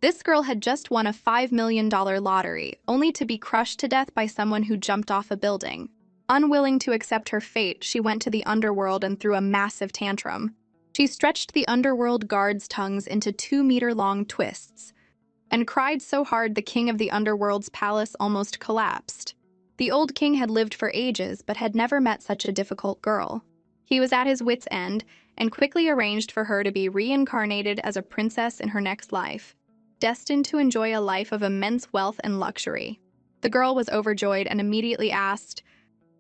This girl had just won a $5 million lottery, only to be crushed to death by someone who jumped off a building. Unwilling to accept her fate, she went to the underworld and threw a massive tantrum. She stretched the underworld guards' tongues into 2-meter-long twists and cried so hard the king of the underworld's palace almost collapsed. The old king had lived for ages but had never met such a difficult girl. He was at his wits' end and quickly arranged for her to be reincarnated as a princess in her next life, destined to enjoy a life of immense wealth and luxury. The girl was overjoyed and immediately asked,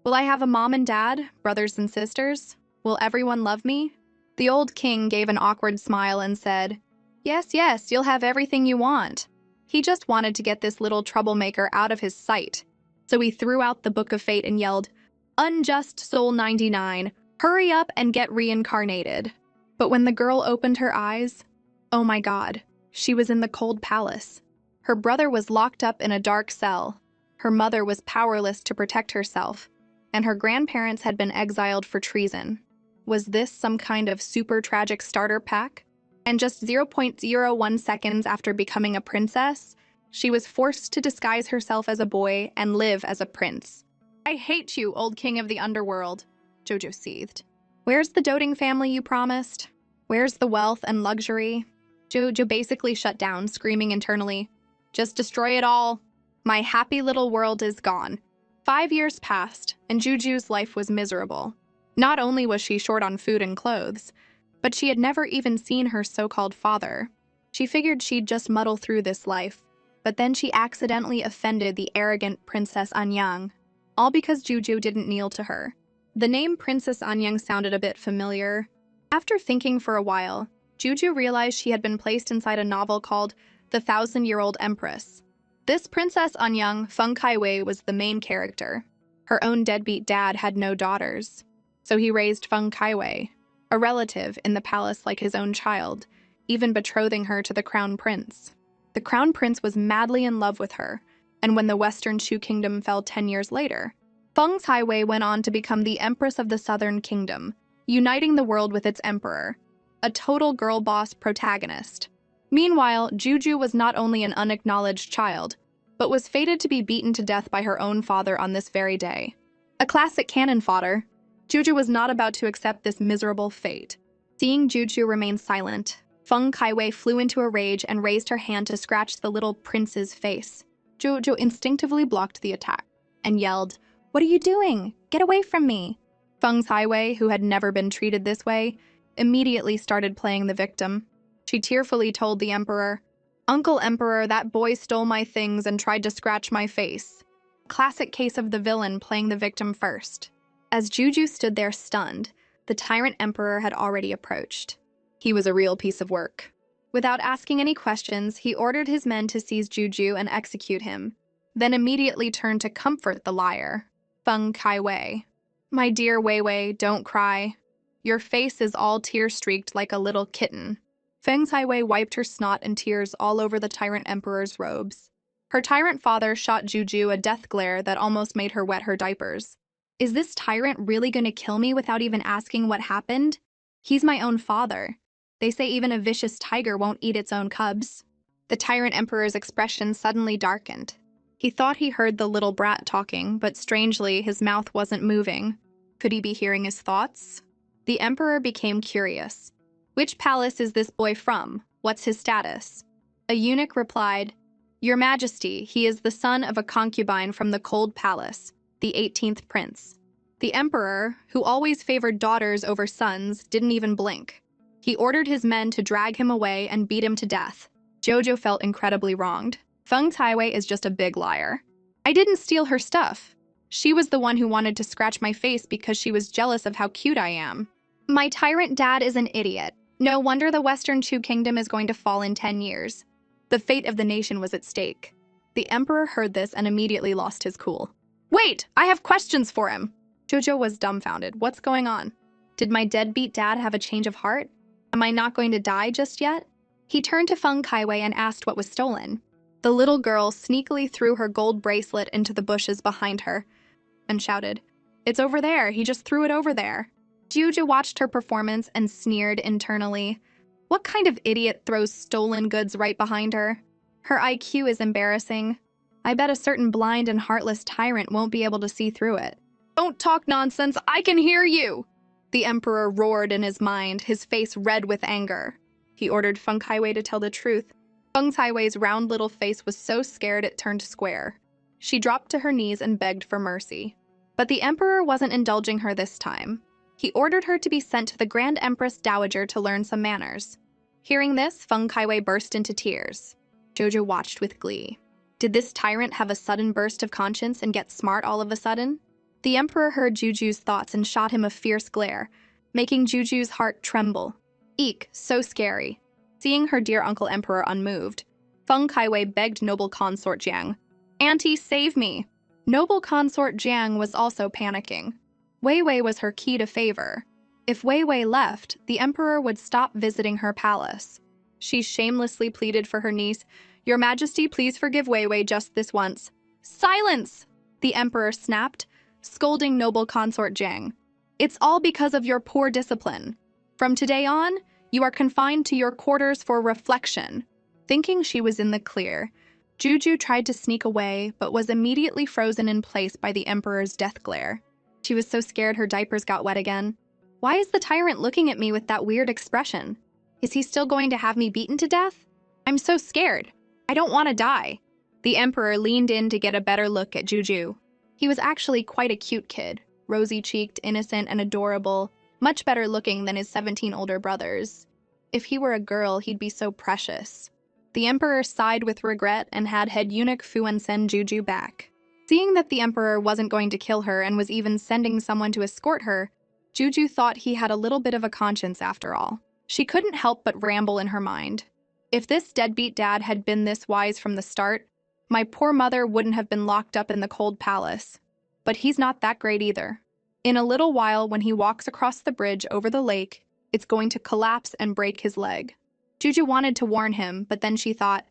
"Will I have a mom and dad, brothers and sisters? Will everyone love me?" The old king gave an awkward smile and said, "Yes, yes, you'll have everything you want." He just wanted to get this little troublemaker out of his sight. So he threw out the Book of Fate and yelled, "Unjust Soul 99, hurry up and get reincarnated." But when the girl opened her eyes, oh my God, she was in the cold palace. Her brother was locked up in a dark cell. Her mother was powerless to protect herself, and her grandparents had been exiled for treason. Was this some kind of super tragic starter pack? And just 0.01 seconds after becoming a princess, she was forced to disguise herself as a boy and live as a prince. "I hate you, old king of the underworld," Jojo seethed. "Where's the doting family you promised? Where's the wealth and luxury?" Jojo basically shut down, screaming internally, "Just destroy it all. My happy little world is gone." 5 years passed, and Juju's life was miserable. Not only was she short on food and clothes, but she had never even seen her so-called father. She figured she'd just muddle through this life, but then she accidentally offended the arrogant Princess Anyang, all because Juju didn't kneel to her. The name Princess Anyang sounded a bit familiar. After thinking for a while, Juju realized she had been placed inside a novel called The 1,000-Year-Old Empress. This Princess Anyang, Feng Kaiwei, was the main character. Her own deadbeat dad had no daughters, so he raised Feng Kaiwei, a relative in the palace like his own child, even betrothing her to the crown prince. The crown prince was madly in love with her, and when the Western Shu Kingdom fell 10 years later, Feng Kaiwei went on to become the Empress of the Southern Kingdom, uniting the world with its emperor, a total girl boss protagonist. Meanwhile, Juju was not only an unacknowledged child, but was fated to be beaten to death by her own father on this very day. A classic cannon fodder, Juju was not about to accept this miserable fate. Seeing Juju remain silent, Feng Kaiwei flew into a rage and raised her hand to scratch the little prince's face. Juju instinctively blocked the attack and yelled, "What are you doing? Get away from me!" Feng Kaiwei, who had never been treated this way, immediately started playing the victim. She tearfully told the emperor, "Uncle Emperor, that boy stole my things and tried to scratch my face." Classic case of the villain playing the victim first. As Juju stood there stunned, the tyrant emperor had already approached. He was a real piece of work. Without asking any questions, he ordered his men to seize Juju and execute him, then immediately turned to comfort the liar, Feng Kaiwei. "My dear Wei Wei, don't cry. Your face is all tear-streaked like a little kitten." Feng Kaiwei wiped her snot and tears all over the tyrant emperor's robes. Her tyrant father shot Juju a death glare that almost made her wet her diapers. "Is this tyrant really going to kill me without even asking what happened? He's my own father. They say even a vicious tiger won't eat its own cubs." The tyrant emperor's expression suddenly darkened. He thought he heard the little brat talking, but strangely, his mouth wasn't moving. Could he be hearing his thoughts? The emperor became curious. "Which palace is this boy from? What's his status?" A eunuch replied, "Your Majesty, he is the son of a concubine from the Cold Palace, the 18th prince." The emperor, who always favored daughters over sons, didn't even blink. He ordered his men to drag him away and beat him to death. Jojo felt incredibly wronged. Feng Kaiwei is just a big liar. "I didn't steal her stuff. She was the one who wanted to scratch my face because she was jealous of how cute I am. My tyrant dad is an idiot. No wonder the Western Shu Kingdom is going to fall in 10 years. The fate of the nation was at stake." The emperor heard this and immediately lost his cool. "Wait, I have questions for him." Jojo was dumbfounded. What's going on? Did my deadbeat dad have a change of heart? Am I not going to die just yet? He turned to Feng Kaiwei and asked what was stolen. The little girl sneakily threw her gold bracelet into the bushes behind her and shouted, "It's over there. He just threw it over there." Juju watched her performance and sneered internally. What kind of idiot throws stolen goods right behind her? Her IQ is embarrassing. I bet a certain blind and heartless tyrant won't be able to see through it. Don't talk nonsense, I can hear you! The emperor roared in his mind, his face red with anger. He ordered Feng Kaiwei to tell the truth. Feng Kaiwei's round little face was so scared it turned square. She dropped to her knees and begged for mercy. But the emperor wasn't indulging her this time. He ordered her to be sent to the Grand Empress Dowager to learn some manners. Hearing this, Feng Kaiwei burst into tears. Jojo watched with glee. Did this tyrant have a sudden burst of conscience and get smart all of a sudden? The emperor heard Juju's thoughts and shot him a fierce glare, making Juju's heart tremble. Eek, so scary. Seeing her dear uncle emperor unmoved, Feng Kaiwei begged noble consort Jiang, "Auntie, save me!" Noble consort Jiang was also panicking. Wei Wei was her key to favor. If Wei Wei left, the emperor would stop visiting her palace. She shamelessly pleaded for her niece, "Your Majesty, please forgive Wei Wei just this once." "Silence!" the emperor snapped, scolding noble consort Jiang. "It's all because of your poor discipline. From today on, you are confined to your quarters for reflection." Thinking she was in the clear, Juju tried to sneak away, but was immediately frozen in place by the emperor's death glare. She was so scared her diapers got wet again. Why is the tyrant looking at me with that weird expression? Is he still going to have me beaten to death? I'm so scared. I don't want to die. The emperor leaned in to get a better look at Juju. He was actually quite a cute kid, rosy-cheeked, innocent, and adorable, much better looking than his 17 older brothers. If he were a girl, he'd be so precious. The emperor sighed with regret and had head eunuch Fuan send Juju back. Seeing that the emperor wasn't going to kill her and was even sending someone to escort her, Juju thought he had a little bit of a conscience after all. She couldn't help but ramble in her mind. If this deadbeat dad had been this wise from the start, my poor mother wouldn't have been locked up in the cold palace. But he's not that great either. In a little while, when he walks across the bridge over the lake, it's going to collapse and break his leg. Juju wanted to warn him, but then she thought,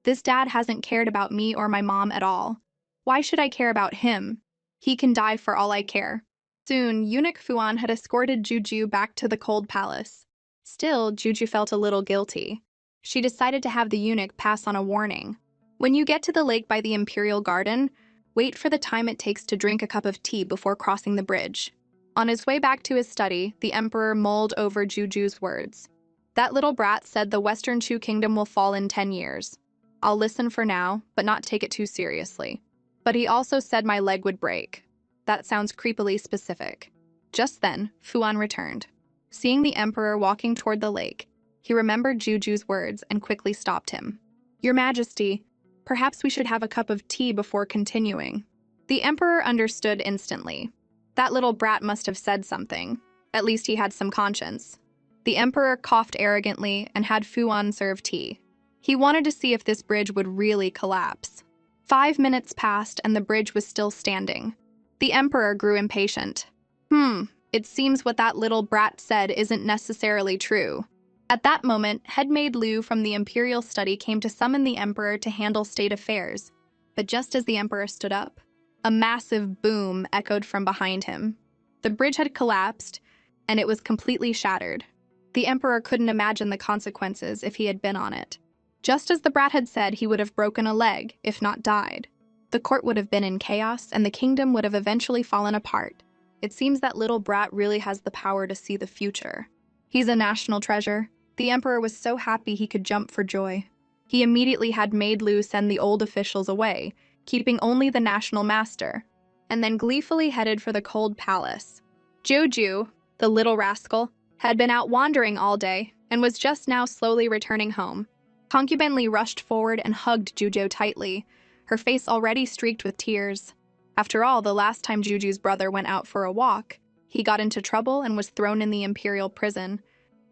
this dad hasn't cared about me or my mom at all. Why should I care about him? He can die for all I care. Soon, eunuch Fuan had escorted Juju back to the cold palace. Still, Juju felt a little guilty. She decided to have the eunuch pass on a warning. When you get to the lake by the Imperial Garden, wait for the time it takes to drink a cup of tea before crossing the bridge. On his way back to his study, the emperor mulled over Juju's words. That little brat said the Western Chu Kingdom will fall in 10 years. I'll listen for now, but not take it too seriously. But he also said my leg would break. That sounds creepily specific. Just then, Fuan returned. Seeing the emperor walking toward the lake, he remembered Juju's words and quickly stopped him. Your Majesty, perhaps we should have a cup of tea before continuing. The emperor understood instantly. That little brat must have said something. At least he had some conscience. The emperor coughed arrogantly and had Fuan serve tea. He wanted to see if this bridge would really collapse. 5 minutes passed and the bridge was still standing. The emperor grew impatient. It seems what that little brat said isn't necessarily true. At that moment, headmaid Liu from the imperial study came to summon the emperor to handle state affairs. But just as the emperor stood up, a massive boom echoed from behind him. The bridge had collapsed, and it was completely shattered. The emperor couldn't imagine the consequences if he had been on it. Just as the brat had said, he would have broken a leg, if not died. The court would have been in chaos, and the kingdom would have eventually fallen apart. It seems that little brat really has the power to see the future. He's a national treasure. The emperor was so happy he could jump for joy. He immediately had maid Liu send the old officials away, keeping only the national master, and then gleefully headed for the cold palace. Juju, the little rascal, had been out wandering all day and was just now slowly returning home. Concubine Li rushed forward and hugged Juju tightly, her face already streaked with tears. After all, the last time Juju's brother went out for a walk, he got into trouble and was thrown in the imperial prison,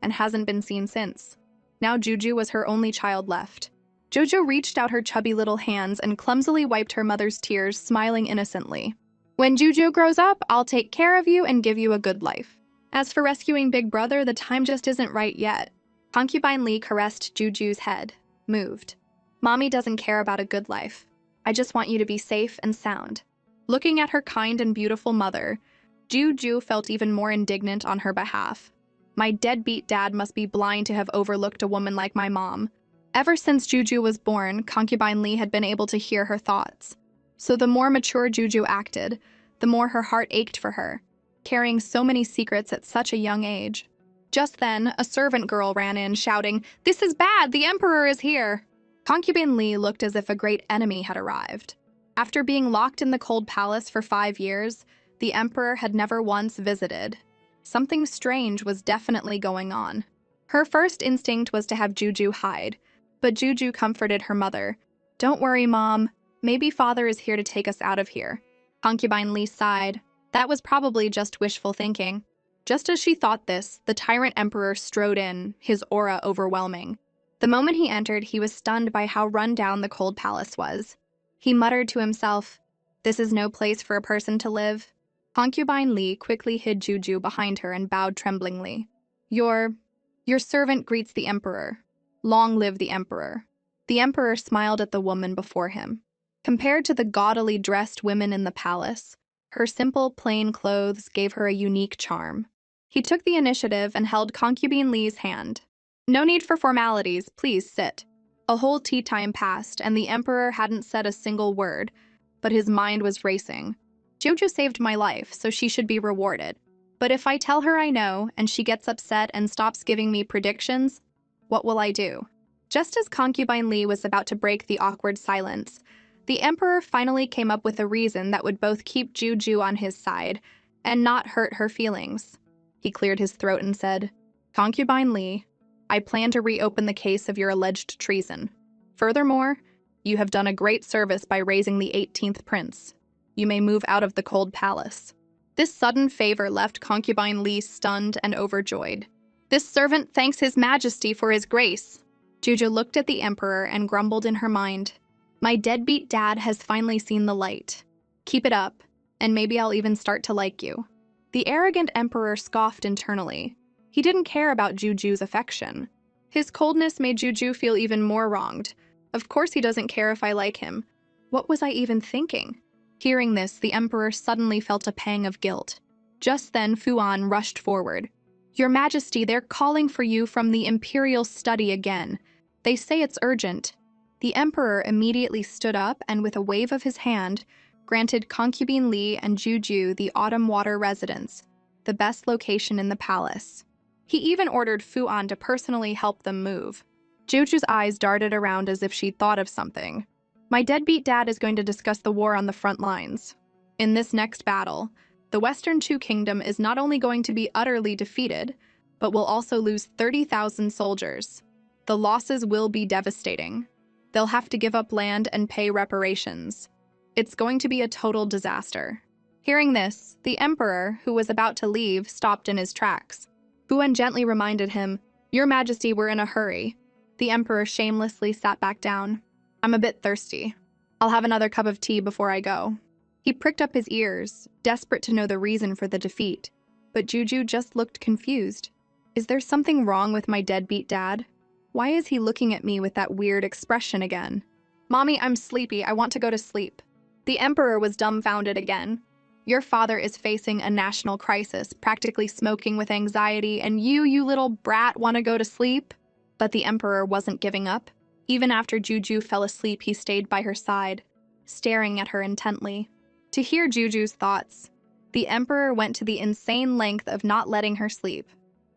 and hasn't been seen since. Now Juju was her only child left. Jojo reached out her chubby little hands and clumsily wiped her mother's tears, smiling innocently. When Juju grows up, I'll take care of you and give you a good life. As for rescuing Big Brother, the time just isn't right yet. Concubine Li caressed Juju's head, moved. Mommy doesn't care about a good life. I just want you to be safe and sound. Looking at her kind and beautiful mother, Juju felt even more indignant on her behalf. My deadbeat dad must be blind to have overlooked a woman like my mom. Ever since Juju was born, concubine Lee had been able to hear her thoughts. So the more mature Juju acted, the more her heart ached for her, carrying so many secrets at such a young age. Just then, a servant girl ran in, shouting, "This is bad! The Emperor is here!" Concubine Lee looked as if a great enemy had arrived. After being locked in the cold palace for 5 years, the Emperor had never once visited. Something strange was definitely going on. Her first instinct was to have Juju hide, but Juju comforted her mother. "Don't worry, Mom. Maybe Father is here to take us out of here." Concubine Lee sighed. That was probably just wishful thinking. Just as she thought this, the Tyrant Emperor strode in, his aura overwhelming. The moment he entered, he was stunned by how run down the cold palace was. He muttered to himself, "This is no place for a person to live." Concubine Lee quickly hid Juju behind her and bowed tremblingly. Your servant greets the Emperor. Long live the Emperor." The Emperor smiled at the woman before him. Compared to the gaudily dressed women in the palace, her simple, plain clothes gave her a unique charm. He took the initiative and held Concubine Lee's hand. "No need for formalities, please sit." A whole tea time passed, and the Emperor hadn't said a single word, but his mind was racing. Juju saved my life, so she should be rewarded. But if I tell her I know, and she gets upset and stops giving me predictions, what will I do? Just as Concubine Lee was about to break the awkward silence, the Emperor finally came up with a reason that would both keep Juju on his side and not hurt her feelings. He cleared his throat and said, "Concubine Lee, I plan to reopen the case of your alleged treason. Furthermore, you have done a great service by raising the 18th prince. You may move out of the cold palace." This sudden favor left Concubine Lee stunned and overjoyed. "This servant thanks His Majesty for his grace." Juju looked at the Emperor and grumbled in her mind, "My deadbeat dad has finally seen the light. Keep it up, and maybe I'll even start to like you." The arrogant Emperor scoffed internally. He didn't care about Juju's affection. His coldness made Juju feel even more wronged. Of course he doesn't care if I like him. What was I even thinking? Hearing this, the Emperor suddenly felt a pang of guilt. Just then, Fuan rushed forward. "Your Majesty, they're calling for you from the Imperial Study again. They say it's urgent." The Emperor immediately stood up and, with a wave of his hand, granted Concubine Lee and Juju the Autumn Water residence, the best location in the palace. He even ordered Fuan to personally help them move. Juju's eyes darted around as if she'd thought of something. "My deadbeat dad is going to discuss the war on the front lines. In this next battle, the Western Chu Kingdom is not only going to be utterly defeated, but will also lose 30,000 soldiers. The losses will be devastating. They'll have to give up land and pay reparations. It's going to be a total disaster." Hearing this, the Emperor, who was about to leave, stopped in his tracks. Fuan gently reminded him, "Your Majesty, we're in a hurry." The Emperor shamelessly sat back down. "I'm a bit thirsty. I'll have another cup of tea before I go." He pricked up his ears, desperate to know the reason for the defeat. But Juju just looked confused. "Is there something wrong with my deadbeat dad? Why is he looking at me with that weird expression again?" "Mommy, I'm sleepy. I want to go to sleep." The Emperor was dumbfounded again. "Your father is facing a national crisis, practically smoking with anxiety, and you little brat, want to go to sleep?" But the Emperor wasn't giving up. Even after Juju fell asleep, he stayed by her side, staring at her intently. To hear Juju's thoughts, the Emperor went to the insane length of not letting her sleep.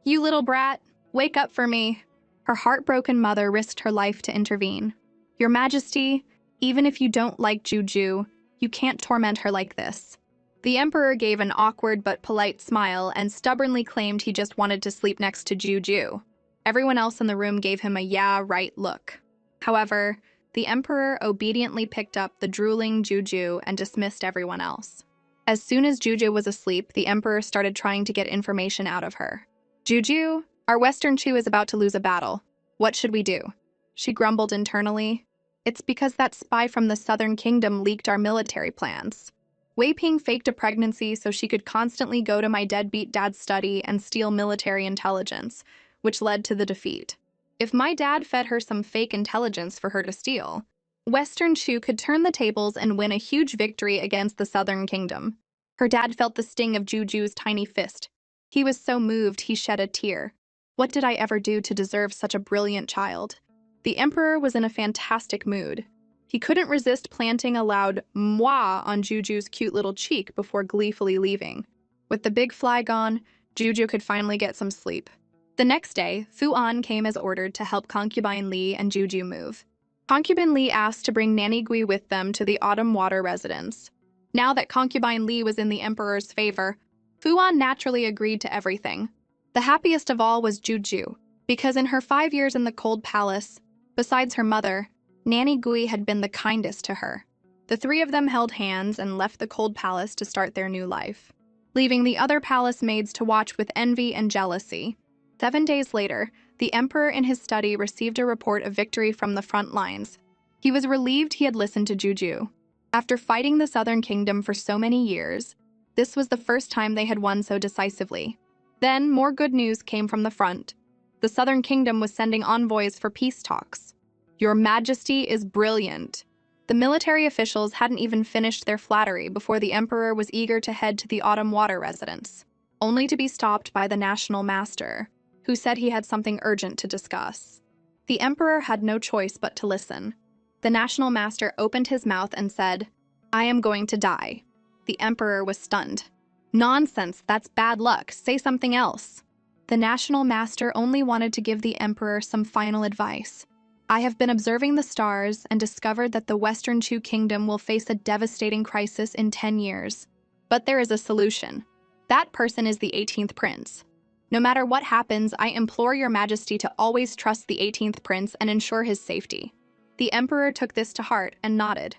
"You little brat, wake up for me." Her heartbroken mother risked her life to intervene. "Your Majesty, even if you don't like Juju, you can't torment her like this." The Emperor gave an awkward but polite smile and stubbornly claimed he just wanted to sleep next to Juju. Everyone else in the room gave him a "yeah, right" look. However, the Emperor obediently picked up the drooling Juju and dismissed everyone else. As soon as Juju was asleep, the Emperor started trying to get information out of her. "Juju, our Western Chu is about to lose a battle. What should we do?" She grumbled internally. "It's because that spy from the Southern Kingdom leaked our military plans. Wei Ping faked a pregnancy so she could constantly go to my deadbeat dad's study and steal military intelligence, which led to the defeat. If my dad fed her some fake intelligence for her to steal, Western Chu could turn the tables and win a huge victory against the Southern Kingdom." Her dad felt the sting of Juju's tiny fist. He was so moved he shed a tear. What did I ever do to deserve such a brilliant child? The emperor was in a fantastic mood. He couldn't resist planting a loud "mwah" on Juju's cute little cheek before gleefully leaving. With the big fly gone, Juju could finally get some sleep. The next day, Fu An came as ordered to help Concubine Li and Juju move. Concubine Li asked to bring Nanny Gui with them to the Autumn Water residence. Now that Concubine Li was in the emperor's favor, Fu An naturally agreed to everything. The happiest of all was Juju, because in her 5 years in the cold palace, besides her mother, Nanny Gui had been the kindest to her. The three of them held hands and left the cold palace to start their new life, leaving the other palace maids to watch with envy and jealousy. 7 days later, the emperor in his study received a report of victory from the front lines. He was relieved he had listened to Juju. After fighting the southern kingdom for so many years, this was the first time they had won so decisively. Then, more good news came from the front. The southern kingdom was sending envoys for peace talks. "Your Majesty is brilliant." The military officials hadn't even finished their flattery before the emperor was eager to head to the Autumn Water residence, only to be stopped by the national master, who said he had something urgent to discuss. The emperor had no choice but to listen. The national master opened his mouth and said, "I am going to die." The emperor was stunned. "Nonsense, that's bad luck. Say something else." The national master only wanted to give the emperor some final advice. "I have been observing the stars and discovered that the Western Chu Kingdom will face a devastating crisis in 10 years. But there is a solution. That person is the 18th prince. No matter what happens, I implore your Majesty to always trust the 18th prince and ensure his safety." The emperor took this to heart and nodded.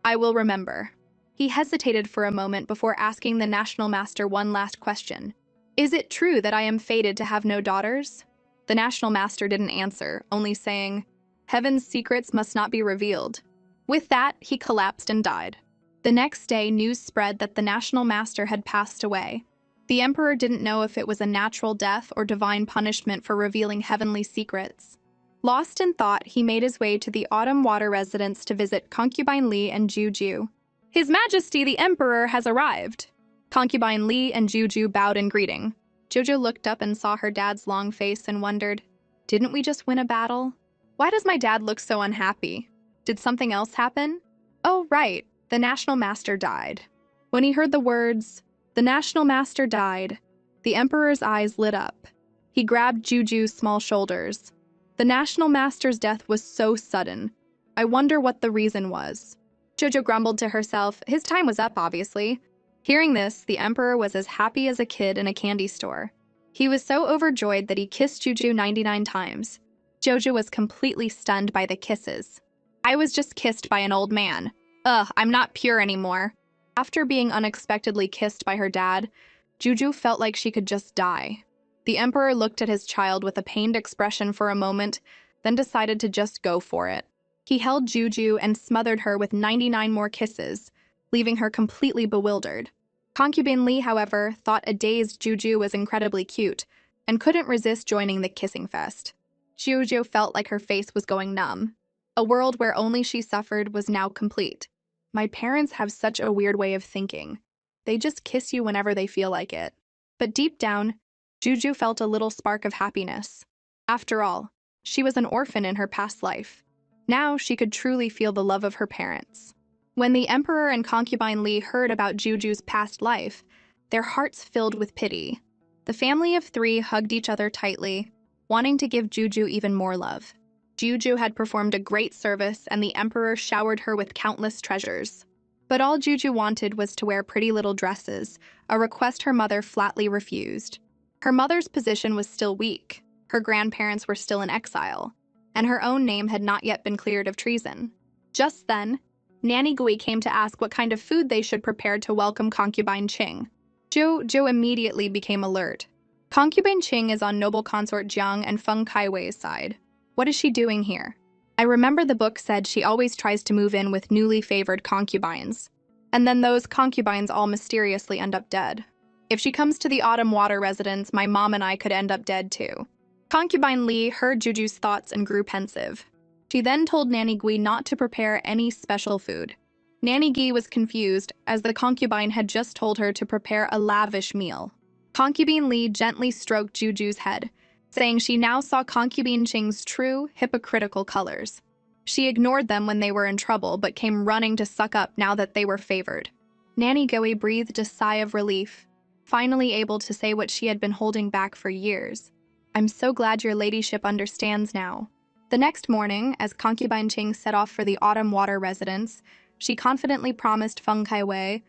"I will remember." He hesitated for a moment before asking the national master one last question. "Is it true that I am fated to have no daughters?" The national master didn't answer, only saying, "Heaven's secrets must not be revealed." With that, he collapsed and died. The next day, news spread that the national master had passed away. The emperor didn't know if it was a natural death or divine punishment for revealing heavenly secrets. Lost in thought, he made his way to the Autumn Water residence to visit Concubine Li and Juju. "His Majesty the Emperor has arrived." Concubine Li and Juju bowed in greeting. Jojo looked up and saw her dad's long face and wondered, "Didn't we just win a battle? Why does my dad look so unhappy? Did something else happen? Oh, right, the national master died." When he heard the words, "The national master died," the emperor's eyes lit up. He grabbed Juju's small shoulders. The national master's death was so sudden. I wonder what the reason was. Jojo grumbled to herself. His time was up, obviously. Hearing this, the emperor was as happy as a kid in a candy store. He was so overjoyed that he kissed Juju 99 times. Jojo was completely stunned by the kisses. "I was just kissed by an old man. Ugh, I'm not pure anymore." After being unexpectedly kissed by her dad, Juju felt like she could just die. The emperor looked at his child with a pained expression for a moment, then decided to just go for it. He held Juju and smothered her with 99 more kisses, leaving her completely bewildered. Concubine Li, however, thought a dazed Juju was incredibly cute and couldn't resist joining the kissing fest. Juju felt like her face was going numb. A world where only she suffered was now complete. My parents have such a weird way of thinking. They just kiss you whenever they feel like it. But deep down, Juju felt a little spark of happiness. After all, she was an orphan in her past life. Now she could truly feel the love of her parents. When the emperor and Concubine Li heard about Juju's past life, their hearts filled with pity. The family of three hugged each other tightly, wanting to give Juju even more love. Juju had performed a great service, and the emperor showered her with countless treasures. But all Juju wanted was to wear pretty little dresses, a request her mother flatly refused. Her mother's position was still weak, her grandparents were still in exile, and her own name had not yet been cleared of treason. Just then, Nanny Gui came to ask what kind of food they should prepare to welcome Concubine Qing. Joe immediately became alert. Concubine Qing is on noble consort Jiang and Feng Kaiwei's side. What is she doing here? I remember the book said she always tries to move in with newly favored concubines, and then those concubines all mysteriously end up dead. If she comes to the Autumn Water residence, my mom and I could end up dead too. Concubine Li heard Juju's thoughts and grew pensive. She then told Nanny Gui not to prepare any special food. Nanny Gui was confused, as the concubine had just told her to prepare a lavish meal. Concubine Li gently stroked Juju's head, saying she now saw concubine Qing's true, hypocritical colors. She ignored them when they were in trouble, but came running to suck up now that they were favored. Nanny Goi breathed a sigh of relief, finally able to say what she had been holding back for years. "I'm so glad your ladyship understands now." The next morning, as concubine Qing set off for the autumn water residence, she confidently promised Feng Kaiwei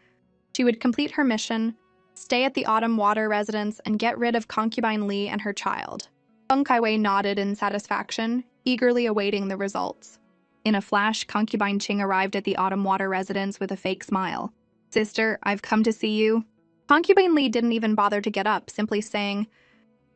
she would complete her mission, stay at the autumn water residence, and get rid of concubine Li and her child. Feng Kaiwei nodded in satisfaction, eagerly awaiting the results. In a flash, concubine Qing arrived at the autumn water residence with a fake smile. "Sister, I've come to see you." Concubine Li didn't even bother to get up, simply saying,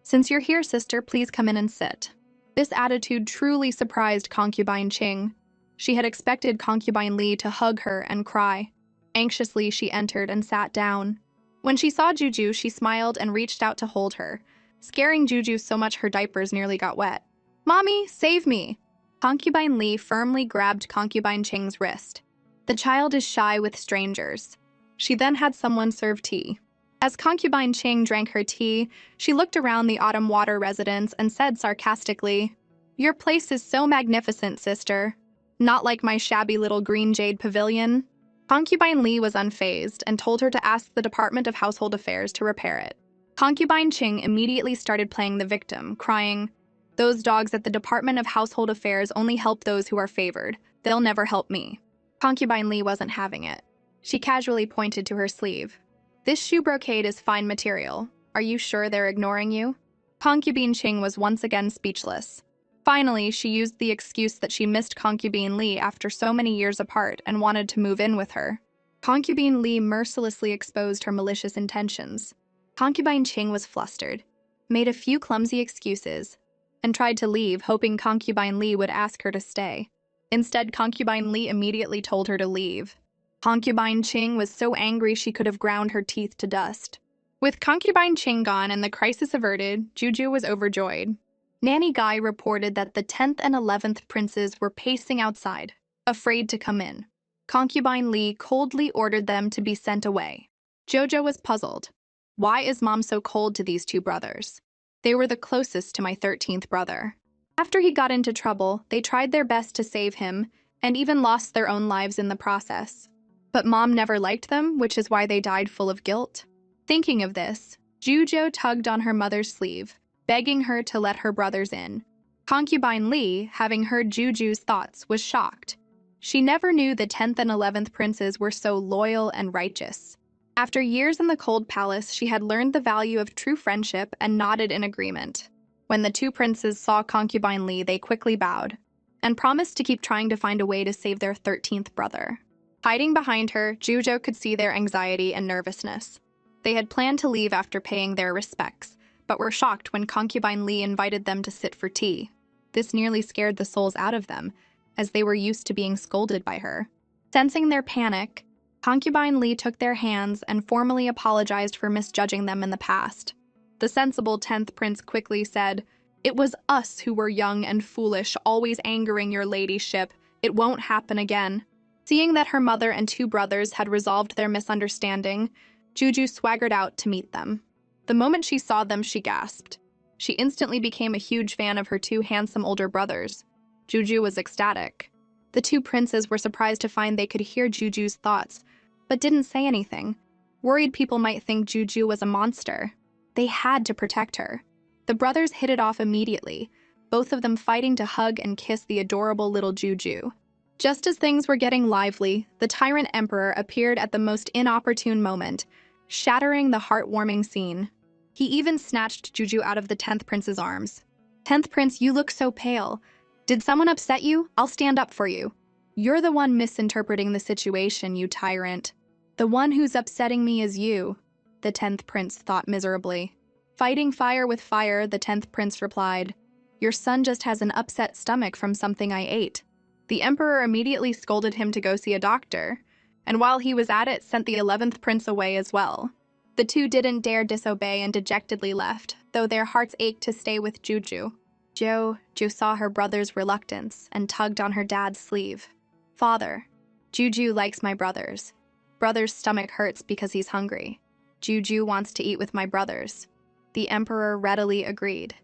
"Since you're here, sister, please come in and sit." This attitude truly surprised concubine Qing. She had expected concubine Li to hug her and cry. Anxiously, she entered and sat down. When she saw Juju, she smiled and reached out to hold her, scaring Juju so much her diapers nearly got wet. "Mommy, save me!" Concubine Li firmly grabbed concubine Qing's wrist. The child is shy with strangers. She then had someone serve tea. As concubine Qing drank her tea, she looked around the autumn water residence and said sarcastically, "Your place is so magnificent, sister. Not like my shabby little green jade pavilion." Concubine Li was unfazed and told her to ask the Department of Household Affairs to repair it. Concubine Qing immediately started playing the victim, crying, "Those dogs at the Department of Household Affairs only help those who are favored. They'll never help me." Concubine Li wasn't having it. She casually pointed to her sleeve. "This shoe brocade is fine material. Are you sure they're ignoring you?" Concubine Qing was once again speechless. Finally, she used the excuse that she missed concubine Li after so many years apart and wanted to move in with her. Concubine Li mercilessly exposed her malicious intentions. Concubine Qing was flustered, made a few clumsy excuses, and tried to leave, hoping concubine Li would ask her to stay. Instead, concubine Li immediately told her to leave. Concubine Qing was so angry she could have ground her teeth to dust. With concubine Qing gone and the crisis averted, Juju was overjoyed. Nanny Guy reported that the 10th and 11th princes were pacing outside, afraid to come in. Concubine Li coldly ordered them to be sent away. Jojo was puzzled. Why is mom so cold to these two brothers? They were the closest to my 13th brother. After he got into trouble, they tried their best to save him, and even lost their own lives in the process. But mom never liked them, which is why they died full of guilt. Thinking of this, Jujo tugged on her mother's sleeve, begging her to let her brothers in. Concubine Li, having heard Juju's thoughts, was shocked. She never knew the 10th and 11th princes were so loyal and righteous. After years in the cold palace, she had learned the value of true friendship and nodded in agreement. When the two princes saw concubine Li, they quickly bowed and promised to keep trying to find a way to save their 13th brother. Hiding behind her, Jujo could see their anxiety and nervousness. They had planned to leave after paying their respects, but were shocked when concubine Li invited them to sit for tea. This nearly scared the souls out of them, as they were used to being scolded by her. Sensing their panic, concubine Li took their hands and formally apologized for misjudging them in the past. The sensible 10th prince quickly said, "It was us who were young and foolish, always angering your ladyship. It won't happen again." Seeing that her mother and two brothers had resolved their misunderstanding, Juju swaggered out to meet them. The moment she saw them, she gasped. She instantly became a huge fan of her two handsome older brothers. Juju was ecstatic. The two princes were surprised to find they could hear Juju's thoughts, but didn't say anything. Worried people might think Juju was a monster. They had to protect her. The brothers hit it off immediately, both of them fighting to hug and kiss the adorable little Juju. Just as things were getting lively, the Tyrant Emperor appeared at the most inopportune moment, shattering the heartwarming scene. He even snatched Juju out of the 10th prince's arms. "10th prince, you look so pale. Did someone upset you? I'll stand up for you." "You're the one misinterpreting the situation, you tyrant. The one who's upsetting me is you," the 10th prince thought miserably. Fighting fire with fire, the 10th prince replied, "Your son just has an upset stomach from something I ate." The emperor immediately scolded him to go see a doctor, and while he was at it, sent the 11th prince away as well. The two didn't dare disobey and dejectedly left, though their hearts ached to stay with Juju. Jo saw her brother's reluctance and tugged on her dad's sleeve. "Father, Juju likes my brothers. Brother's stomach hurts because he's hungry. Juju wants to eat with my brothers." The emperor readily agreed.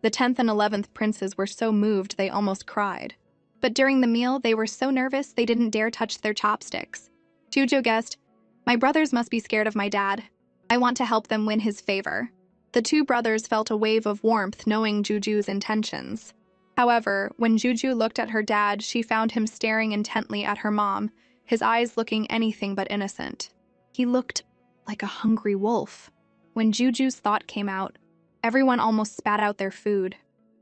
The 10th and 11th princes were so moved they almost cried. But during the meal, they were so nervous they didn't dare touch their chopsticks. Juju guessed, "My brothers must be scared of my dad. I want to help them win his favor." The two brothers felt a wave of warmth knowing Juju's intentions. However, when Juju looked at her dad, she found him staring intently at her mom, his eyes looking anything but innocent. He looked like a hungry wolf. When Juju's thought came out, everyone almost spat out their food.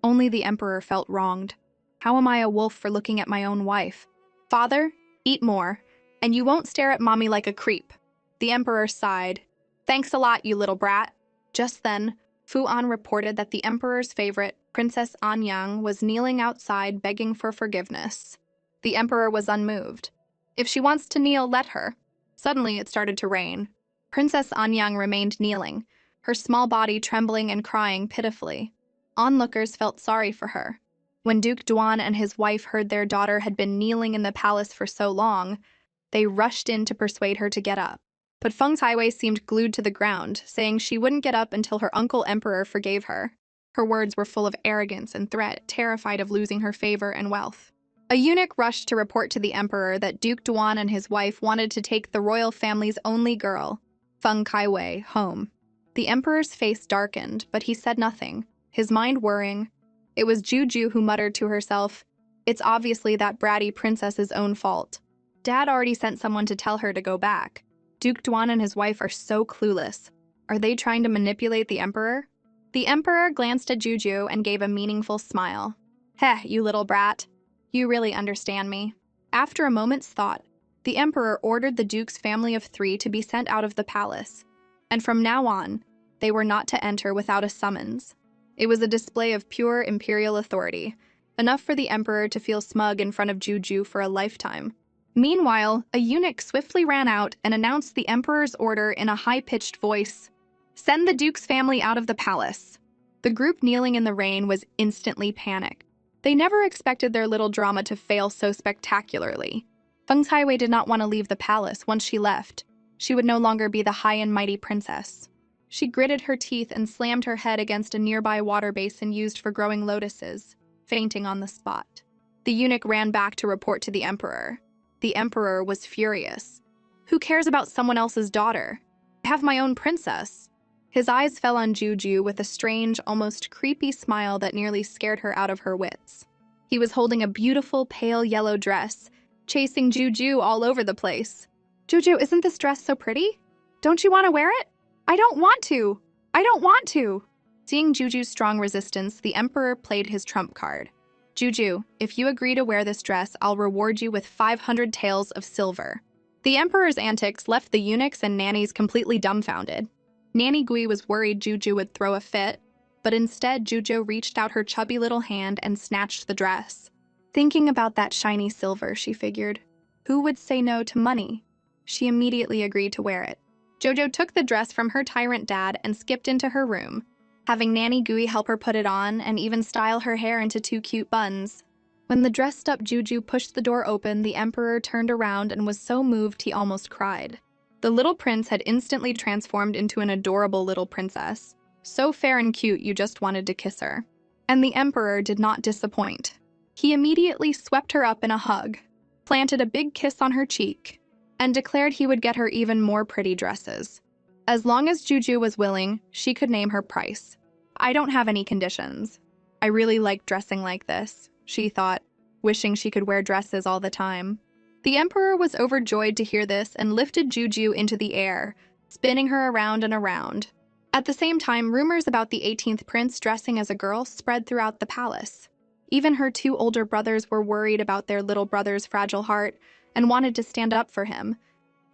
Only the emperor felt wronged. How am I a wolf for looking at my own wife? Father, eat more, and you won't stare at mommy like a creep. The emperor sighed. Thanks a lot, you little brat. Just then, Fu An reported that the emperor's favorite, Princess Anyang, was kneeling outside begging for forgiveness. The emperor was unmoved. If she wants to kneel, let her. Suddenly, it started to rain. Princess Anyang remained kneeling, her small body trembling and crying pitifully. Onlookers felt sorry for her. When Duke Duan and his wife heard their daughter had been kneeling in the palace for so long, they rushed in to persuade her to get up. But Feng Taiwei seemed glued to the ground, saying she wouldn't get up until her uncle emperor forgave her. Her words were full of arrogance and threat, terrified of losing her favor and wealth. A eunuch rushed to report to the emperor that Duke Duan and his wife wanted to take the royal family's only girl, Feng Kaiwei, home. The emperor's face darkened, but he said nothing, his mind worrying. It was Juju who muttered to herself, "It's obviously that bratty princess's own fault. Dad already sent someone to tell her to go back. Duke Duan and his wife are so clueless. Are they trying to manipulate the emperor?" The emperor glanced at Juju and gave a meaningful smile. "Heh, you little brat. You really understand me." After a moment's thought, the emperor ordered the duke's family of 3 to be sent out of the palace, and from now on, they were not to enter without a summons. It was a display of pure imperial authority, enough for the emperor to feel smug in front of Juju for a lifetime. Meanwhile, a eunuch swiftly ran out and announced the emperor's order in a high-pitched voice. "Send the duke's family out of the palace." The group kneeling in the rain was instantly panicked. They never expected their little drama to fail so spectacularly. Feng Taiwei did not want to leave the palace. Once she left, she would no longer be the high and mighty princess. She gritted her teeth and slammed her head against a nearby water basin used for growing lotuses, fainting on the spot. The eunuch ran back to report to the emperor. The emperor was furious. "Who cares about someone else's daughter? I have my own princess." His eyes fell on Juju with a strange, almost creepy smile that nearly scared her out of her wits. He was holding a beautiful, pale yellow dress, chasing Juju all over the place. "Juju, isn't this dress so pretty? Don't you want to wear it?" "I don't want to! I don't want to!" Seeing Juju's strong resistance, the emperor played his trump card. "Juju, if you agree to wear this dress, I'll reward you with 500 taels of silver." The emperor's antics left the eunuchs and nannies completely dumbfounded. Nanny Gui was worried Juju would throw a fit, but instead Juju reached out her chubby little hand and snatched the dress. Thinking about that shiny silver, she figured, who would say no to money? She immediately agreed to wear it. Jojo took the dress from her tyrant dad and skipped into her room, having Nanny Gui help her put it on and even style her hair into 2 cute buns. When the dressed-up Juju pushed the door open, the emperor turned around and was so moved he almost cried. The little prince had instantly transformed into an adorable little princess, so fair and cute you just wanted to kiss her. And the emperor did not disappoint. He immediately swept her up in a hug, planted a big kiss on her cheek, and declared he would get her even more pretty dresses. As long as Juju was willing, she could name her price. "I don't have any conditions. I really like dressing like this," she thought, wishing she could wear dresses all the time. The emperor was overjoyed to hear this and lifted Juju into the air, spinning her around and around. At the same time, rumors about the 18th prince dressing as a girl spread throughout the palace. Even her 2 older brothers were worried about their little brother's fragile heart and wanted to stand up for him,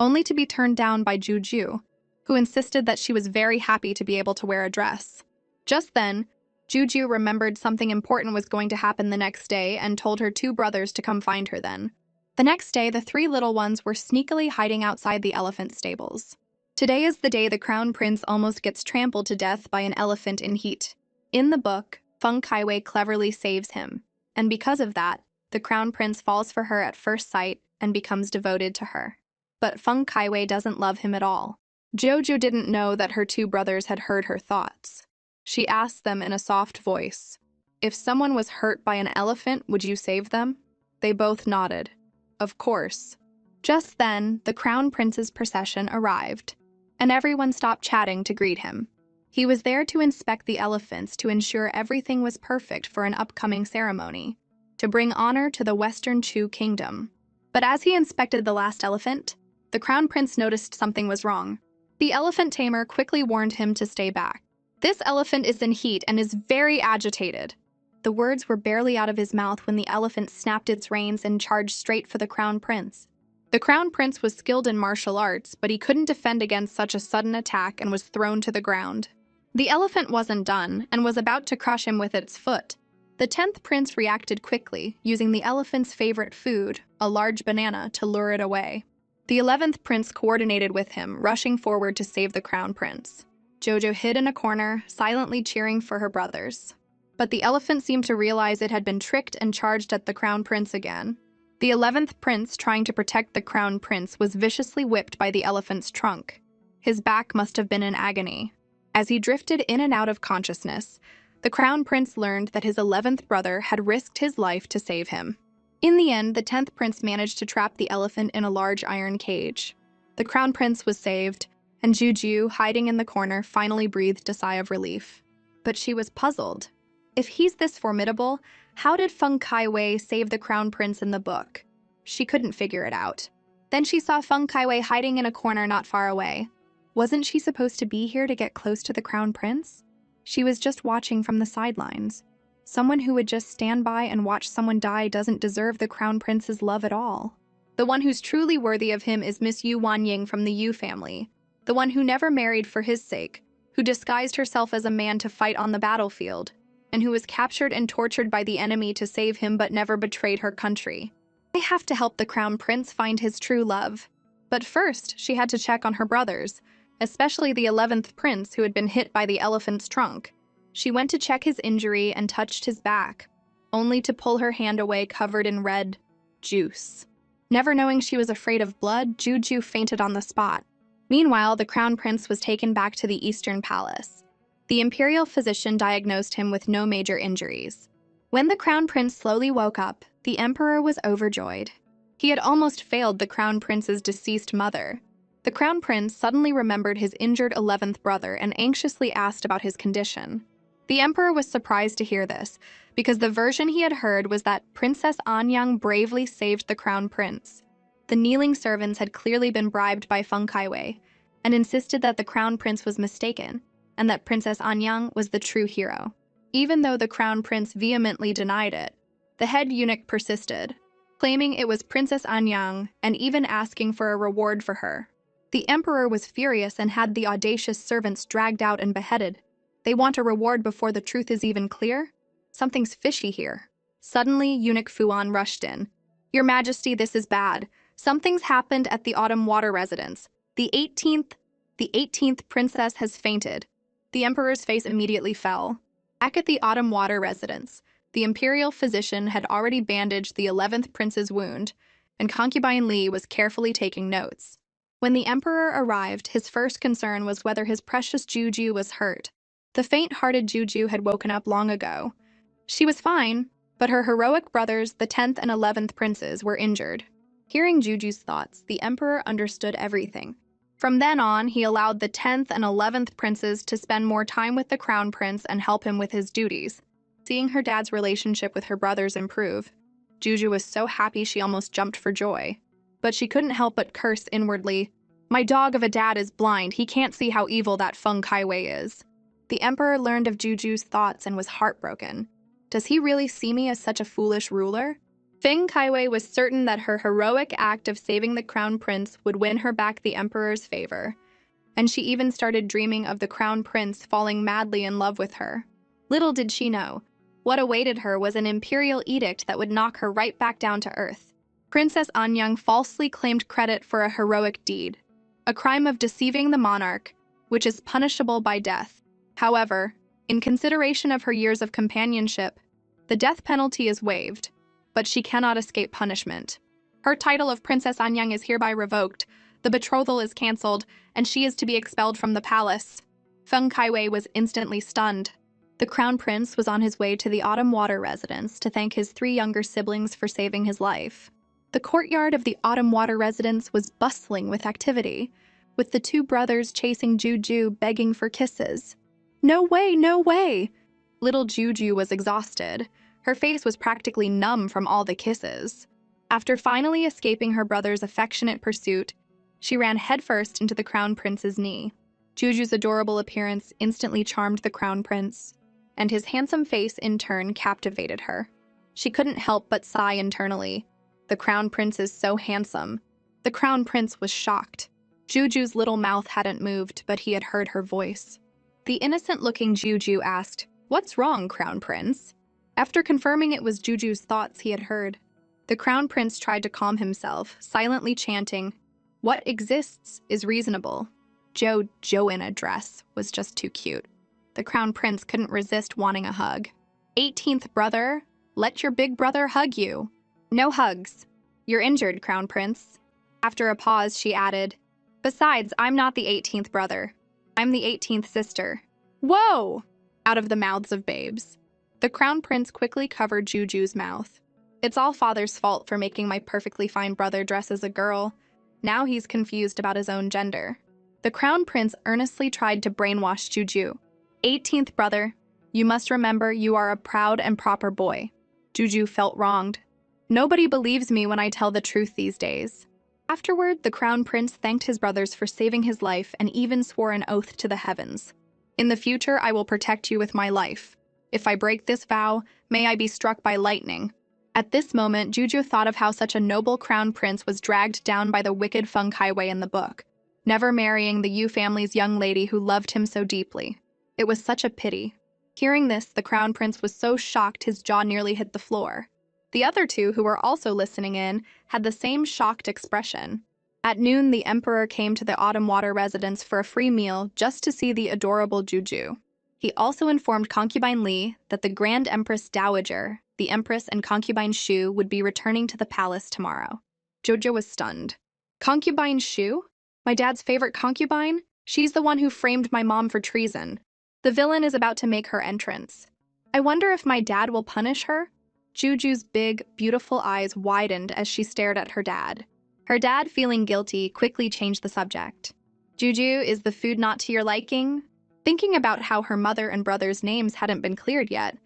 only to be turned down by Juju, who insisted that she was very happy to be able to wear a dress. Just then, Juju remembered something important was going to happen the next day and told her 2 brothers to come find her then. The next day, the 3 little ones were sneakily hiding outside the elephant stables. Today is the day the crown prince almost gets trampled to death by an elephant in heat. In the book, Feng Kaiwei cleverly saves him, and because of that, the crown prince falls for her at first sight and becomes devoted to her. But Feng Kaiwei doesn't love him at all. Jojo didn't know that her 2 brothers had heard her thoughts. She asked them in a soft voice. If someone was hurt by an elephant, would you save them? They both nodded. Of course. Just then, the crown prince's procession arrived, and everyone stopped chatting to greet him. He was there to inspect the elephants to ensure everything was perfect for an upcoming ceremony, to bring honor to the Western Chu kingdom. But as he inspected the last elephant, the crown prince noticed something was wrong. The elephant tamer quickly warned him to stay back. This elephant is in heat and is very agitated. The words were barely out of his mouth when the elephant snapped its reins and charged straight for the crown prince. The crown prince was skilled in martial arts, but he couldn't defend against such a sudden attack and was thrown to the ground. The elephant wasn't done and was about to crush him with its foot. The 10th prince reacted quickly, using the elephant's favorite food, a large banana, to lure it away. The 11th prince coordinated with him, rushing forward to save the crown prince. Jojo hid in a corner, silently cheering for her brothers. But the elephant seemed to realize it had been tricked and charged at the crown prince again. The 11th prince, trying to protect the crown prince, was viciously whipped by the elephant's trunk. His back must have been in agony. As he drifted in and out of consciousness, the crown prince learned that his 11th brother had risked his life to save him. In the end, the 10th prince managed to trap the elephant in a large iron cage. The crown prince was saved, and Juju, hiding in the corner, finally breathed a sigh of relief. But she was puzzled. If he's this formidable, how did Feng Kaiwei save the crown prince in the book? She couldn't figure it out. Then she saw Feng Kaiwei hiding in a corner not far away. Wasn't she supposed to be here to get close to the crown prince? She was just watching from the sidelines. Someone who would just stand by and watch someone die doesn't deserve the crown prince's love at all. The one who's truly worthy of him is Miss Yu Wanying from the Yu family, the one who never married for his sake, who disguised herself as a man to fight on the battlefield, and who was captured and tortured by the enemy to save him but never betrayed her country. They have to help the crown prince find his true love. But first, she had to check on her brothers, especially the 11th prince who had been hit by the elephant's trunk. She went to check his injury and touched his back, only to pull her hand away covered in red juice. Never knowing she was afraid of blood, Juju fainted on the spot. Meanwhile, the crown prince was taken back to the Eastern Palace. The imperial physician diagnosed him with no major injuries. When the crown prince slowly woke up, the emperor was overjoyed. He had almost failed the crown prince's deceased mother. The crown prince suddenly remembered his injured 11th brother and anxiously asked about his condition. The emperor was surprised to hear this, because the version he had heard was that Princess Anyang bravely saved the crown prince. The kneeling servants had clearly been bribed by Feng Kaiwei, and insisted that the crown prince was mistaken, and that Princess Anyang was the true hero. Even though the crown prince vehemently denied it, the head eunuch persisted, claiming it was Princess Anyang and even asking for a reward for her. The emperor was furious and had the audacious servants dragged out and beheaded. They want a reward before the truth is even clear? Something's fishy here. Suddenly, Eunuch Fuan rushed in. Your Majesty, this is bad. Something's happened at the Autumn Water Residence. The 18th princess has fainted. The emperor's face immediately fell. Back at the Autumn Water Residence, the imperial physician had already bandaged the 11th prince's wound, and concubine Li was carefully taking notes. When the emperor arrived, his first concern was whether his precious Juju was hurt. The faint-hearted Juju had woken up long ago. She was fine, but her heroic brothers, the 10th and 11th princes, were injured. Hearing Juju's thoughts, the emperor understood everything. From then on, he allowed the 10th and 11th princes to spend more time with the crown prince and help him with his duties. Seeing her dad's relationship with her brothers improve, Juju was so happy she almost jumped for joy. But she couldn't help but curse inwardly. My dog of a dad is blind, he can't see how evil that Feng Kaiwei is. The emperor learned of Juju's thoughts and was heartbroken. Does he really see me as such a foolish ruler? Feng Kaiwei was certain that her heroic act of saving the crown prince would win her back the emperor's favor, and she even started dreaming of the crown prince falling madly in love with her. Little did she know, what awaited her was an imperial edict that would knock her right back down to earth. Princess Anyang falsely claimed credit for a heroic deed, a crime of deceiving the monarch, which is punishable by death. However, in consideration of her years of companionship, the death penalty is waived, but she cannot escape punishment. Her title of Princess Anyang is hereby revoked, the betrothal is cancelled, and she is to be expelled from the palace. Feng Kaiwei was instantly stunned. The Crown Prince was on his way to the Autumn Water residence to thank his 3 younger siblings for saving his life. The courtyard of the Autumn Water residence was bustling with activity, with the 2 brothers chasing Juju, begging for kisses. "No way, no way!" Little Juju was exhausted. Her face was practically numb from all the kisses. After finally escaping her brother's affectionate pursuit, she ran headfirst into the Crown Prince's knee. Juju's adorable appearance instantly charmed the Crown Prince, and his handsome face in turn captivated her. She couldn't help but sigh internally. The Crown Prince is so handsome. The Crown Prince was shocked. Juju's little mouth hadn't moved, but he had heard her voice. The innocent-looking Juju asked, "What's wrong, Crown Prince?" After confirming it was Juju's thoughts he had heard, the Crown Prince tried to calm himself, silently chanting, "What exists is reasonable." Joe in a dress was just too cute. The Crown Prince couldn't resist wanting a hug. 18th brother, let your big brother hug you. No hugs. You're injured, Crown Prince. After a pause, she added, "Besides, I'm not the 18th brother. I'm the 18th sister." "Whoa!" out of the mouths of babes. The Crown Prince quickly covered Juju's mouth. "It's all Father's fault for making my perfectly fine brother dress as a girl. Now he's confused about his own gender." The Crown Prince earnestly tried to brainwash Juju. "18th brother, you must remember you are a proud and proper boy." Juju felt wronged. "Nobody believes me when I tell the truth these days." Afterward, the Crown Prince thanked his brothers for saving his life and even swore an oath to the heavens. "In the future, I will protect you with my life. If I break this vow, may I be struck by lightning." At this moment, Juju thought of how such a noble Crown Prince was dragged down by the wicked Feng Kaiwei in the book, never marrying the Yu family's young lady who loved him so deeply. It was such a pity. Hearing this, the Crown Prince was so shocked his jaw nearly hit the floor. The other 2, who were also listening in, had the same shocked expression. At noon, the Emperor came to the Autumn Water residence for a free meal just to see the adorable Juju. He also informed Concubine Li that the Grand Empress Dowager, the Empress and Concubine Shu, would be returning to the palace tomorrow. Jojo was stunned. "Concubine Shu? My dad's favorite concubine? She's the one who framed my mom for treason. The villain is about to make her entrance. I wonder if my dad will punish her?" Juju's big, beautiful eyes widened as she stared at her dad. Her dad, feeling guilty, quickly changed the subject. "Juju, is the food not to your liking?" Thinking about how her mother and brother's names hadn't been cleared yet,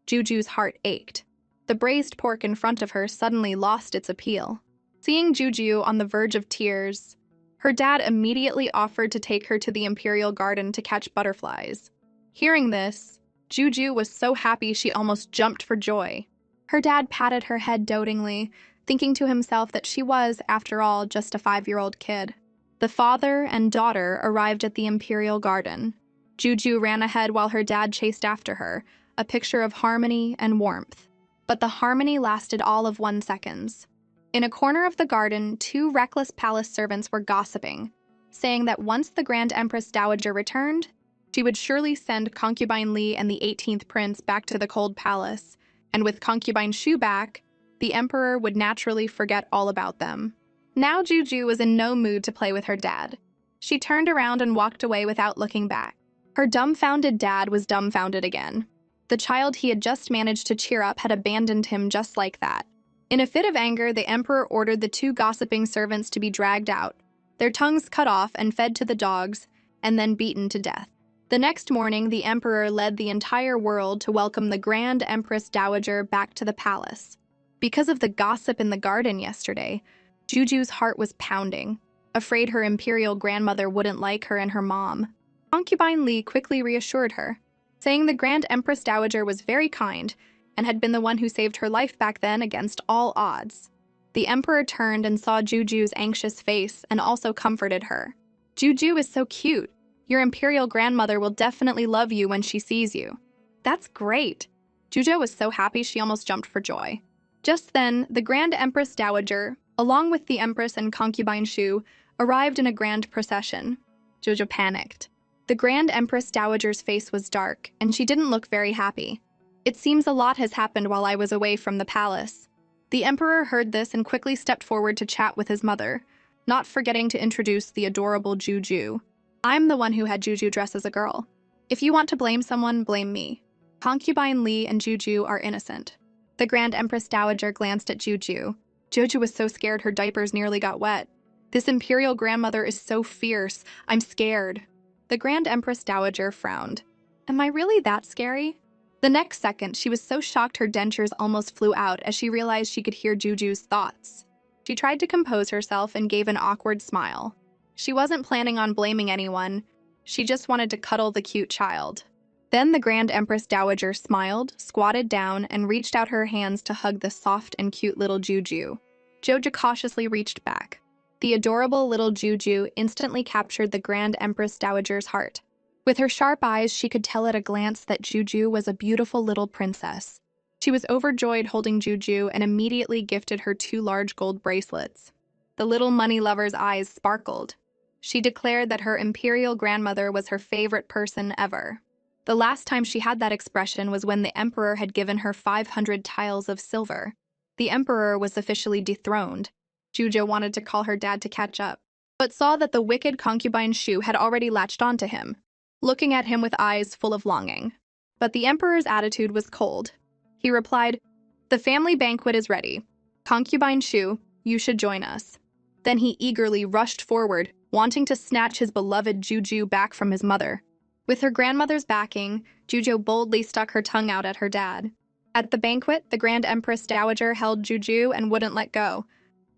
Juju's heart ached. The braised pork in front of her suddenly lost its appeal. Seeing Juju on the verge of tears, her dad immediately offered to take her to the Imperial Garden to catch butterflies. Hearing this, Juju was so happy she almost jumped for joy. Her dad patted her head dotingly, thinking to himself that she was, after all, just a 5-year-old kid. The father and daughter arrived at the Imperial Garden. Juju ran ahead while her dad chased after her, a picture of harmony and warmth. But the harmony lasted all of 1 second. In a corner of the garden, 2 reckless palace servants were gossiping, saying that once the Grand Empress Dowager returned, she would surely send Concubine Li and the 18th Prince back to the cold palace, and with Concubine Shu back, the Emperor would naturally forget all about them. Now Juju was in no mood to play with her dad. She turned around and walked away without looking back. Her dumbfounded dad was dumbfounded again. The child he had just managed to cheer up had abandoned him just like that. In a fit of anger, the Emperor ordered the 2 gossiping servants to be dragged out, their tongues cut off and fed to the dogs, and then beaten to death. The next morning, the Emperor led the entire world to welcome the Grand Empress Dowager back to the palace. Because of the gossip in the garden yesterday, Juju's heart was pounding, afraid her imperial grandmother wouldn't like her and her mom. Concubine Li quickly reassured her, saying the Grand Empress Dowager was very kind and had been the one who saved her life back then against all odds. The Emperor turned and saw Juju's anxious face and also comforted her. "Juju is so cute. Your imperial grandmother will definitely love you when she sees you." "That's great." Juju was so happy she almost jumped for joy. Just then, the Grand Empress Dowager, along with the Empress and Concubine Shu, arrived in a grand procession. Juju panicked. The Grand Empress Dowager's face was dark, and she didn't look very happy. "It seems a lot has happened while I was away from the palace." The Emperor heard this and quickly stepped forward to chat with his mother, not forgetting to introduce the adorable Juju. "I'm the one who had Juju dress as a girl. If you want to blame someone, blame me." Concubine Li and Juju are innocent. The Grand Empress Dowager glanced at Juju. Jojo was so scared her diapers nearly got wet. This imperial grandmother is so fierce. I'm scared. The Grand Empress Dowager frowned. Am I really that scary? The next second, she was so shocked her dentures almost flew out as she realized she could hear Juju's thoughts. She tried to compose herself and gave an awkward smile. She wasn't planning on blaming anyone. She just wanted to cuddle the cute child. Then the Grand Empress Dowager smiled, squatted down, and reached out her hands to hug the soft and cute little Juju. Jojo cautiously reached back. The adorable little Juju instantly captured the Grand Empress Dowager's heart. With her sharp eyes, she could tell at a glance that Juju was a beautiful little princess. She was overjoyed holding Juju and immediately gifted her 2 large gold bracelets. The little money lover's eyes sparkled. She declared that her imperial grandmother was her favorite person ever. The last time she had that expression was when the emperor had given her 500 tiles of silver. The emperor was officially dethroned. Juju wanted to call her dad to catch up, but saw that the wicked concubine Shu had already latched onto him, looking at him with eyes full of longing. But the emperor's attitude was cold. He replied, "The family banquet is ready. Concubine Shu, you should join us." Then he eagerly rushed forward, wanting to snatch his beloved Juju back from his mother. With her grandmother's backing, Juju boldly stuck her tongue out at her dad. At the banquet, the Grand Empress Dowager held Juju and wouldn't let go,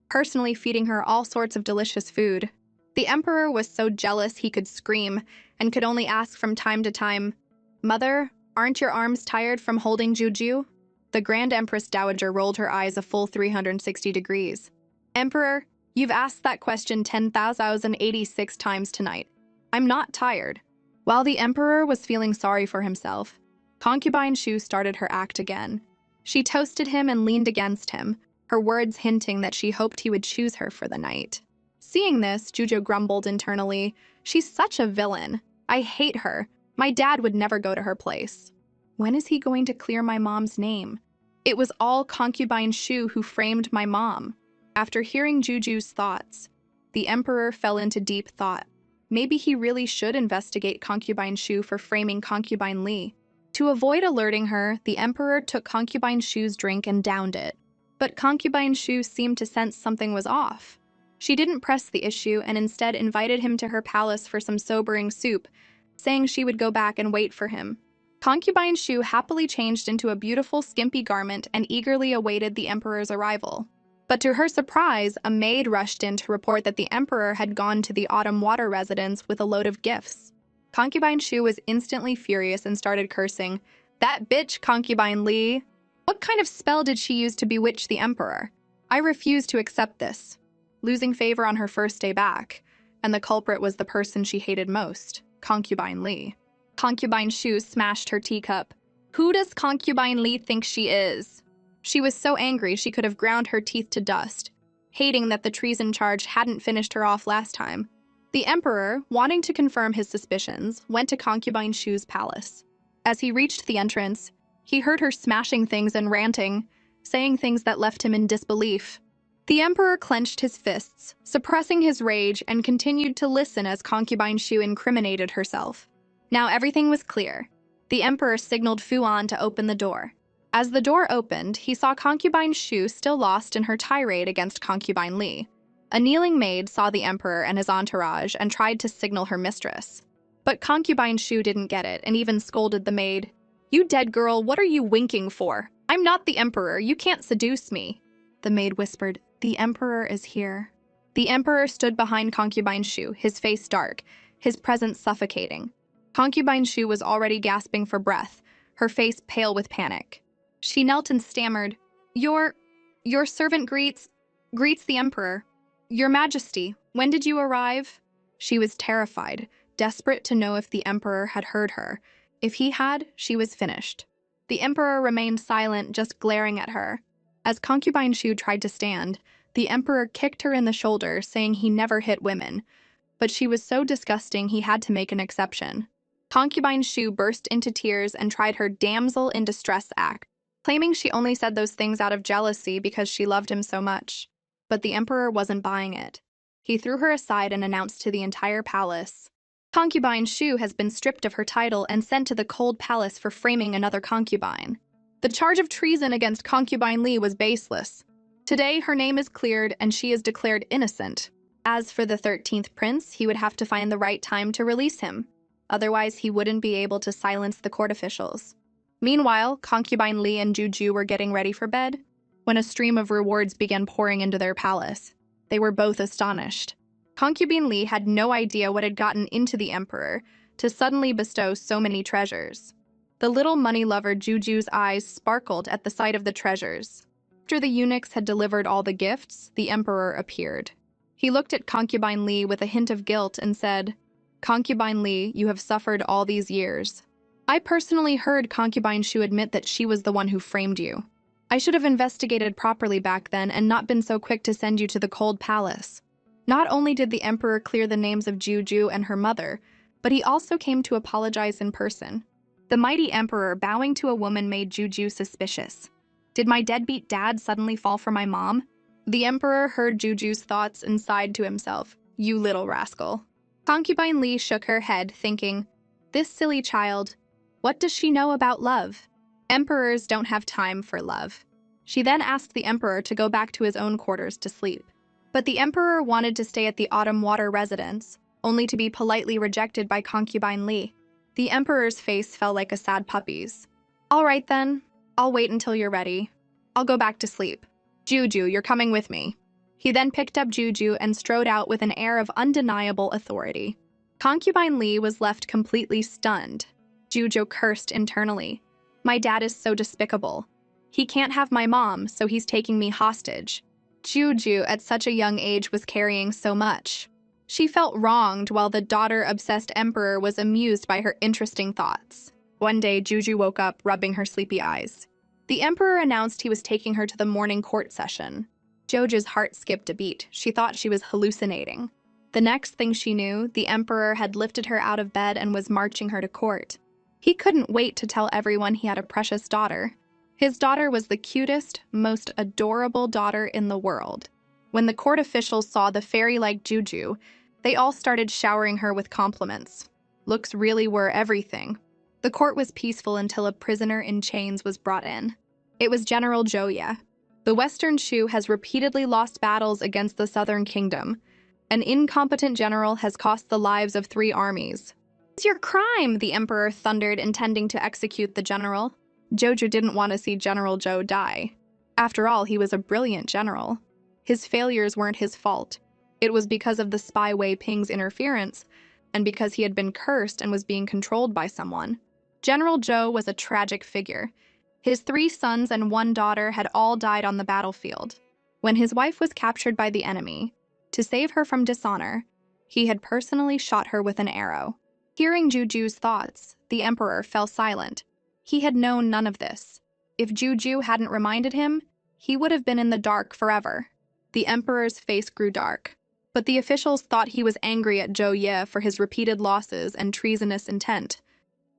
personally feeding her all sorts of delicious food. The emperor was so jealous he could scream, and could only ask from time to time, "Mother, aren't your arms tired from holding Juju?" The Grand Empress Dowager rolled her eyes a full 360 degrees. "Emperor, you've asked that question 10,086 times tonight. I'm not tired." While the emperor was feeling sorry for himself, concubine Shu started her act again. She toasted him and leaned against him, her words hinting that she hoped he would choose her for the night. Seeing this, Juju grumbled internally, "She's such a villain. I hate her. My dad would never go to her place. When is he going to clear my mom's name? It was all concubine Shu who framed my mom." After hearing Juju's thoughts, the emperor fell into deep thought. Maybe he really should investigate concubine Shu for framing concubine Li. To avoid alerting her, the emperor took concubine Shu's drink and downed it. But concubine Shu seemed to sense something was off. She didn't press the issue and instead invited him to her palace for some sobering soup, saying she would go back and wait for him. Concubine Shu happily changed into a beautiful skimpy garment and eagerly awaited the emperor's arrival. But to her surprise, a maid rushed in to report that the emperor had gone to the Autumn Water residence with a load of gifts. Concubine Shu was instantly furious and started cursing, "That bitch, Concubine Li! What kind of spell did she use to bewitch the emperor? I refuse to accept this." Losing favor on her first day back, and the culprit was the person she hated most, Concubine Li. Concubine Shu smashed her teacup. "Who does Concubine Li think she is?" She was so angry she could have ground her teeth to dust, hating that the treason charge hadn't finished her off last time. The emperor, wanting to confirm his suspicions, went to Concubine Shu's palace. As he reached the entrance, he heard her smashing things and ranting, saying things that left him in disbelief. The emperor clenched his fists, suppressing his rage, and continued to listen as Concubine Shu incriminated herself. Now everything was clear. The emperor signaled Fuan to open the door. As the door opened, he saw Concubine Shu still lost in her tirade against Concubine Li. A kneeling maid saw the emperor and his entourage and tried to signal her mistress. But Concubine Shu didn't get it and even scolded the maid. "You dead girl, what are you winking for? I'm not the emperor, you can't seduce me." The maid whispered, "The emperor is here." The emperor stood behind Concubine Shu, his face dark, his presence suffocating. Concubine Shu was already gasping for breath, her face pale with panic. She knelt and stammered, Your servant greets the emperor. Your Majesty, when did you arrive?" She was terrified, desperate to know if the emperor had heard her. If he had, she was finished. The emperor remained silent, just glaring at her. As Concubine Shu tried to stand, the emperor kicked her in the shoulder, saying he never hit women. But she was so disgusting he had to make an exception. Concubine Shu burst into tears and tried her damsel in distress act, claiming she only said those things out of jealousy because she loved him so much. But the emperor wasn't buying it. He threw her aside and announced to the entire palace, Concubine Shu has been stripped of her title and sent to the cold palace for framing another concubine. The charge of treason against concubine Li was baseless. Today, her name is cleared and she is declared innocent. As for the 13th prince, he would have to find the right time to release him. Otherwise, he wouldn't be able to silence the court officials. Meanwhile, concubine Li and Juju were getting ready for bed when a stream of rewards began pouring into their palace. They were both astonished. Concubine Li had no idea what had gotten into the emperor to suddenly bestow so many treasures. The little money lover Juju's eyes sparkled at the sight of the treasures. After the eunuchs had delivered all the gifts, the emperor appeared. He looked at concubine Li with a hint of guilt and said, "Concubine Li, you have suffered all these years. I personally heard concubine Shu admit that she was the one who framed you. I should have investigated properly back then and not been so quick to send you to the cold palace." Not only did the emperor clear the names of Juju and her mother, but he also came to apologize in person. The mighty emperor bowing to a woman made Juju suspicious. Did my deadbeat dad suddenly fall for my mom? The emperor heard Juju's thoughts and sighed to himself, "You little rascal." Concubine Li shook her head, thinking, "This silly child, what does she know about love? Emperors don't have time for love." She then asked the emperor to go back to his own quarters to sleep. But the emperor wanted to stay at the Autumn Water residence, only to be politely rejected by concubine Li. The emperor's face fell like a sad puppy's. "All right then, I'll wait until you're ready. I'll go back to sleep. Juju, you're coming with me." He then picked up Juju and strode out with an air of undeniable authority. Concubine Li was left completely stunned. Juju cursed internally. "My dad is so despicable. He can't have my mom, so he's taking me hostage." Juju, at such a young age, was carrying so much. She felt wronged while the daughter-obsessed emperor was amused by her interesting thoughts. One day, Juju woke up, rubbing her sleepy eyes. The emperor announced he was taking her to the morning court session. Juju's heart skipped a beat. She thought she was hallucinating. The next thing she knew, the emperor had lifted her out of bed and was marching her to court. He couldn't wait to tell everyone he had a precious daughter. His daughter was the cutest, most adorable daughter in the world. When the court officials saw the fairy-like Juju, they all started showering her with compliments. Looks really were everything. The court was peaceful until a prisoner in chains was brought in. It was General Joya. The Western Shu has repeatedly lost battles against the Southern Kingdom. An incompetent general has cost the lives of 3 armies. "It's your crime," the emperor thundered, intending to execute the general. Jojo didn't want to see General Joe die. After all, he was a brilliant general. His failures weren't his fault. It was because of the spy Wei Ping's interference, and because he had been cursed and was being controlled by someone. General Joe was a tragic figure. His 3 sons and 1 daughter had all died on the battlefield. When his wife was captured by the enemy, to save her from dishonor, he had personally shot her with an arrow. Hearing Juju's thoughts, the emperor fell silent. He had known none of this. If Juju hadn't reminded him, he would have been in the dark forever. The emperor's face grew dark, but the officials thought he was angry at Zhou Ye for his repeated losses and treasonous intent,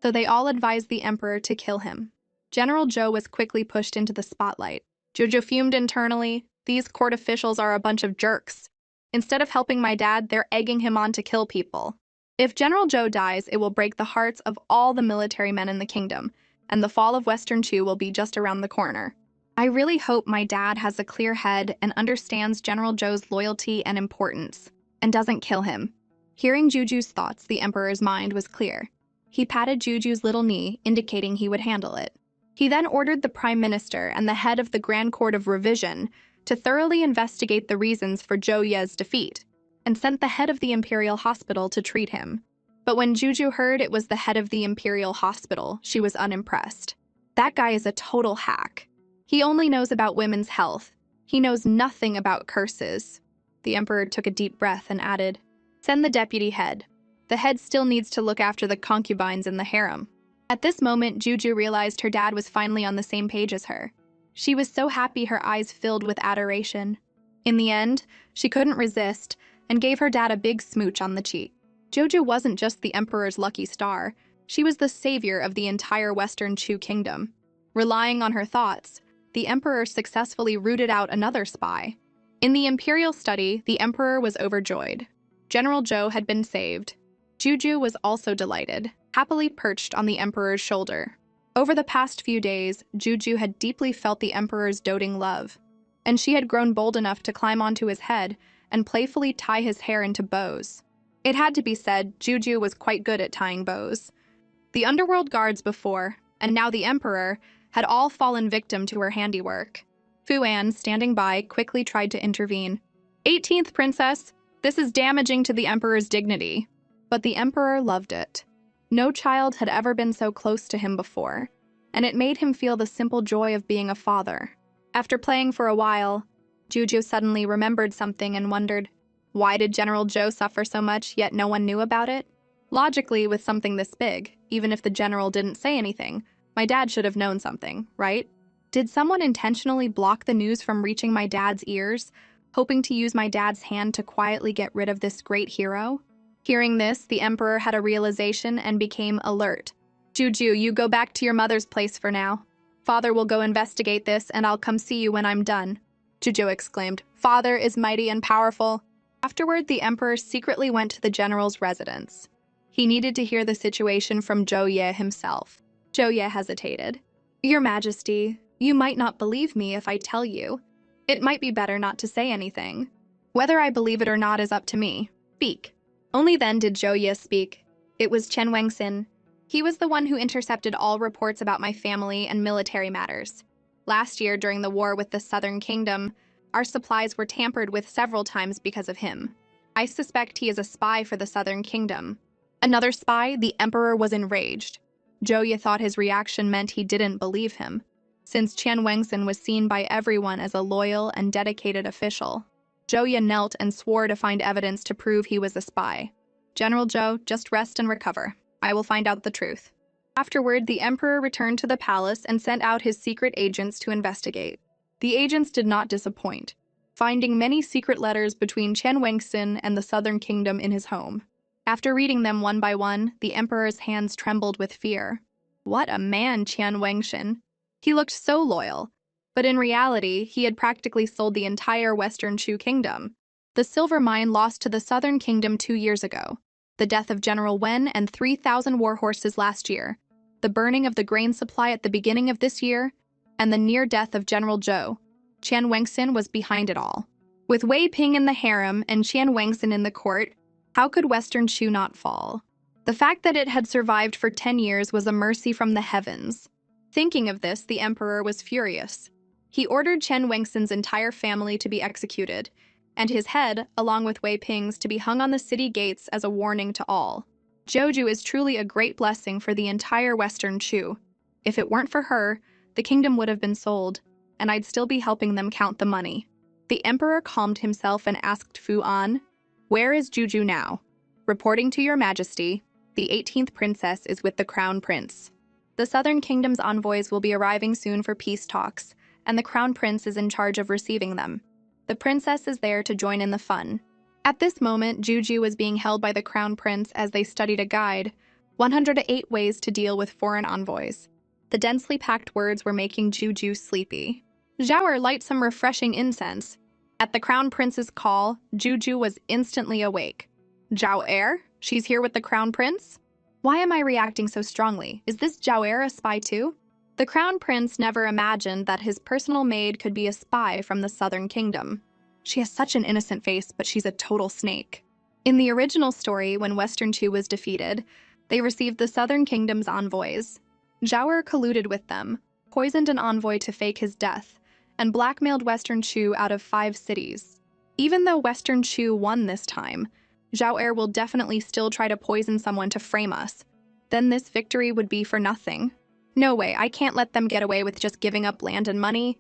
so they all advised the emperor to kill him. General Zhou was quickly pushed into the spotlight. Juju fumed internally. "These court officials are a bunch of jerks. Instead of helping my dad, they're egging him on to kill people. If General Zhou dies, it will break the hearts of all the military men in the kingdom, and the fall of Western Chu will be just around the corner. I really hope my dad has a clear head and understands General Zhou's loyalty and importance, and doesn't kill him." Hearing Juju's thoughts, the emperor's mind was clear. He patted Juju's little knee, indicating he would handle it. He then ordered the prime minister and the head of the Grand Court of Revision to thoroughly investigate the reasons for Zhou Ye's defeat, and sent the head of the Imperial Hospital to treat him. But when Juju heard it was the head of the Imperial Hospital, she was unimpressed. That guy is a total hack. He only knows about women's health. He knows nothing about curses. The emperor took a deep breath and added, "Send the deputy head. The head still needs to look after the concubines in the harem." At this moment, Juju realized her dad was finally on the same page as her. She was so happy her eyes filled with adoration. In the end, she couldn't resist and gave her dad a big smooch on the cheek. Jojo wasn't just the emperor's lucky star, she was the savior of the entire Western Chu kingdom. Relying on her thoughts, the emperor successfully rooted out another spy. In the imperial study, the emperor was overjoyed. General Zhou had been saved. Juju was also delighted, happily perched on the emperor's shoulder. Over the past few days, Juju had deeply felt the emperor's doting love, and she had grown bold enough to climb onto his head and playfully tie his hair into bows. It had to be said, Juju was quite good at tying bows. The underworld guards before, and now the emperor, had all fallen victim to her handiwork. Fuan, standing by, quickly tried to intervene. 18th princess, this is damaging to the emperor's dignity. But the emperor loved it. No child had ever been so close to him before, and it made him feel the simple joy of being a father. After playing for a while, Juju suddenly remembered something and wondered, why did General Joe suffer so much, yet no one knew about it? Logically, with something this big, even if the general didn't say anything, my dad should have known something, right? Did someone intentionally block the news from reaching my dad's ears, hoping to use my dad's hand to quietly get rid of this great hero? Hearing this, the emperor had a realization and became alert. Juju, you go back to your mother's place for now. Father will go investigate this, and I'll come see you when I'm done. Juju exclaimed, Father is mighty and powerful. Afterward, the emperor secretly went to the general's residence. He needed to hear the situation from Zhou Ye himself. Zhou Ye hesitated. Your Majesty, you might not believe me if I tell you. It might be better not to say anything. Whether I believe it or not is up to me. Speak. Only then did Zhou Ye speak. It was Chen Wengxin. He was the one who intercepted all reports about my family and military matters. Last year, during the war with the Southern Kingdom, our supplies were tampered with several times because of him. I suspect he is a spy for the Southern Kingdom. Another spy? The emperor was enraged. Zhou Ye thought his reaction meant he didn't believe him, since Chen Wengxin was seen by everyone as a loyal and dedicated official. Zhou Ye knelt and swore to find evidence to prove he was a spy. General Zhou, just rest and recover. I will find out the truth. Afterward, the emperor returned to the palace and sent out his secret agents to investigate. The agents did not disappoint, finding many secret letters between Chen Wengxin and the Southern Kingdom in his home. After reading them one by one, the emperor's hands trembled with fear. What a man, Chen Wengxin! He looked so loyal, but in reality, he had practically sold the entire Western Chu Kingdom. The silver mine lost to the Southern Kingdom 2 years ago, the death of General Wen and 3,000 war horses last year, the burning of the grain supply at the beginning of this year, and the near death of General Zhou. Chen Wengxin was behind it all. With Wei Ping in the harem and Chen Wengxin in the court, how could Western Chu not fall? The fact that it had survived for 10 years was a mercy from the heavens. Thinking of this, the emperor was furious. He ordered Chen Wengxin's entire family to be executed, and his head, along with Wei Ping's, to be hung on the city gates as a warning to all. Joju is truly a great blessing for the entire Western Chu. If it weren't for her, the kingdom would have been sold, and I'd still be helping them count the money. The emperor calmed himself and asked Fu An, Where is Juju now? Reporting to your majesty, the 18th princess is with the crown prince. The Southern Kingdom's envoys will be arriving soon for peace talks, and the crown prince is in charge of receiving them. The princess is there to join in the fun. At this moment, Juju was being held by the crown prince as they studied a guide, 108 Ways to Deal with Foreign Envoys. The densely packed words were making Juju sleepy. Zhao light some refreshing incense. At the crown prince's call, Juju was instantly awake. Zhao, she's here with the crown prince? Why am I reacting so strongly? Is this Zhao a spy too? The crown prince never imagined that his personal maid could be a spy from the Southern Kingdom. She has such an innocent face, but she's a total snake. In the original story, when Western Chu was defeated, they received the Southern Kingdom's envoys. Zhao colluded with them, poisoned an envoy to fake his death, and blackmailed Western Chu out of 5 cities. Even though Western Chu won this time, Zhao will definitely still try to poison someone to frame us. Then this victory would be for nothing. No way, I can't let them get away with just giving up land and money.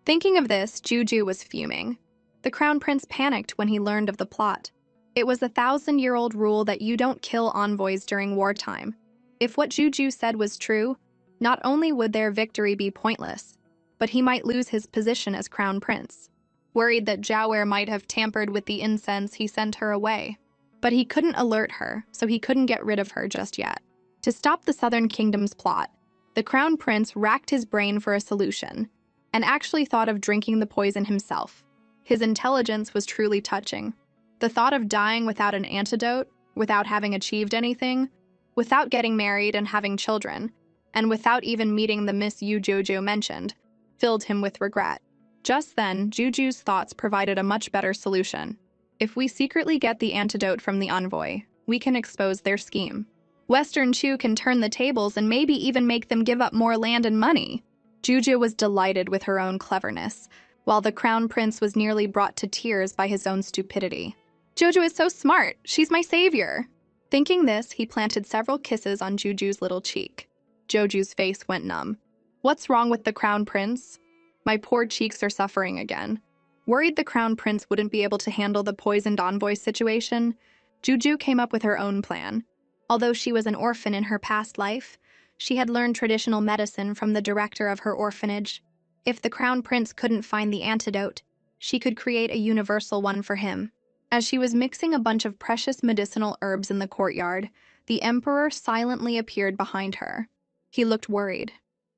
Thinking of this, Juju was fuming. The crown prince panicked when he learned of the plot. It was a 1,000-year-old rule that you don't kill envoys during wartime. If what Juju said was true, not only would their victory be pointless, but he might lose his position as crown prince. Worried that Zhao might have tampered with the incense, he sent her away. But he couldn't alert her, so he couldn't get rid of her just yet. To stop the Southern Kingdom's plot, the crown prince racked his brain for a solution, and actually thought of drinking the poison himself. His intelligence was truly touching. The thought of dying without an antidote, without having achieved anything, without getting married and having children, and without even meeting the Miss Yu Jojo mentioned, filled him with regret. Just then, Juju's thoughts provided a much better solution. If we secretly get the antidote from the envoy, we can expose their scheme. Western Chu can turn the tables and maybe even make them give up more land and money. Juju was delighted with her own cleverness, while the crown prince was nearly brought to tears by his own stupidity. Jojo is so smart. She's my savior. Thinking this, he planted several kisses on Juju's little cheek. Joju's face went numb. What's wrong with the crown prince? My poor cheeks are suffering again. Worried the crown prince wouldn't be able to handle the poisoned envoy situation, Juju came up with her own plan. Although she was an orphan in her past life, she had learned traditional medicine from the director of her orphanage. If the crown prince couldn't find the antidote, she could create a universal one for him. As she was mixing a bunch of precious medicinal herbs in the courtyard, the emperor silently appeared behind her. He looked worried.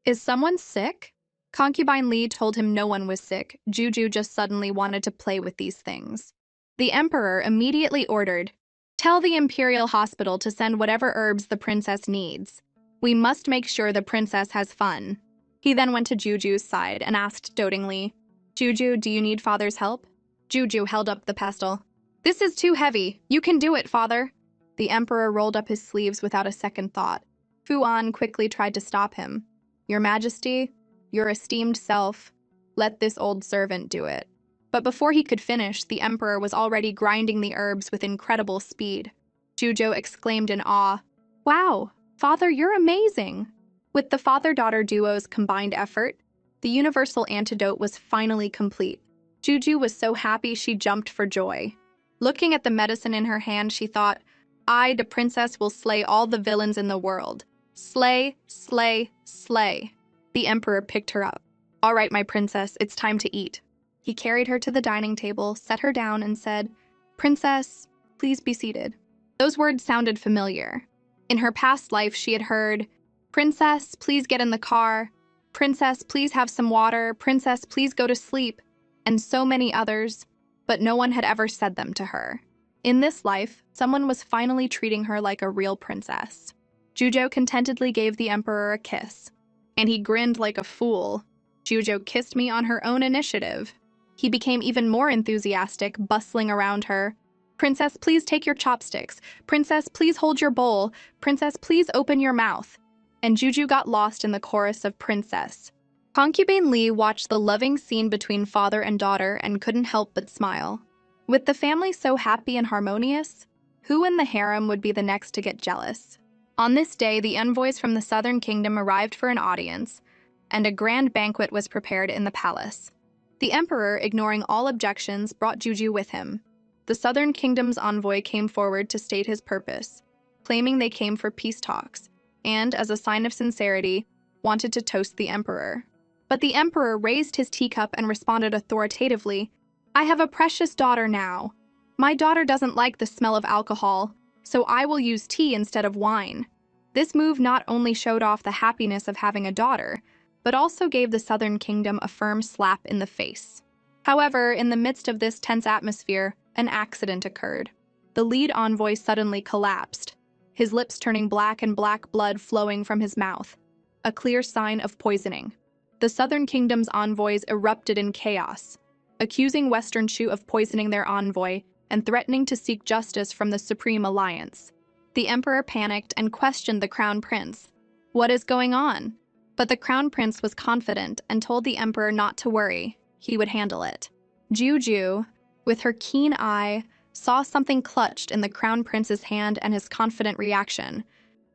Is someone sick? Concubine Li told him no one was sick. Juju just suddenly wanted to play with these things. The emperor immediately ordered, "Tell the imperial hospital to send whatever herbs the princess needs. We must make sure the princess has fun." He then went to Juju's side and asked dotingly, "Juju, do you need father's help?" Juju held up the pestle. "This is too heavy. You can do it, father." The emperor rolled up his sleeves without a second thought. Fu An quickly tried to stop him. "Your Majesty, your esteemed self, let this old servant do it." But before he could finish, the emperor was already grinding the herbs with incredible speed. Juju exclaimed in awe, "Wow, father, you're amazing!" With the father-daughter duo's combined effort, the universal antidote was finally complete. Juju was so happy she jumped for joy. Looking at the medicine in her hand, she thought, "I, the princess, will slay all the villains in the world. Slay, slay, slay." The emperor picked her up. "All right, my princess, it's time to eat." He carried her to the dining table, set her down, and said, "Princess, please be seated." Those words sounded familiar. In her past life, she had heard, "Princess, please get in the car. Princess, please have some water. Princess, please go to sleep," and so many others, but no one had ever said them to her. In this life, someone was finally treating her like a real princess. Juju contentedly gave the emperor a kiss, and he grinned like a fool. Juju kissed me on her own initiative. He became even more enthusiastic, bustling around her. "Princess, please take your chopsticks. Princess, please hold your bowl. Princess, please open your mouth." And Juju got lost in the chorus of princess. Concubine Li watched the loving scene between father and daughter and couldn't help but smile. With the family so happy and harmonious, who in the harem would be the next to get jealous? On this day, the envoys from the southern kingdom arrived for an audience, and a grand banquet was prepared in the palace. The emperor, ignoring all objections, brought Juju with him. The southern kingdom's envoy came forward to state his purpose, claiming they came for peace talks, and, as a sign of sincerity, wanted to toast the emperor. But the emperor raised his teacup and responded authoritatively, "I have a precious daughter now. My daughter doesn't like the smell of alcohol, so I will use tea instead of wine." This move not only showed off the happiness of having a daughter, but also gave the southern kingdom a firm slap in the face. However, in the midst of this tense atmosphere, an accident occurred. The lead envoy suddenly collapsed, his lips turning black and black blood flowing from his mouth, a clear sign of poisoning. The southern kingdom's envoys erupted in chaos, accusing Western Chu of poisoning their envoy and threatening to seek justice from the Supreme Alliance. The emperor panicked and questioned the crown prince. "What is going on?" But the crown prince was confident and told the emperor not to worry, he would handle it. Juju, with her keen eye, saw something clutched in the crown prince's hand and his confident reaction,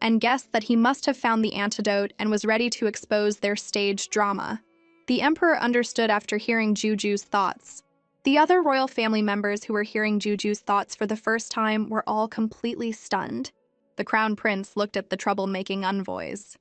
and guessed that he must have found the antidote and was ready to expose their staged drama. The emperor understood after hearing Juju's thoughts. The other royal family members who were hearing Juju's thoughts for the first time were all completely stunned. The crown prince looked at the troublemaking envoys.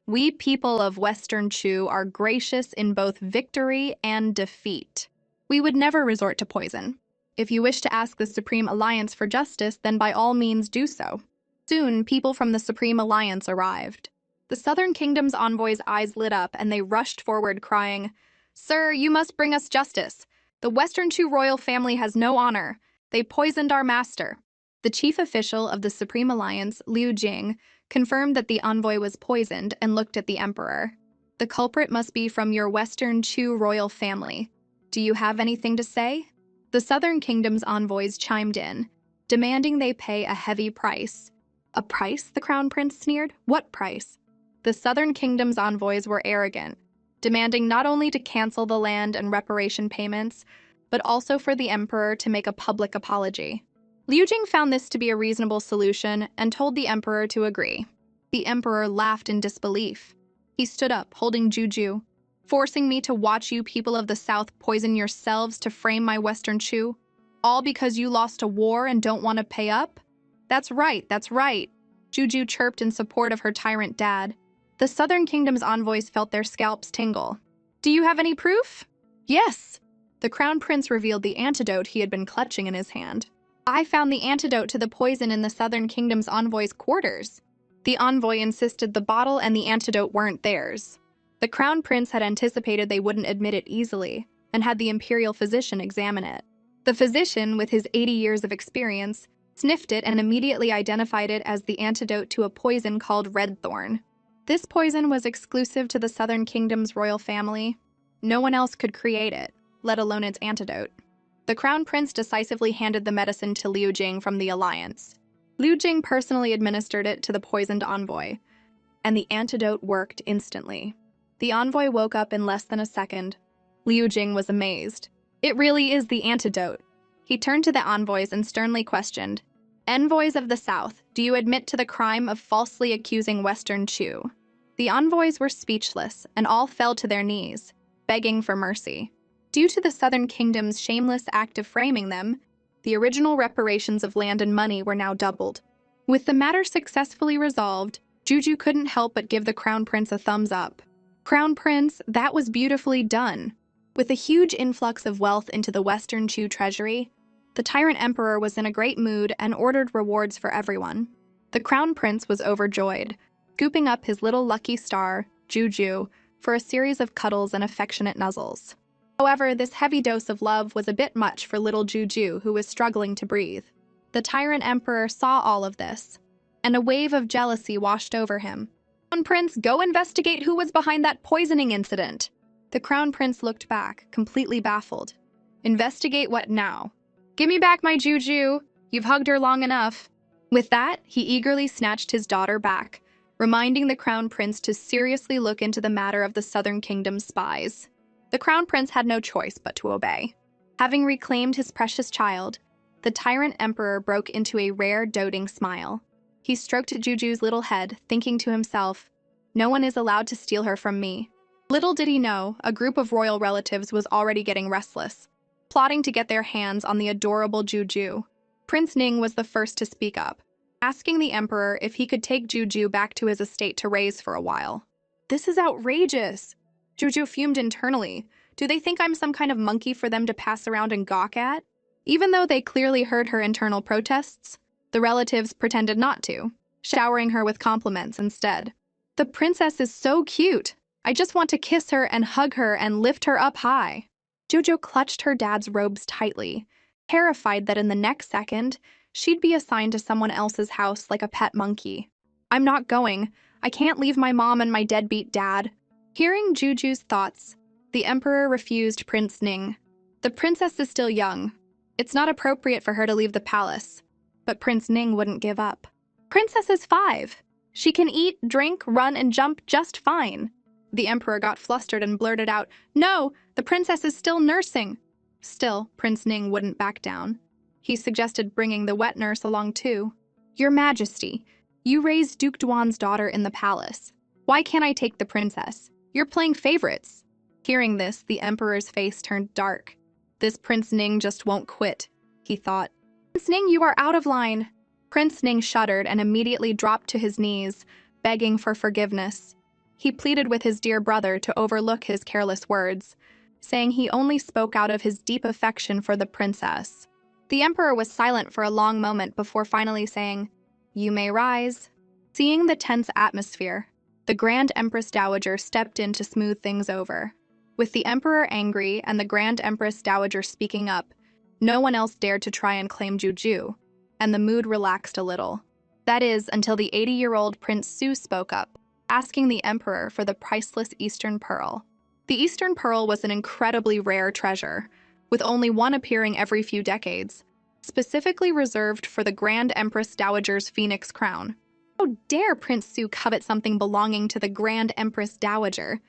"We people of Western Chu are gracious in both victory and defeat. We would never resort to poison. If you wish to ask the Supreme Alliance for justice, then by all means do so." Soon, people from the Supreme Alliance arrived. The Southern Kingdom's envoys' eyes lit up and they rushed forward crying, "Sir, you must bring us justice. The Western Chu royal family has no honor. They poisoned our master." The chief official of the Supreme Alliance, Liu Jing, confirmed that the envoy was poisoned and looked at the emperor. The culprit must be from your Western Chu royal family. Do you have anything to say? The Southern Kingdom's envoys chimed in, demanding they pay a heavy price. A price? The Crown Prince sneered. What price? The Southern Kingdom's envoys were arrogant, demanding not only to cancel the land and reparation payments, but also for the emperor to make a public apology. Liu Jing found this to be a reasonable solution and told the emperor to agree. The emperor laughed in disbelief. He stood up, holding Juju. Forcing me to watch you people of the South poison yourselves to frame my Western Chu? All because you lost a war and don't want to pay up? That's right, that's right. Juju chirped in support of her tyrant dad. The Southern Kingdom's envoys felt their scalps tingle. Do you have any proof? Yes. The Crown Prince revealed the antidote he had been clutching in his hand. I found the antidote to the poison in the Southern Kingdom's envoys' quarters. The envoy insisted the bottle and the antidote weren't theirs. The Crown Prince had anticipated they wouldn't admit it easily and had the imperial physician examine it. The physician, with his 80 years of experience, sniffed it and immediately identified it as the antidote to a poison called red thorn. This poison was exclusive to the Southern Kingdom's royal family. No one else could create it, let alone its antidote. The Crown Prince decisively handed the medicine to Liu Jing from the Alliance. Liu Jing personally administered it to the poisoned envoy, and the antidote worked instantly. The envoy woke up in less than a second. Liu Jing was amazed. It really is the antidote. He turned to the envoys and sternly questioned, Envoys of the South, do you admit to the crime of falsely accusing Western Chu? The envoys were speechless, and all fell to their knees, begging for mercy. Due to the Southern Kingdom's shameless act of framing them, the original reparations of land and money were now doubled. With the matter successfully resolved, Juju couldn't help but give the Crown Prince a thumbs up. Crown Prince, that was beautifully done. With a huge influx of wealth into the Western Chu treasury, the Tyrant Emperor was in a great mood and ordered rewards for everyone. The Crown Prince was overjoyed, scooping up his little lucky star, Juju, for a series of cuddles and affectionate nuzzles. However, this heavy dose of love was a bit much for little Juju, who was struggling to breathe. The Tyrant Emperor saw all of this, and a wave of jealousy washed over him. Crown Prince, go investigate who was behind that poisoning incident. The Crown Prince looked back, completely baffled. Investigate what now? Give me back my Juju. You've hugged her long enough. With that, he eagerly snatched his daughter back, reminding the Crown Prince to seriously look into the matter of the Southern Kingdom's spies. The Crown Prince had no choice but to obey. Having reclaimed his precious child, the Tyrant Emperor broke into a rare, doting smile. He stroked Juju's little head, thinking to himself, no one is allowed to steal her from me. Little did he know, a group of royal relatives was already getting restless, plotting to get their hands on the adorable Juju. Prince Ning was the first to speak up, asking the Emperor if he could take Juju back to his estate to raise for a while. This is outrageous. Juju fumed internally. Do they think I'm some kind of monkey for them to pass around and gawk at? Even though they clearly heard her internal protests, the relatives pretended not to, showering her with compliments instead. The princess is so cute. I just want to kiss her and hug her and lift her up high. Juju clutched her dad's robes tightly, terrified that in the next second, she'd be assigned to someone else's house like a pet monkey. I'm not going. I can't leave my mom and my deadbeat dad. Hearing Juju's thoughts, the Emperor refused Prince Ning. The princess is still young. It's not appropriate for her to leave the palace. But Prince Ning wouldn't give up. Princess is 5. She can eat, drink, run, and jump just fine. The Emperor got flustered and blurted out, no, the princess is still nursing. Still, Prince Ning wouldn't back down. He suggested bringing the wet nurse along too. Your Majesty, you raised Duke Duan's daughter in the palace. Why can't I take the princess? You're playing favorites. Hearing this, the Emperor's face turned dark. This Prince Ning just won't quit, he thought. Prince Ning, you are out of line. Prince Ning shuddered and immediately dropped to his knees, begging for forgiveness. He pleaded with his dear brother to overlook his careless words, saying he only spoke out of his deep affection for the princess. The Emperor was silent for a long moment before finally saying, You may rise. Seeing the tense atmosphere, the Grand Empress Dowager stepped in to smooth things over. With the Emperor angry and the Grand Empress Dowager speaking up, no one else dared to try and claim Juju, and the mood relaxed a little. That is, until the 80-year-old Prince Su spoke up, asking the emperor for the priceless Eastern Pearl. The Eastern Pearl was an incredibly rare treasure, with only one appearing every few decades, specifically reserved for the Grand Empress Dowager's phoenix crown. How dare Prince Su covet something belonging to the Grand Empress Dowager?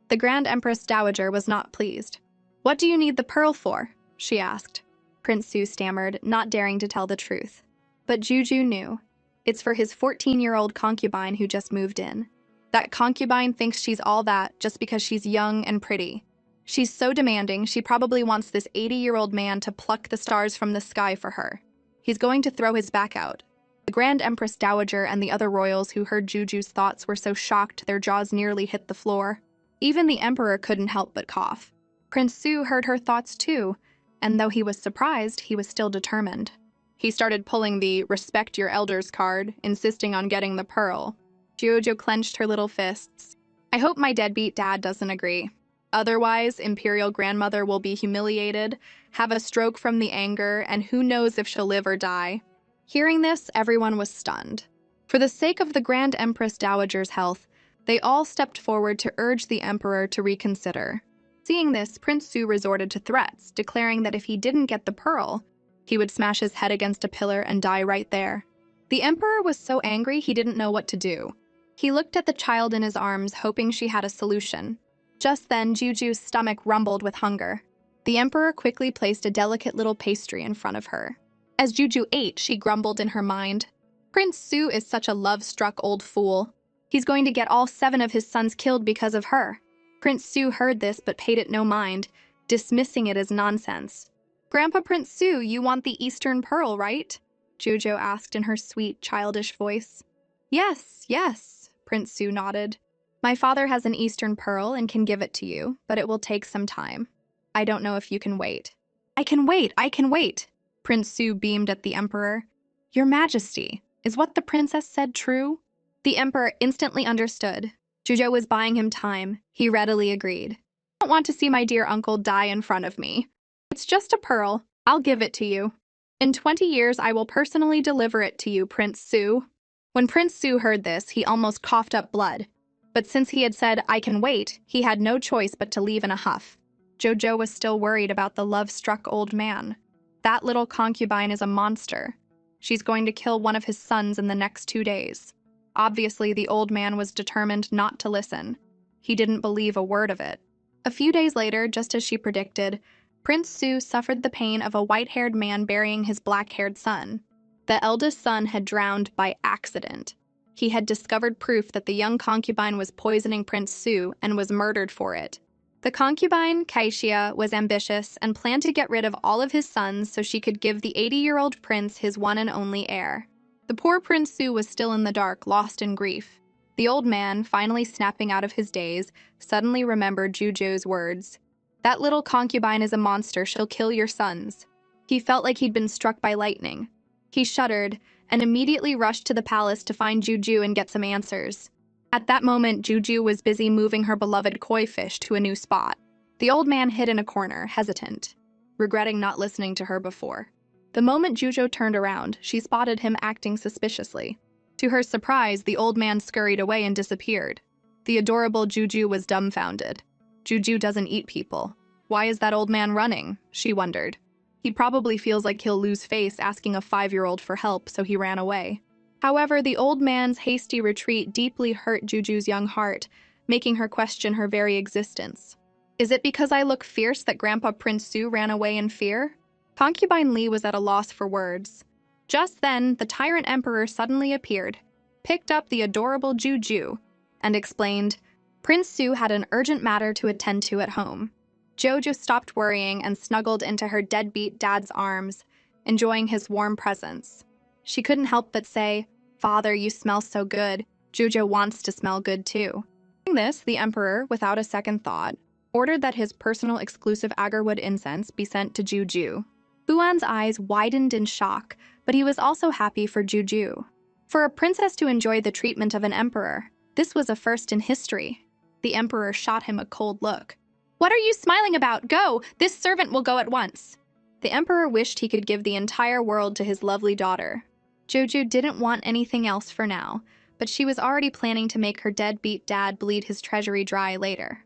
The Grand Empress Dowager was not pleased. "What do you need the pearl for?" she asked. Prince Su stammered, not daring to tell the truth. But Juju knew. It's for his 14-year-old concubine who just moved in. That concubine thinks she's all that just because she's young and pretty. She's so demanding, she probably wants this 80-year-old man to pluck the stars from the sky for her. He's going to throw his back out. The Grand Empress Dowager and the other royals who heard Juju's thoughts were so shocked their jaws nearly hit the floor. Even the emperor couldn't help but cough. Prince Su heard her thoughts too, and though he was surprised, he was still determined. He started pulling the "respect your elders" card, insisting on getting the pearl. Jojo clenched her little fists. "I hope my deadbeat dad doesn't agree. Otherwise, Imperial Grandmother will be humiliated, have a stroke from the anger, and who knows if she'll live or die." Hearing this, everyone was stunned. For the sake of the Grand Empress Dowager's health, they all stepped forward to urge the emperor to reconsider. Seeing this, Prince Su resorted to threats, declaring that if he didn't get the pearl, he would smash his head against a pillar and die right there. The emperor was so angry he didn't know what to do. He looked at the child in his arms, hoping she had a solution. Just then, Juju's stomach rumbled with hunger. The emperor quickly placed a delicate little pastry in front of her. As Juju ate, she grumbled in her mind, "Prince Su is such a love-struck old fool. He's going to get all 7 of his sons killed because of her." Prince Su heard this but paid it no mind, dismissing it as nonsense. "Grandpa Prince Su, you want the Eastern Pearl, right?" Jojo asked in her sweet, childish voice. Yes, Prince Su nodded. "My father has an Eastern Pearl and can give it to you, but it will take some time. I don't know if you can wait." I can wait! Prince Su beamed at the emperor. "Your Majesty, is what the princess said true?" The emperor instantly understood. Jojo was buying him time. He readily agreed. "I don't want to see my dear uncle die in front of me. It's just a pearl. I'll give it to you. In 20 years, I will personally deliver it to you, Prince Su." When Prince Su heard this, he almost coughed up blood. But since he had said, "I can wait," he had no choice but to leave in a huff. Jojo was still worried about the love-struck old man. That little concubine is a monster. She's going to kill one of his sons in the next 2 days. Obviously, the old man was determined not to listen. He didn't believe a word of it. A few days later, just as she predicted, Prince Su suffered the pain of a white-haired man burying his black-haired son. The eldest son had drowned by accident. He had discovered proof that the young concubine was poisoning Prince Su and was murdered for it. The concubine, Kaixia, was ambitious and planned to get rid of all of his sons so she could give the 80-year-old prince his one and only heir. The poor Prince Su was still in the dark, lost in grief. The old man, finally snapping out of his daze, suddenly remembered Jujo's words. "That little concubine is a monster, she'll kill your sons." He felt like he'd been struck by lightning. He shuddered and immediately rushed to the palace to find Juju and get some answers. At that moment, Juju was busy moving her beloved koi fish to a new spot. The old man hid in a corner, hesitant, regretting not listening to her before. The moment Juju turned around, she spotted him acting suspiciously. To her surprise, the old man scurried away and disappeared. The adorable Juju was dumbfounded. Juju doesn't eat people. Why is that old man running? She wondered. He probably feels like he'll lose face asking a 5-year-old for help, so he ran away. However, the old man's hasty retreat deeply hurt Juju's young heart, making her question her very existence. Is it because I look fierce that Grandpa Prince Su ran away in fear? Concubine Li was at a loss for words. Just then, the Tyrant Emperor suddenly appeared, picked up the adorable Juju, and explained, Prince Su had an urgent matter to attend to at home. Jojo stopped worrying and snuggled into her deadbeat dad's arms, enjoying his warm presence. She couldn't help but say, "Father, you smell so good. Jojo wants to smell good too." Doing this, the Emperor, without a second thought, ordered that his personal exclusive agarwood incense be sent to Juju. Fuan's eyes widened in shock, but he was also happy for Juju. For a princess to enjoy the treatment of an emperor, this was a first in history. The Emperor shot him a cold look. "What are you smiling about? Go! This servant will go at once." The emperor wished he could give the entire world to his lovely daughter. Jojo didn't want anything else for now, but she was already planning to make her deadbeat dad bleed his treasury dry later.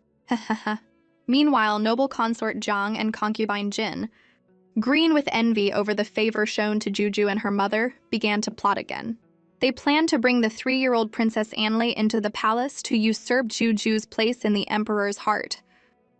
Meanwhile, noble consort Zhang and concubine Jin, green with envy over the favor shown to Juju and her mother, began to plot again. They planned to bring the 3-year-old Princess Anli into the palace to usurp Juju's place in the emperor's heart,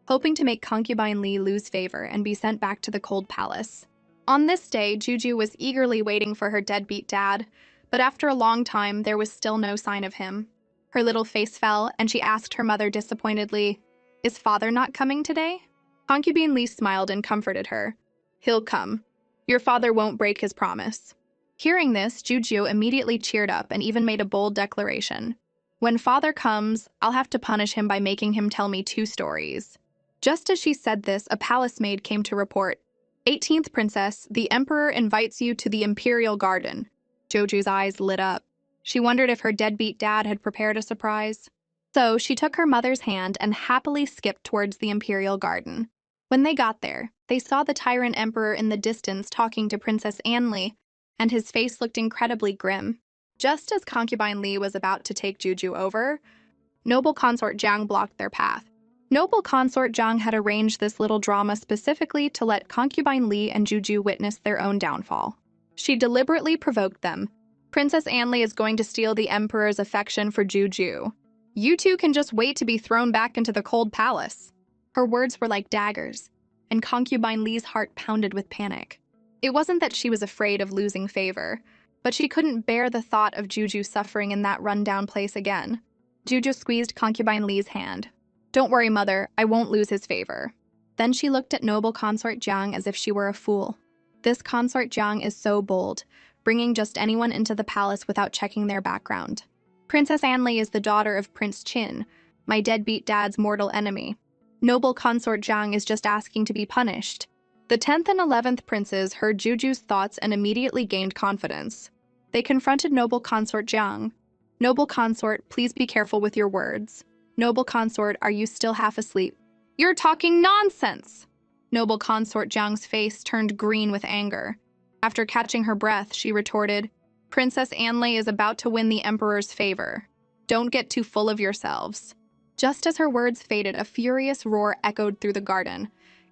hoping to make concubine Li lose favor and be sent back to the cold palace. On this day, Juju was eagerly waiting for her deadbeat dad, but after a long time, there was still no sign of him. Her little face fell, and she asked her mother disappointedly, "Is father not coming today?" Concubine Li smiled and comforted her. "He'll come. Your father won't break his promise." Hearing this, Juju immediately cheered up and even made a bold declaration. "When father comes, I'll have to punish him by making him tell me 2 stories. Just as she said this, a palace maid came to report. 18th Princess, the Emperor invites you to the Imperial Garden." Joju's eyes lit up. She wondered if her deadbeat dad had prepared a surprise. So she took her mother's hand and happily skipped towards the Imperial Garden. When they got there, they saw the Tyrant Emperor in the distance talking to Princess Anli, and his face looked incredibly grim. Just as concubine Li was about to take Juju over, noble consort Zhang blocked their path. Noble consort Zhang had arranged this little drama specifically to let concubine Li and Juju witness their own downfall. She deliberately provoked them. "Princess Anli is going to steal the emperor's affection for Juju. You two can just wait to be thrown back into the cold palace." Her words were like daggers, and concubine Li's heart pounded with panic. It wasn't that she was afraid of losing favor, but she couldn't bear the thought of Juju suffering in that rundown place again. Juju squeezed concubine Li's hand. "Don't worry, mother, I won't lose his favor." Then she looked at noble consort Jiang as if she were a fool. This consort Jiang is so bold, bringing just anyone into the palace without checking their background. "Princess Anli is the daughter of Prince Qin, my deadbeat dad's mortal enemy. Noble consort Jiang is just asking to be punished." The 10th and 11th princes heard Juju's thoughts and immediately gained confidence. They confronted noble consort Jiang. "Noble consort, please be careful with your words. Noble consort, are you still half asleep?" "You're talking nonsense!" Noble consort Jiang's face turned green with anger. After catching her breath, she retorted, "Princess Anli is about to win the emperor's favor. Don't get too full of yourselves." Just as her words faded, a furious roar echoed through the garden.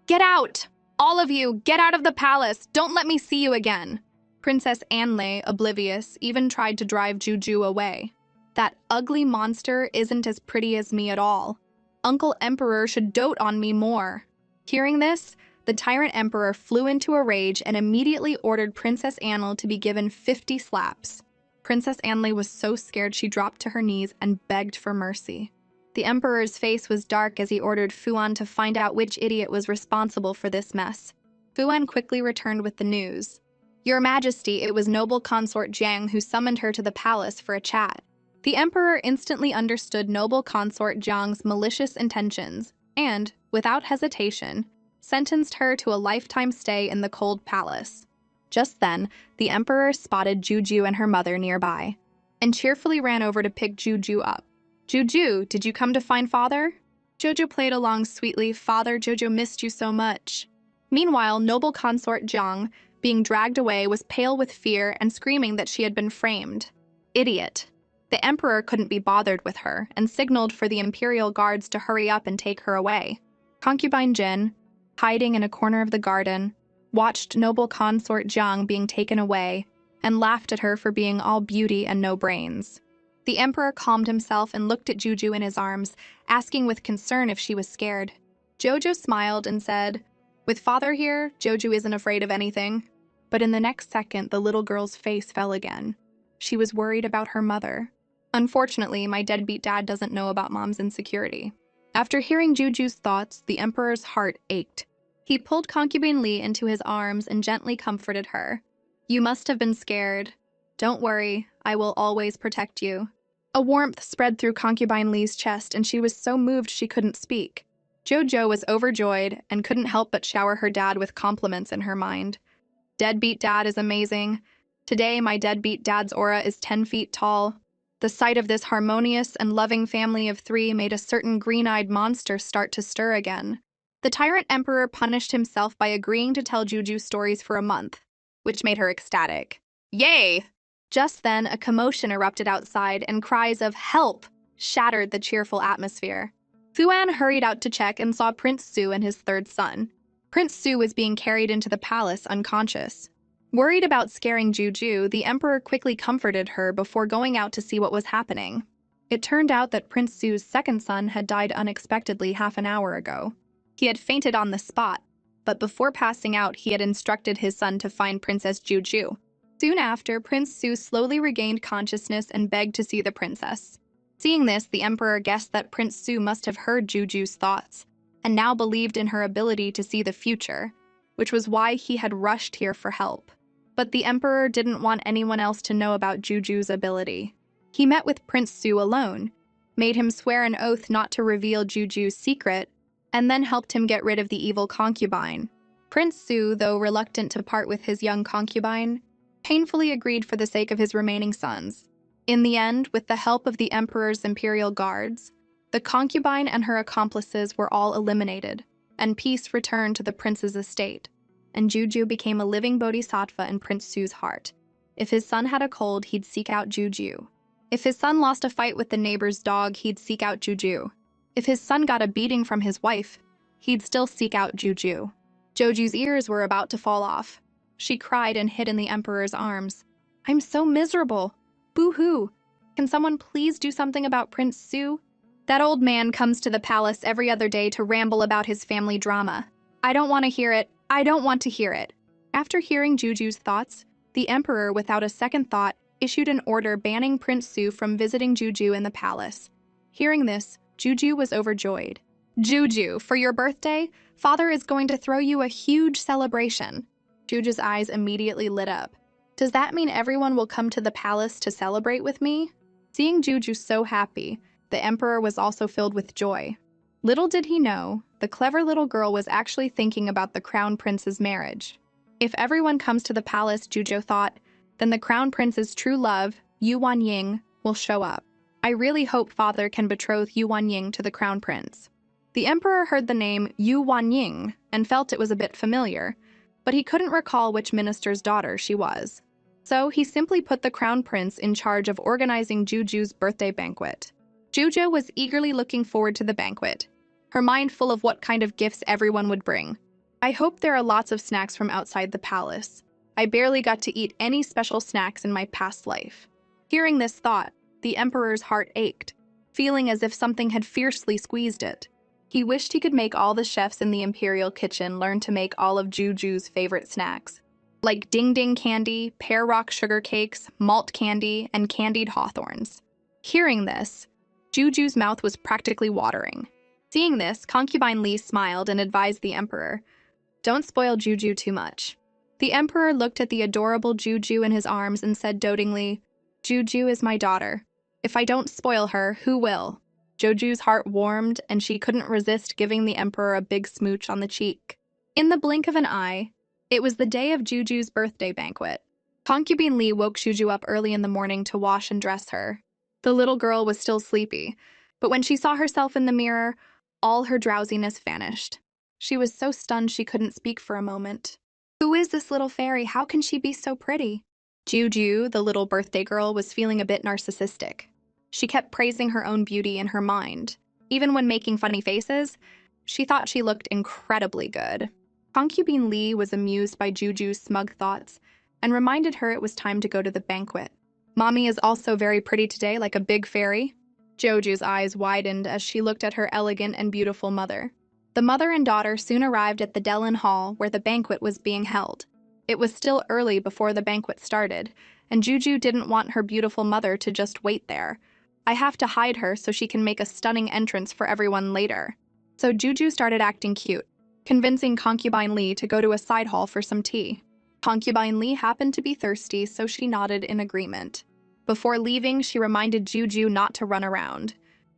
"Get out! All of you, get out of the palace! Don't let me see you again!" Princess Anli, oblivious, even tried to drive Juju away. "That ugly monster isn't as pretty as me at all. Uncle Emperor should dote on me more." Hearing this, the Tyrant Emperor flew into a rage and immediately ordered Princess Anli to be given 50 slaps. Princess Anli was so scared she dropped to her knees and begged for mercy. The Emperor's face was dark as he ordered Fuan to find out which idiot was responsible for this mess. Fuan quickly returned with the news. "Your Majesty, it was noble consort Jiang who summoned her to the palace for a chat." The Emperor instantly understood noble consort Jiang's malicious intentions and, without hesitation, sentenced her to a lifetime stay in the cold palace. Just then, the Emperor spotted Juju and her mother nearby, and cheerfully ran over to pick Juju up. "Juju, did you come to find father?" Jojo played along sweetly. "Father, Jojo missed you so much." Meanwhile, noble consort Jiang, being dragged away, was pale with fear and screaming that she had been framed. Idiot. The Emperor couldn't be bothered with her and signaled for the Imperial Guards to hurry up and take her away. Concubine Jin, hiding in a corner of the garden, watched noble consort Jiang being taken away and laughed at her for being all beauty and no brains. The Emperor calmed himself and looked at Juju in his arms, asking with concern if she was scared. Jojo smiled and said, "With father here, Jojo isn't afraid of anything." But in the next second, the little girl's face fell again. She was worried about her mother. "Unfortunately, my deadbeat dad doesn't know about mom's insecurity." After hearing Juju's thoughts, the Emperor's heart ached. He pulled concubine Li into his arms and gently comforted her. "You must have been scared. Don't worry, I will always protect you." A warmth spread through concubine Li's chest, and she was so moved she couldn't speak. Jojo was overjoyed and couldn't help but shower her dad with compliments in her mind. "Deadbeat dad is amazing. Today, my deadbeat dad's aura is 10 feet tall." The sight of this harmonious and loving family of 3 made a certain green-eyed monster start to stir again. The Tyrant Emperor punished himself by agreeing to tell Juju stories for a month, which made her ecstatic. Yay! Just then, a commotion erupted outside, and cries of "Help!" shattered the cheerful atmosphere. Fuan hurried out to check and saw Prince Su and his third son. Prince Su was being carried into the palace unconscious. Worried about scaring Juju, the emperor quickly comforted her before going out to see what was happening. It turned out that Prince Su's second son had died unexpectedly half an hour ago. He had fainted on the spot, but before passing out, he had instructed his son to find Princess Juju. Soon after, Prince Su slowly regained consciousness and begged to see the princess. Seeing this, the emperor guessed that Prince Su must have heard Juju's thoughts, and now believed in her ability to see the future, which was why he had rushed here for help. But the emperor didn't want anyone else to know about Juju's ability. He met with Prince Su alone, made him swear an oath not to reveal Juju's secret, and then helped him get rid of the evil concubine. Prince Su, though reluctant to part with his young concubine, painfully agreed for the sake of his remaining sons. In the end, with the help of the emperor's imperial guards, the concubine and her accomplices were all eliminated, and peace returned to the prince's estate, and Juju became a living bodhisattva in Prince Su's heart. If his son had a cold, he'd seek out Juju. If his son lost a fight with the neighbor's dog, he'd seek out Juju. If his son got a beating from his wife, he'd still seek out Juju. Joju's ears were about to fall off. She cried and hid in the emperor's arms. "I'm so miserable. Boo-hoo. Can someone please do something about Prince Su? That old man comes to the palace every other day to ramble about his family drama. I don't want to hear it. I don't want to hear it." After hearing Juju's thoughts, the emperor, without a second thought, issued an order banning Prince Su from visiting Juju in the palace. Hearing this, Juju was overjoyed. "Juju, for your birthday, father is going to throw you a huge celebration." Juju's eyes immediately lit up. "Does that mean everyone will come to the palace to celebrate with me?" Seeing Juju so happy, the emperor was also filled with joy. Little did he know, the clever little girl was actually thinking about the crown prince's marriage. If everyone comes to the palace, Juju thought, then the crown prince's true love, Yu Wanying, will show up. I really hope father can betroth Yu Wanying to the crown prince. The emperor heard the name Yu Wanying and felt it was a bit familiar, but he couldn't recall which minister's daughter she was. So he simply put the crown prince in charge of organizing Juju's birthday banquet. Juju was eagerly looking forward to the banquet, her mind full of what kind of gifts everyone would bring. "I hope there are lots of snacks from outside the palace. I barely got to eat any special snacks in my past life." Hearing this thought, the emperor's heart ached, feeling as if something had fiercely squeezed it. He wished he could make all the chefs in the imperial kitchen learn to make all of Juju's favorite snacks, like ding-ding candy, pear rock sugar cakes, malt candy, and candied hawthorns. Hearing this, Juju's mouth was practically watering. Seeing this, Concubine Li smiled and advised the emperor, "Don't spoil Juju too much." The emperor looked at the adorable Juju in his arms and said dotingly, "Juju is my daughter. If I don't spoil her, who will?" Juju's heart warmed, and she couldn't resist giving the emperor a big smooch on the cheek. In the blink of an eye, it was the day of Juju's birthday banquet. Concubine Li woke Juju up early in the morning to wash and dress her. The little girl was still sleepy, but when she saw herself in the mirror, all her drowsiness vanished. She was so stunned she couldn't speak for a moment. "Who is this little fairy? How can she be so pretty?" Juju, the little birthday girl, was feeling a bit narcissistic. She kept praising her own beauty in her mind. Even when making funny faces, she thought she looked incredibly good. Concubine Li was amused by Juju's smug thoughts and reminded her it was time to go to the banquet. "Mommy is also very pretty today, like a big fairy." Juju's eyes widened as she looked at her elegant and beautiful mother. The mother and daughter soon arrived at the Dellin Hall where the banquet was being held. It was still early before the banquet started, and Juju didn't want her beautiful mother to just wait there. "I have to hide her so she can make a stunning entrance for everyone later." So Juju started acting cute, convincing Concubine Li to go to a side hall for some tea. Concubine Li happened to be thirsty, so she nodded in agreement. Before leaving, she reminded Juju not to run around.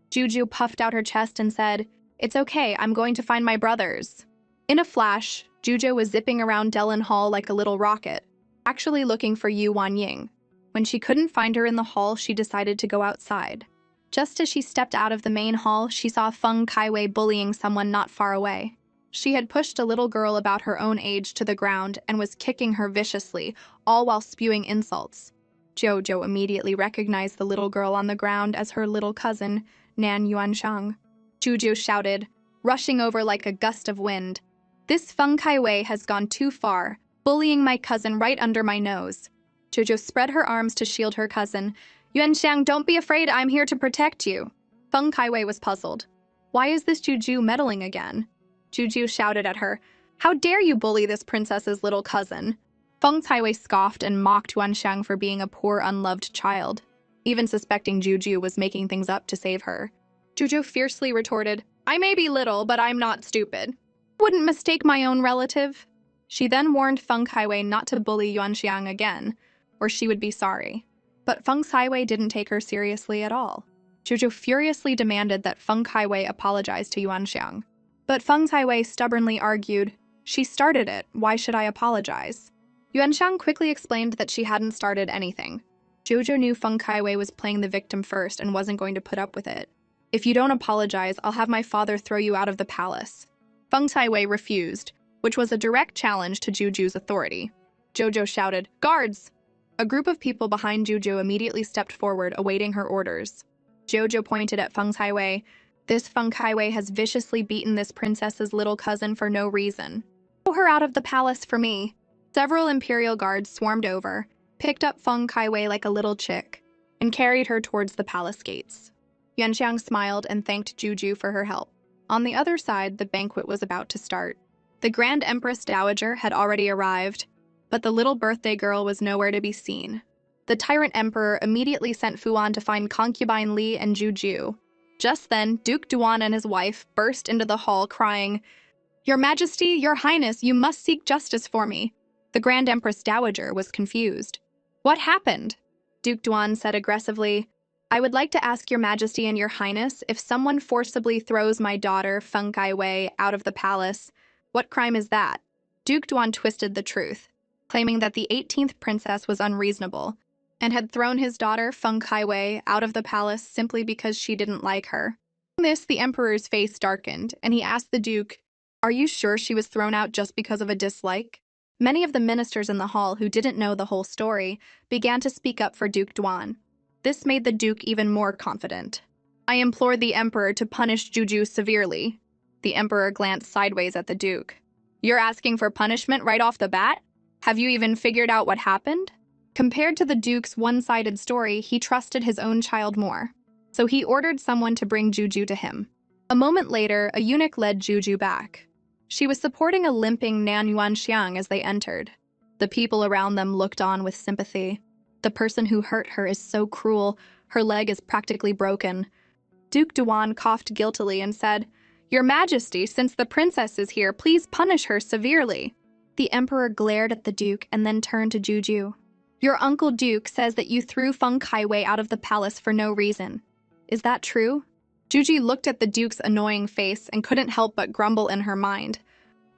Juju puffed out her chest and said, "It's okay, I'm going to find my brothers." In a flash, Juju was zipping around Dellin Hall like a little rocket, actually looking for Yu Wanying. When she couldn't find her in the hall, she decided to go outside. Just as she stepped out of the main hall, she saw Feng Kaiwei bullying someone not far away. She had pushed a little girl about her own age to the ground and was kicking her viciously, all while spewing insults. Jojo immediately recognized the little girl on the ground as her little cousin, Nan Yuanshang. Juju shouted, rushing over like a gust of wind. "This Feng Kaiwei has gone too far, bullying my cousin right under my nose." Jojo spread her arms to shield her cousin. "Yuanshang, don't be afraid, I'm here to protect you." Feng Kaiwei was puzzled. Why is this Juju meddling again? Juju shouted at her, "How dare you bully this princess's little cousin?" Feng Kaiwei scoffed and mocked Yuanshang for being a poor, unloved child, even suspecting Juju was making things up to save her. Juju fiercely retorted, "I may be little, but I'm not stupid. Wouldn't mistake my own relative." She then warned Feng Kaiwei not to bully Yuanshang again, or she would be sorry. But Feng Kaiwei didn't take her seriously at all. Juju furiously demanded that Feng Kaiwei apologize to Yuanshang. But Feng Kaiwei stubbornly argued, "She started it, why should I apologize?" Yuanshang quickly explained that she hadn't started anything. Jojo knew Feng Kaiwei was playing the victim first and wasn't going to put up with it. "If you don't apologize, I'll have my father throw you out of the palace." Feng Kaiwei refused, which was a direct challenge to Juju's authority. Jojo shouted, "Guards!" A group of people behind Juju immediately stepped forward, awaiting her orders. Jojo pointed at Feng Kaiwei. "This Feng Kaiwei has viciously beaten this princess's little cousin for no reason. Throw her out of the palace for me." Several imperial guards swarmed over, picked up Feng Kaiwei like a little chick, and carried her towards the palace gates. Yuanshang smiled and thanked Juju for her help. On the other side, the banquet was about to start. The Grand Empress Dowager had already arrived, but the little birthday girl was nowhere to be seen. The Tyrant Emperor immediately sent Fuan to find concubine Li and Juju. Just then, Duke Duan and his wife burst into the hall crying, "Your Majesty, Your Highness, you must seek justice for me." The Grand Empress Dowager was confused. "What happened?" Duke Duan said aggressively, "I would like to ask Your Majesty and Your Highness, if someone forcibly throws my daughter, Feng Kaiwei, out of the palace, what crime is that?" Duke Duan twisted the truth, claiming that the 18th princess was unreasonable and had thrown his daughter, Feng Kaiwei, out of the palace simply because she didn't like her. Hearing this, the emperor's face darkened, and he asked the duke, "Are you sure she was thrown out just because of a dislike?" Many of the ministers in the hall who didn't know the whole story began to speak up for Duke Duan. This made the duke even more confident. "I implore the emperor to punish Juju severely." The emperor glanced sideways at the duke. "You're asking for punishment right off the bat? Have you even figured out what happened?" Compared to the duke's one-sided story, he trusted his own child more. So he ordered someone to bring Juju to him. A moment later, a eunuch led Juju back. She was supporting a limping Nan Yuanxiang as they entered. The people around them looked on with sympathy. "The person who hurt her is so cruel, her leg is practically broken." Duke Duan coughed guiltily and said, "Your Majesty, since the princess is here, please punish her severely." The emperor glared at the duke and then turned to Juju. "Your uncle Duke says that you threw Feng Kaiwei out of the palace for no reason. Is that true?" Juju looked at the duke's annoying face and couldn't help but grumble in her mind.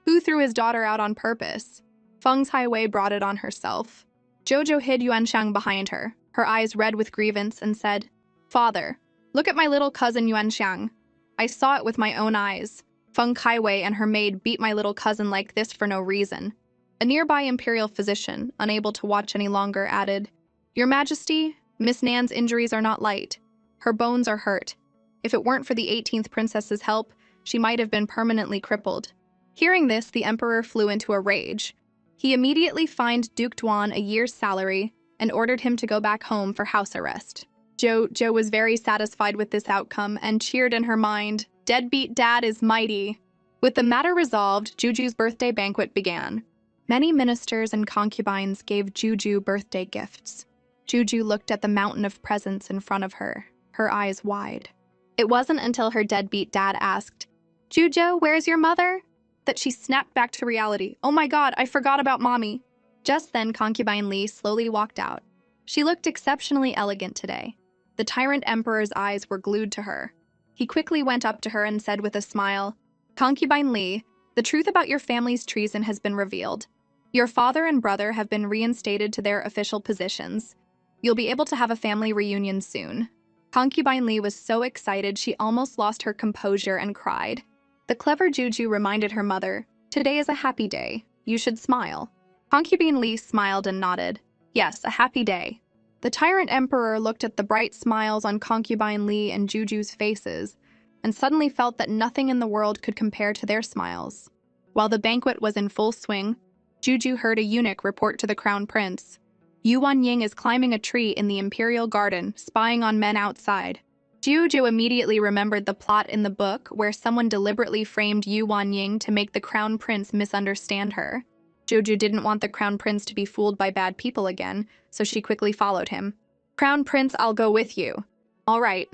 Who threw his daughter out on purpose? Feng Kaiwei brought it on herself. Jojo hid Yuanshang behind her, her eyes red with grievance, and said, "Father, look at my little cousin Yuanshang. I saw it with my own eyes. Feng Kaiwei and her maid beat my little cousin like this for no reason." A nearby imperial physician, unable to watch any longer, added, "Your Majesty, Miss Nan's injuries are not light. Her bones are hurt. If it weren't for the 18th princess's help, she might have been permanently crippled." Hearing this, the emperor flew into a rage. He immediately fined Duke Duan a year's salary and ordered him to go back home for house arrest. Jo was very satisfied with this outcome and cheered in her mind, "Deadbeat dad is mighty." With the matter resolved, Juju's birthday banquet began. Many ministers and concubines gave Juju birthday gifts. Juju looked at the mountain of presents in front of her, her eyes wide. It wasn't until her deadbeat dad asked, "Juju, where's your mother?" that she snapped back to reality. "Oh my god, I forgot about mommy." Just then, concubine Li slowly walked out. She looked exceptionally elegant today. The Tyrant Emperor's eyes were glued to her. He quickly went up to her and said with a smile, "Concubine Li, the truth about your family's treason has been revealed. Your father and brother have been reinstated to their official positions. You'll be able to have a family reunion soon." Concubine Li was so excited she almost lost her composure and cried. The clever Juju reminded her mother, "Today is a happy day. You should smile." Concubine Li smiled and nodded. Yes, a happy day. The Tyrant Emperor looked at the bright smiles on Concubine Li and Juju's faces, and suddenly felt that nothing in the world could compare to their smiles. While the banquet was in full swing, Juju heard a eunuch report to the crown prince. Yuan Ying is climbing a tree in the imperial garden, spying on men outside. Juju immediately remembered the plot in the book where someone deliberately framed Yuan Ying to make the crown prince misunderstand her. Juju didn't want the crown prince to be fooled by bad people again, so she quickly followed him. "Crown prince, I'll go with you." "All right."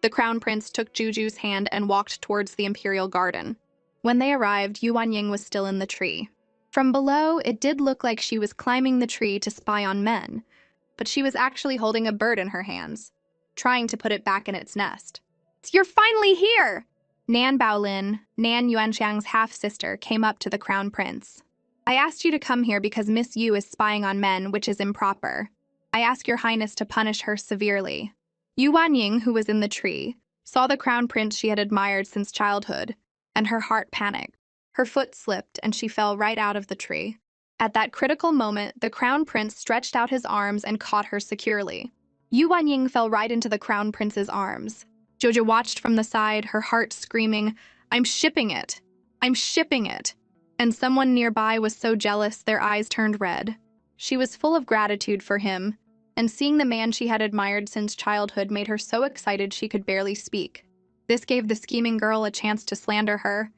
The crown prince took Juju's hand and walked towards the imperial garden. When they arrived, Yuan Ying was still in the tree. From below, it did look like she was climbing the tree to spy on men, but she was actually holding a bird in her hands, trying to put it back in its nest. "You're finally here!" Nan Baolin, Nan Yuanxiang's half-sister, came up to the crown prince. "I asked you to come here because Miss Yu is spying on men, which is improper. I ask your highness to punish her severely." Yuan Ying, who was in the tree, saw the crown prince she had admired since childhood, and her heart panicked. Her foot slipped, and she fell right out of the tree. At that critical moment, the crown prince stretched out his arms and caught her securely. Yuan Ying fell right into the crown prince's arms. Jojo watched from the side, her heart screaming, "I'm shipping it! I'm shipping it!" And someone nearby was so jealous their eyes turned red. She was full of gratitude for him, and seeing the man she had admired since childhood made her so excited she could barely speak. This gave the scheming girl a chance to slander her,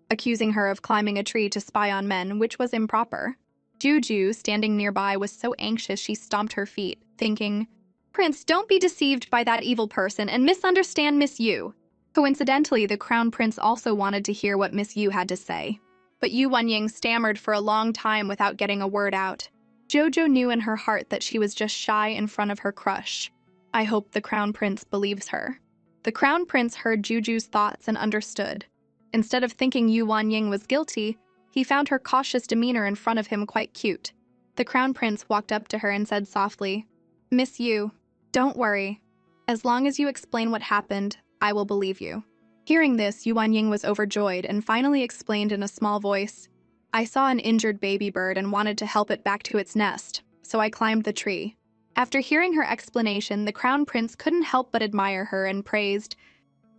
accusing her of climbing a tree to spy on men, which was improper. Juju, standing nearby, was so anxious she stomped her feet, thinking, "Prince, don't be deceived by that evil person and misunderstand Miss Yu." Coincidentally, the crown prince also wanted to hear what Miss Yu had to say. But Yuan Ying stammered for a long time without getting a word out. Jojo knew in her heart that she was just shy in front of her crush. I hope the crown prince believes her. The crown prince heard Juju's thoughts and understood. Instead of thinking Yuan Ying was guilty, he found her cautious demeanor in front of him quite cute. The crown prince walked up to her and said softly, "Miss Yu, don't worry. As long as you explain what happened, I will believe you." Hearing this, Yuan Ying was overjoyed and finally explained in a small voice, "I saw an injured baby bird and wanted to help it back to its nest, so I climbed the tree." After hearing her explanation, the crown prince couldn't help but admire her and praised,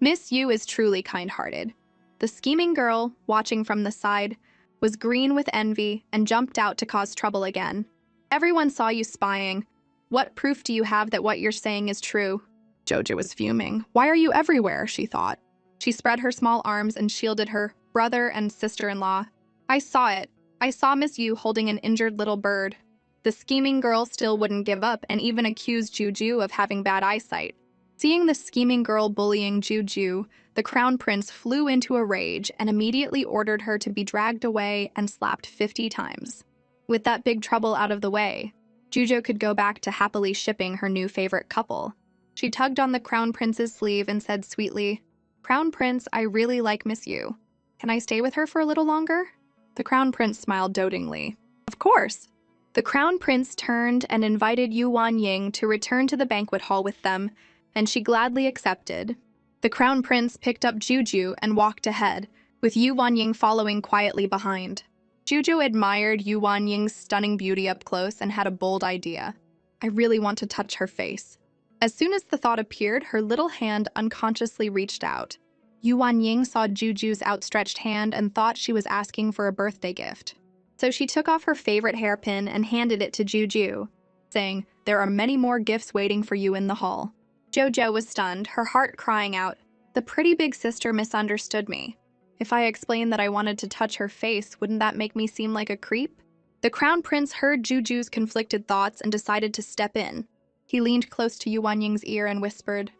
"Miss Yu is truly kind-hearted." The scheming girl, watching from the side, was green with envy and jumped out to cause trouble again. "Everyone saw you spying. What proof do you have that what you're saying is true?" Jojo was fuming. "Why are you everywhere?" she thought. She spread her small arms and shielded her brother and sister-in-law. "I saw it. I saw Miss Yu holding an injured little bird." The scheming girl still wouldn't give up and even accused Juju of having bad eyesight. Seeing the scheming girl bullying Juju, the crown prince flew into a rage and immediately ordered her to be dragged away and slapped 50 times. With that big trouble out of the way, Juju could go back to happily shipping her new favorite couple. She tugged on the crown prince's sleeve and said sweetly, "Crown Prince, I really like Miss Yu. Can I stay with her for a little longer?" The crown prince smiled dotingly. "Of course." The crown prince turned and invited Yuan Ying to return to the banquet hall with them, and she gladly accepted. The crown prince picked up Juju and walked ahead, with Yuan Ying following quietly behind. Juju admired Yuan Ying's stunning beauty up close and had a bold idea. "I really want to touch her face." As soon as the thought appeared, her little hand unconsciously reached out. Yuan Ying saw Juju's outstretched hand and thought she was asking for a birthday gift. So she took off her favorite hairpin and handed it to Juju, saying, "There are many more gifts waiting for you in the hall." Jojo was stunned, her heart crying out, "The pretty big sister misunderstood me. If I explained that I wanted to touch her face, wouldn't that make me seem like a creep?" The crown prince heard Juju's conflicted thoughts and decided to step in. He leaned close to Yuan Ying's ear and whispered,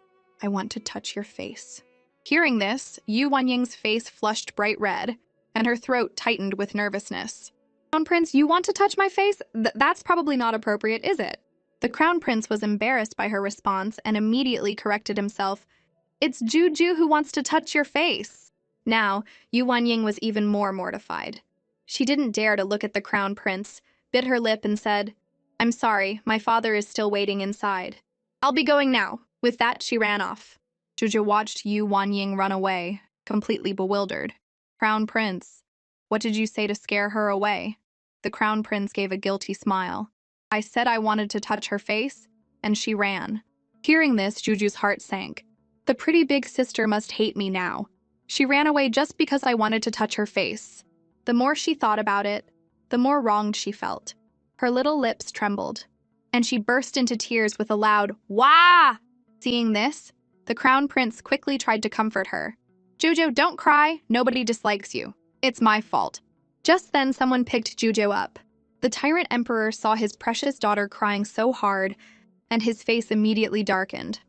"I want to touch your face." Hearing this, Yuan Ying's face flushed bright red, and her throat tightened with nervousness. "Crown Prince, you want to touch my face? That's probably not appropriate, is it?" The crown prince was embarrassed by her response and immediately corrected himself. "It's Juju who wants to touch your face." Now, Yuan Ying was even more mortified. She didn't dare to look at the crown prince, bit her lip and said, "I'm sorry, my father is still waiting inside. I'll be going now." With that, she ran off. Juju watched Yuan Ying run away, completely bewildered. Crown Prince, what did you say to scare her away? The Crown Prince gave a guilty smile. I said I wanted to touch her face, and she ran. Hearing this, Juju's heart sank. The pretty big sister must hate me now. She ran away just because I wanted to touch her face. The more she thought about it, the more wronged she felt. Her little lips trembled, and she burst into tears with a loud "Wah!" Seeing this, the Crown Prince quickly tried to comfort her. Jojo, don't cry, nobody dislikes you. It's my fault. Just then, someone picked Jojo up. The Tyrant Emperor saw his precious daughter crying so hard, and his face immediately darkened.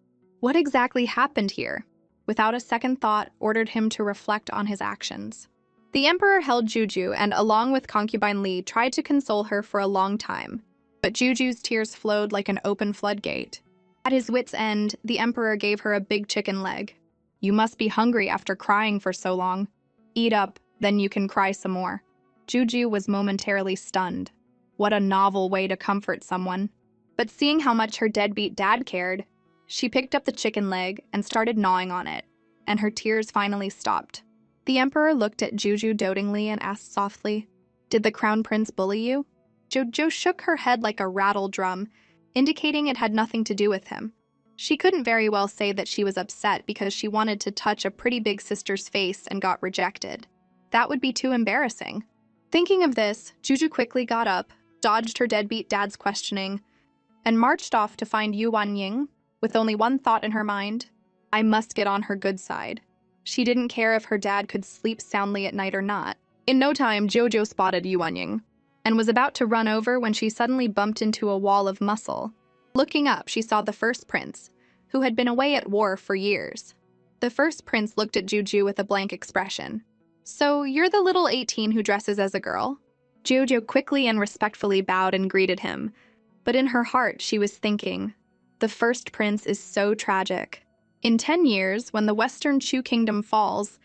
What exactly happened here? Without a second thought, ordered him to reflect on his actions. The Emperor held Juju and, along with concubine Li, tried to console her for a long time. But Juju's tears flowed like an open floodgate. At his wit's end, the Emperor gave her a big chicken leg. You must be hungry after crying for so long. Eat up, then you can cry some more. Juju was momentarily stunned. What a novel way to comfort someone. But seeing how much her deadbeat dad cared, she picked up the chicken leg and started gnawing on it, and her tears finally stopped. The Emperor looked at Juju dotingly and asked softly, Did the Crown Prince bully you? Jojo shook her head like a rattle drum, indicating it had nothing to do with him. She couldn't very well say that she was upset because she wanted to touch a pretty big sister's face and got rejected. That would be too embarrassing. Thinking of this, Juju quickly got up, dodged her deadbeat dad's questioning, and marched off to find Yu Wanying with only one thought in her mind: I must get on her good side. She didn't care if her dad could sleep soundly at night or not. In no time, Jojo spotted Yu Wanying and was about to run over when she suddenly bumped into a wall of muscle. Looking up, she saw the first prince, who had been away at war for years. The first prince looked at Juju with a blank expression. So, you're the little 18 who dresses as a girl? Jojo quickly and respectfully bowed and greeted him, but in her heart she was thinking, the first prince is so tragic. In 10 years, when the Western Chu Kingdom falls,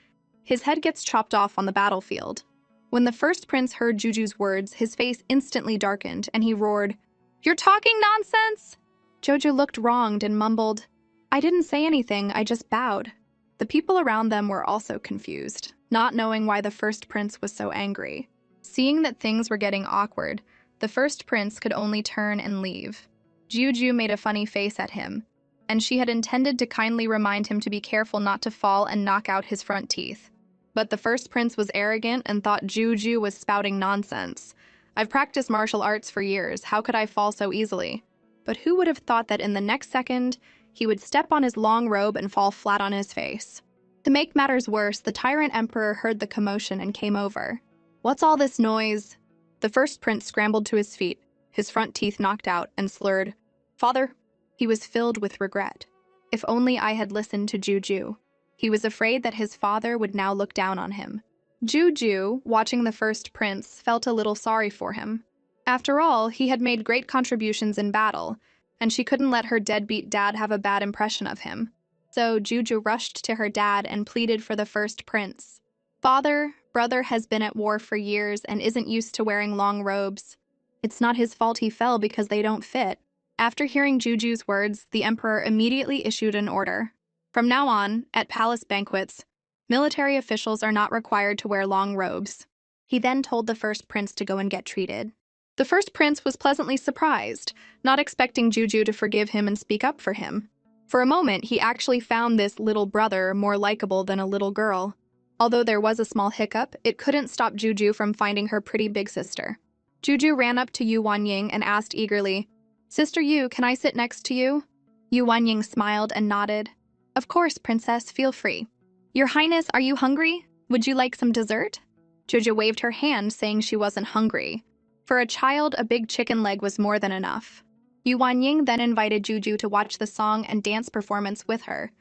his head gets chopped off on the battlefield. When the first prince heard Juju's words, his face instantly darkened, and he roared, You're talking nonsense? Jojo looked wronged and mumbled, I didn't say anything, I just bowed. The people around them were also confused, not knowing why the first prince was so angry. Seeing that things were getting awkward, the first prince could only turn and leave. Juju made a funny face at him, and she had intended to kindly remind him to be careful not to fall and knock out his front teeth. But the first prince was arrogant and thought Juju was spouting nonsense. I've practiced martial arts for years, how could I fall so easily? But who would have thought that in the next second, he would step on his long robe and fall flat on his face? To make matters worse, the Tyrant Emperor heard the commotion and came over. What's all this noise? The first prince scrambled to his feet, his front teeth knocked out, and slurred, Father? He was filled with regret. If only I had listened to Juju. He was afraid that his father would now look down on him. Juju, watching the first prince, felt a little sorry for him. After all, he had made great contributions in battle, and she couldn't let her deadbeat dad have a bad impression of him. So Juju rushed to her dad and pleaded for the first prince. Father, brother has been at war for years and isn't used to wearing long robes. It's not his fault he fell because they don't fit. After hearing Juju's words, the emperor immediately issued an order. From now on, at palace banquets, military officials are not required to wear long robes. He then told the first prince to go and get treated. The first prince was pleasantly surprised, not expecting Juju to forgive him and speak up for him. For a moment, he actually found this little brother more likable than a little girl. Although there was a small hiccup, it couldn't stop Juju from finding her pretty big sister. Juju ran up to Yu Wanying and asked eagerly, Sister Yu, can I sit next to you? Yu Wanying smiled and nodded. Of course, princess, feel free. Your Highness, are you hungry? Would you like some dessert? Juju waved her hand, saying she wasn't hungry. For a child, a big chicken leg was more than enough. Yu Wanying then invited Juju to watch the song and dance performance with her,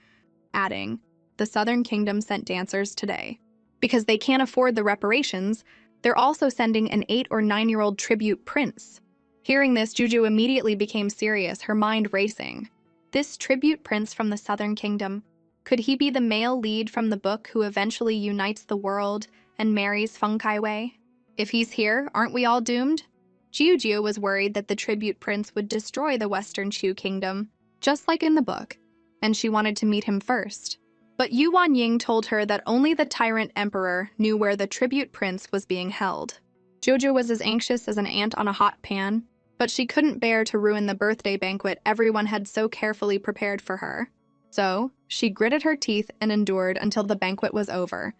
adding, The Southern Kingdom sent dancers today. Because they can't afford the reparations, they're also sending an 8- or 9-year-old tribute prince. Hearing this, Juju immediately became serious, her mind racing. This tribute prince from the Southern Kingdom, could he be the male lead from the book who eventually unites the world and marries Feng Kaiwei? If he's here, aren't we all doomed? Juju was worried that the tribute prince would destroy the Western Chu Kingdom, just like in the book, and she wanted to meet him first. But Yuan Ying told her that only the Tyrant Emperor knew where the tribute prince was being held. Jojo was as anxious as an ant on a hot pan, but she couldn't bear to ruin the birthday banquet everyone had so carefully prepared for her. So, she gritted her teeth and endured until the banquet was over,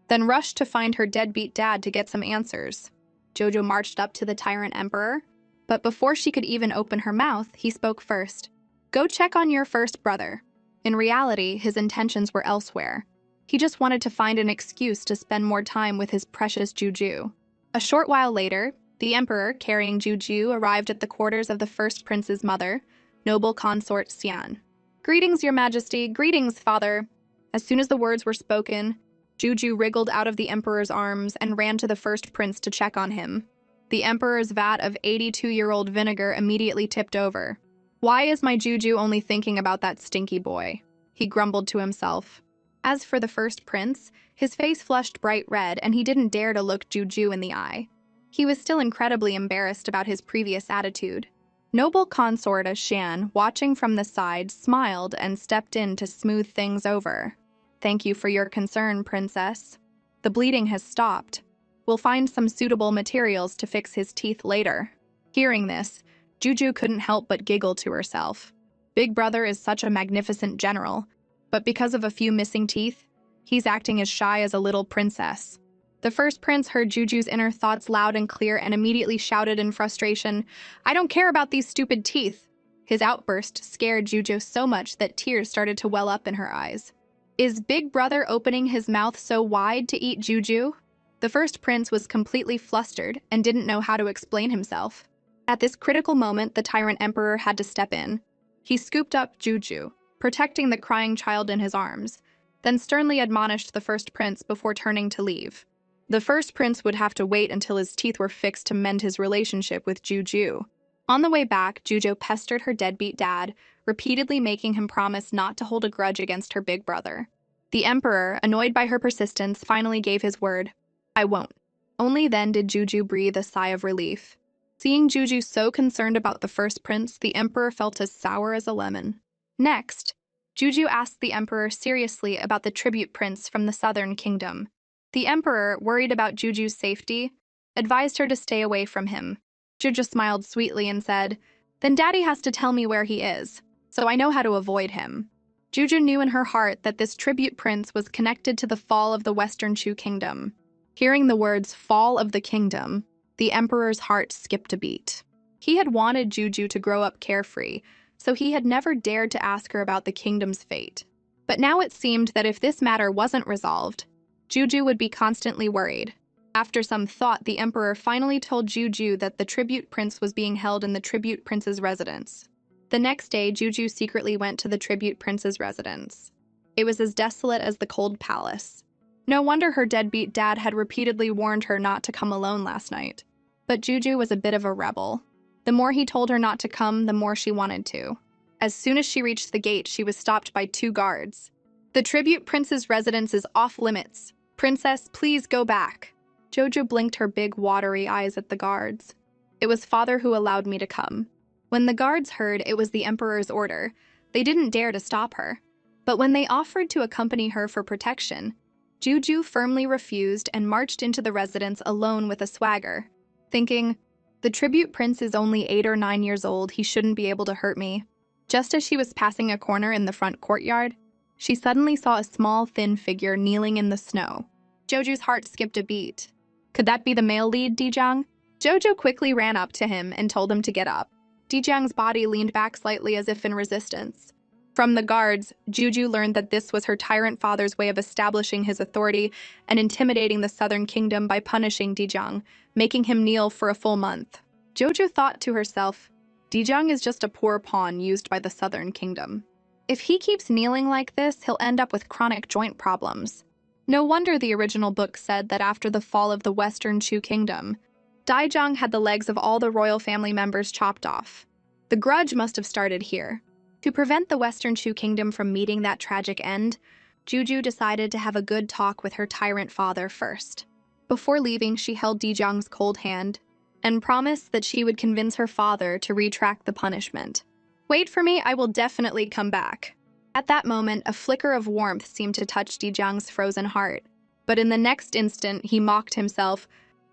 then rushed to find her deadbeat dad to get some answers. Jojo marched up to the Tyrant Emperor, but before she could even open her mouth, he spoke first. "Go check on your first brother." In reality, his intentions were elsewhere. He just wanted to find an excuse to spend more time with his precious Juju. A short while later, the Emperor, carrying Juju, arrived at the quarters of the first prince's mother, noble consort Xian. "Greetings, your majesty. Greetings, father." As soon as the words were spoken, Juju wriggled out of the Emperor's arms and ran to the first prince to check on him. The Emperor's vat of 82-year-old vinegar immediately tipped over. "Why is my Juju only thinking about that stinky boy?" he grumbled to himself. As for the first prince, his face flushed bright red and he didn't dare to look Juju in the eye. He was still incredibly embarrassed about his previous attitude. Noble consort Shan, watching from the side, smiled and stepped in to smooth things over. "Thank you for your concern, princess. The bleeding has stopped. We'll find some suitable materials to fix his teeth later." Hearing this, Juju couldn't help but giggle to herself. Big Brother is such a magnificent general, but because of a few missing teeth, he's acting as shy as a little princess. The first prince heard Juju's inner thoughts loud and clear and immediately shouted in frustration, "I don't care about these stupid teeth." His outburst scared Juju so much that tears started to well up in her eyes. Is Big Brother opening his mouth so wide to eat Juju? The first prince was completely flustered and didn't know how to explain himself. At this critical moment, the Tyrant Emperor had to step in. He scooped up Juju, protecting the crying child in his arms, then sternly admonished the first prince before turning to leave. The first prince would have to wait until his teeth were fixed to mend his relationship with Juju. On the way back, Juju pestered her deadbeat dad, repeatedly making him promise not to hold a grudge against her big brother. The Emperor, annoyed by her persistence, finally gave his word. "I won't." Only then did Juju breathe a sigh of relief. Seeing Juju so concerned about the first prince, the Emperor felt as sour as a lemon. Next, Juju asked the Emperor seriously about the tribute prince from the southern kingdom. The Emperor, worried about Juju's safety, advised her to stay away from him. Juju smiled sweetly and said, "Then Daddy has to tell me where he is, so I know how to avoid him." Juju knew in her heart that this tribute prince was connected to the fall of the Western Chu kingdom. Hearing the words "fall of the kingdom," the Emperor's heart skipped a beat. He had wanted Juju to grow up carefree, so he had never dared to ask her about the kingdom's fate. But now it seemed that if this matter wasn't resolved, Juju would be constantly worried. After some thought, the Emperor finally told Juju that the tribute prince was being held in the tribute prince's residence. The next day, Juju secretly went to the tribute prince's residence. It was as desolate as the cold palace. No wonder her deadbeat dad had repeatedly warned her not to come alone last night. But Juju was a bit of a rebel. The more he told her not to come, the more she wanted to. As soon as she reached the gate, she was stopped by 2 guards. "The tribute prince's residence is off limits. Princess, please go back." Jojo blinked her big, watery eyes at the guards. "It was father who allowed me to come." When the guards heard it was the Emperor's order, they didn't dare to stop her. But when they offered to accompany her for protection, Juju firmly refused and marched into the residence alone with a swagger, thinking, "The tribute prince is only 8 or 9 years old, he shouldn't be able to hurt me." Just as she was passing a corner in the front courtyard, she suddenly saw a small, thin figure kneeling in the snow. Joju's heart skipped a beat. Could that be the male lead, Dijang? Jojo quickly ran up to him and told him to get up. Dijang's body leaned back slightly as if in resistance. From the guards, Juju learned that this was her tyrant father's way of establishing his authority and intimidating the southern kingdom by punishing Dijang, making him kneel for a full month. Jojo thought to herself, Dijang is just a poor pawn used by the southern kingdom. If he keeps kneeling like this, he'll end up with chronic joint problems. No wonder the original book said that after the fall of the Western Chu kingdom, Dijang had the legs of all the royal family members chopped off. The grudge must have started here. To prevent the Western Chu kingdom from meeting that tragic end, Juju decided to have a good talk with her tyrant father first. Before leaving, she held Dijang's cold hand and promised that she would convince her father to retract the punishment. "Wait for me, I will definitely come back." At that moment, a flicker of warmth seemed to touch Dijiang's frozen heart. But in the next instant, he mocked himself.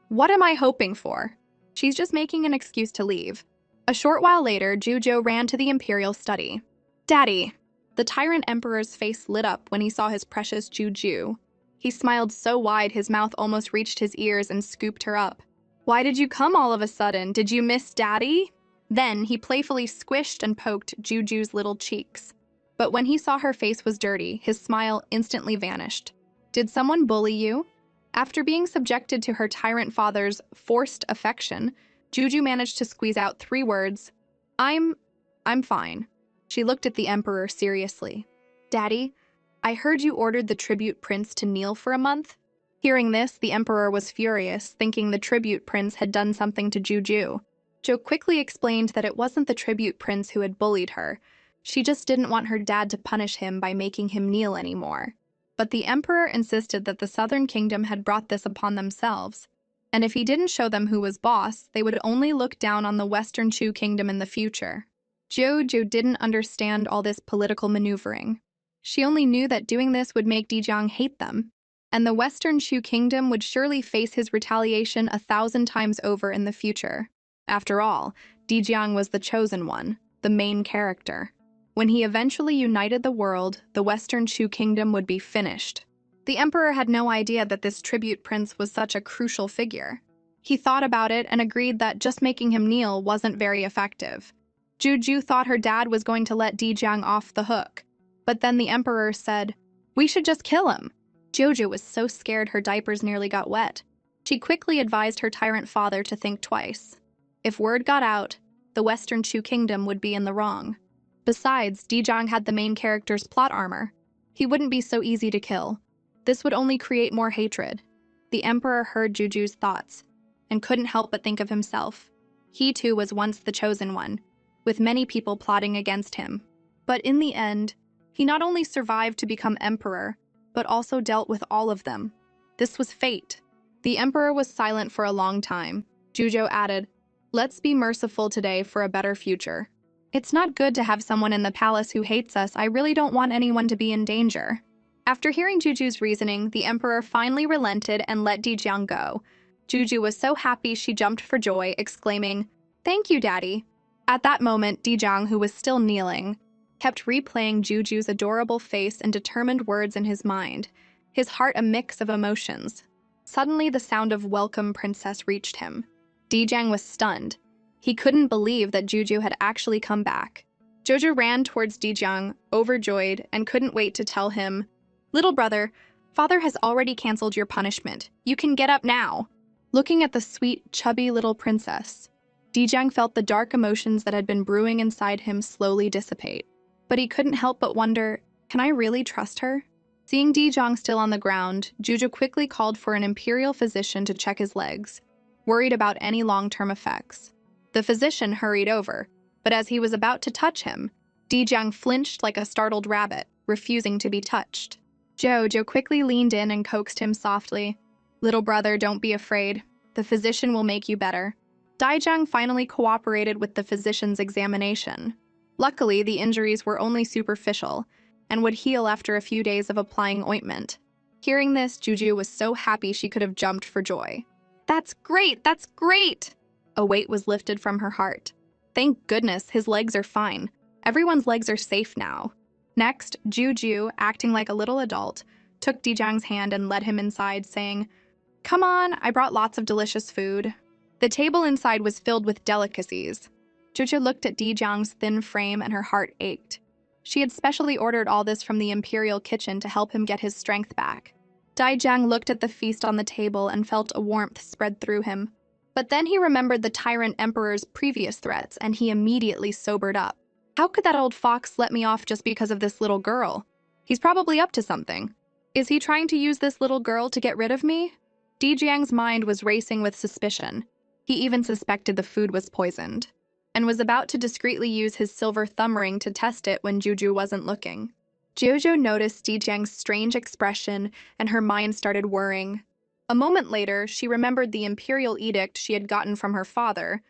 What am I hoping for? She's just making an excuse to leave. A short while later, Jujo ran to the imperial study. Daddy! The tyrant emperor's face lit up when he saw his precious Juju. He smiled so wide his mouth almost reached his ears and scooped her up. Why did you come all of a sudden? Did you miss Daddy? Then he playfully squished and poked Juju's little cheeks. But when he saw her face was dirty, his smile instantly vanished. Did someone bully you? After being subjected to her tyrant father's forced affection, Juju managed to squeeze out 3 words. I'm fine. She looked at the emperor seriously. Daddy, I heard you ordered the tribute prince to kneel for a month. Hearing this, the emperor was furious, thinking the tribute prince had done something to Juju. Jo quickly explained that it wasn't the tribute prince who had bullied her. She just didn't want her dad to punish him by making him kneel anymore. But the emperor insisted that the Southern Kingdom had brought this upon themselves, and if he didn't show them who was boss, they would only look down on the Western Chu Kingdom in the future. Jojo didn't understand all this political maneuvering. She only knew that doing this would make Dijiang hate them, and the Western Chu Kingdom would surely face his retaliation 1,000 times over in the future. After all, Dijiang was the chosen one, the main character. When he eventually united the world, the Western Chu Kingdom would be finished. The emperor had no idea that this tribute prince was such a crucial figure. He thought about it and agreed that just making him kneel wasn't very effective. Juju thought her dad was going to let Dijiang off the hook. But then the emperor said, "We should just kill him." Jojo was so scared her diapers nearly got wet. She quickly advised her tyrant father to think twice. If word got out, the Western Chu Kingdom would be in the wrong. Besides, Dijiang had the main character's plot armor. He wouldn't be so easy to kill. This would only create more hatred. The emperor heard Juju's thoughts and couldn't help but think of himself. He too was once the chosen one, with many people plotting against him. But in the end, he not only survived to become emperor, but also dealt with all of them. This was fate. The emperor was silent for a long time. Jujo added, "Let's be merciful today for a better future. It's not good to have someone in the palace who hates us. I really don't want anyone to be in danger." After hearing Juju's reasoning, the emperor finally relented and let Dijiang go. Juju was so happy she jumped for joy, exclaiming, "Thank you, Daddy." At that moment, Dijiang, who was still kneeling, kept replaying Juju's adorable face and determined words in his mind, his heart a mix of emotions. Suddenly, the sound of "Welcome, Princess" reached him. Dijiang was stunned. He couldn't believe that Juju had actually come back. Jojo ran towards Dijiang, overjoyed, and couldn't wait to tell him, "Little brother, father has already canceled your punishment. You can get up now." Looking at the sweet, chubby little princess, Dijiang felt the dark emotions that had been brewing inside him slowly dissipate. But he couldn't help but wonder, can I really trust her? Seeing Dijiang still on the ground, Juju quickly called for an imperial physician to check his legs, worried about any long-term effects. The physician hurried over, but as he was about to touch him, Dijiang flinched like a startled rabbit, refusing to be touched. Jojo quickly leaned in and coaxed him softly. "Little brother, don't be afraid. The physician will make you better." Dijiang finally cooperated with the physician's examination. Luckily, the injuries were only superficial and would heal after a few days of applying ointment. Hearing this, Juju was so happy she could have jumped for joy. "That's great! That's great!" A weight was lifted from her heart. Thank goodness, his legs are fine. Everyone's legs are safe now. Next, Juju, acting like a little adult, took Dijiang's hand and led him inside, saying, "Come on, I brought lots of delicious food." The table inside was filled with delicacies. Juju looked at Dijiang's thin frame and her heart ached. She had specially ordered all this from the imperial kitchen to help him get his strength back. Dijiang looked at the feast on the table and felt a warmth spread through him. But then he remembered the tyrant emperor's previous threats, and he immediately sobered up. How could that old fox let me off just because of this little girl? He's probably up to something. Is he trying to use this little girl to get rid of me? Dijiang's mind was racing with suspicion. He even suspected the food was poisoned, and was about to discreetly use his silver thumb ring to test it when Juju wasn't looking. Jojo noticed Dijiang's strange expression, and her mind started whirring. A moment later, she remembered the imperial edict she had gotten from her father,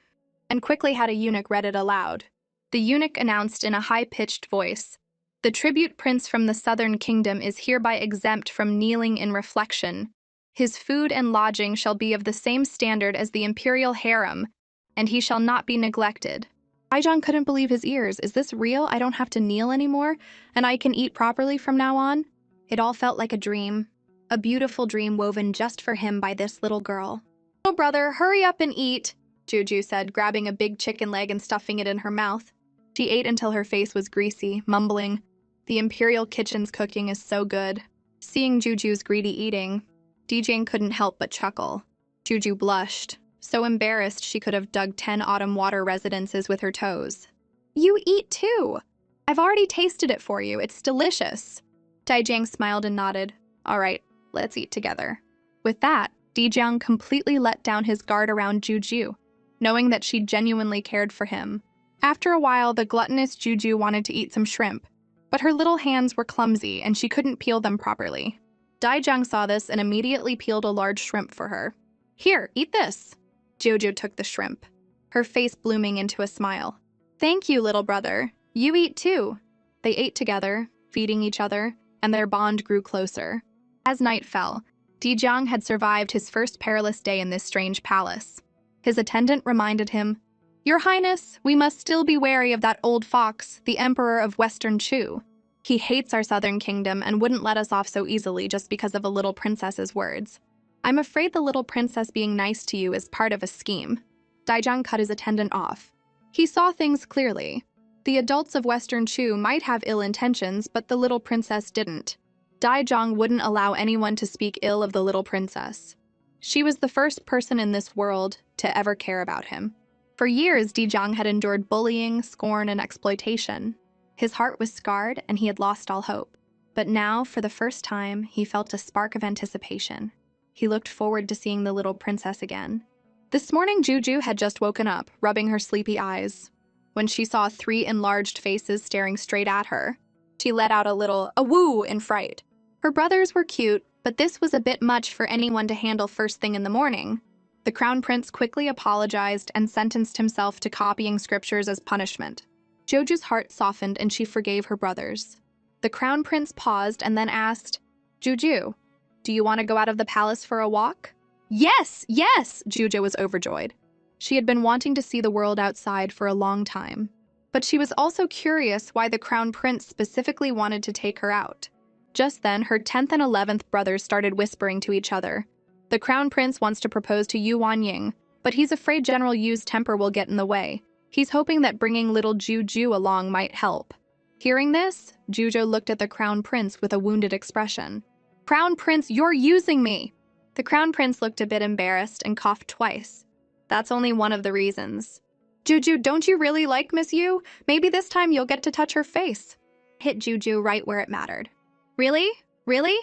and quickly had a eunuch read it aloud. The eunuch announced in a high-pitched voice, The tribute prince from the southern kingdom is hereby exempt from kneeling in reflection. His food and lodging shall be of the same standard as the imperial harem, and he shall not be neglected. Daijang couldn't believe his ears. Is this real? I don't have to kneel anymore, and I can eat properly from now on? It all felt like a dream. A beautiful dream woven just for him by this little girl. "Oh, brother, hurry up and eat," Juju said, grabbing a big chicken leg and stuffing it in her mouth. She ate until her face was greasy, mumbling, "The imperial kitchen's cooking is so good." Seeing Juju's greedy eating, Daijang couldn't help but chuckle. Juju blushed, so embarrassed she could have dug 10 autumn water residences with her toes. "You eat too. I've already tasted it for you. It's delicious." Daijang smiled and nodded. "All right, let's eat together." With that, Daijang completely let down his guard around Juju, knowing that she genuinely cared for him. After a while, the gluttonous Juju wanted to eat some shrimp, but her little hands were clumsy and she couldn't peel them properly. Daijang saw this and immediately peeled a large shrimp for her. "Here, eat this." Jojo took the shrimp, her face blooming into a smile. "Thank you, little brother. You eat too." They ate together, feeding each other, and their bond grew closer. As night fell, Daijang had survived his first perilous day in this strange palace. His attendant reminded him, "Your Highness, we must still be wary of that old fox, the Emperor of Western Chu. He hates our southern kingdom and wouldn't let us off so easily just because of a little princess's words. I'm afraid the little princess being nice to you is part of a scheme." Daijang cut his attendant off. He saw things clearly. The adults of Western Chu might have ill intentions, but the little princess didn't. Daijang wouldn't allow anyone to speak ill of the little princess. She was the first person in this world to ever care about him. For years, Daijang had endured bullying, scorn, and exploitation. His heart was scarred, and he had lost all hope. But now, for the first time, he felt a spark of anticipation. He looked forward to seeing the little princess again. This morning, Juju had just woken up, rubbing her sleepy eyes. When she saw 3 enlarged faces staring straight at her, she let out a little "awoo" in fright. Her brothers were cute, but this was a bit much for anyone to handle first thing in the morning. The crown prince quickly apologized and sentenced himself to copying scriptures as punishment. Joju's heart softened and she forgave her brothers. The crown prince paused and then asked, "Juju, do you want to go out of the palace for a walk?" "Yes, yes!" Juju was overjoyed. She had been wanting to see the world outside for a long time. But she was also curious why the crown prince specifically wanted to take her out. Just then, her 10th and 11th brothers started whispering to each other. The crown prince wants to propose to Yu Wanying, but he's afraid General Yu's temper will get in the way. He's hoping that bringing little Juju along might help. Hearing this, Juju looked at the crown prince with a wounded expression. "Crown prince, you're using me!" The crown prince looked a bit embarrassed and coughed twice. "That's only one of the reasons." "Juju, don't you really like Miss Yu? Maybe this time you'll get to touch her face." Hit Juju right where it mattered. "Really? Really?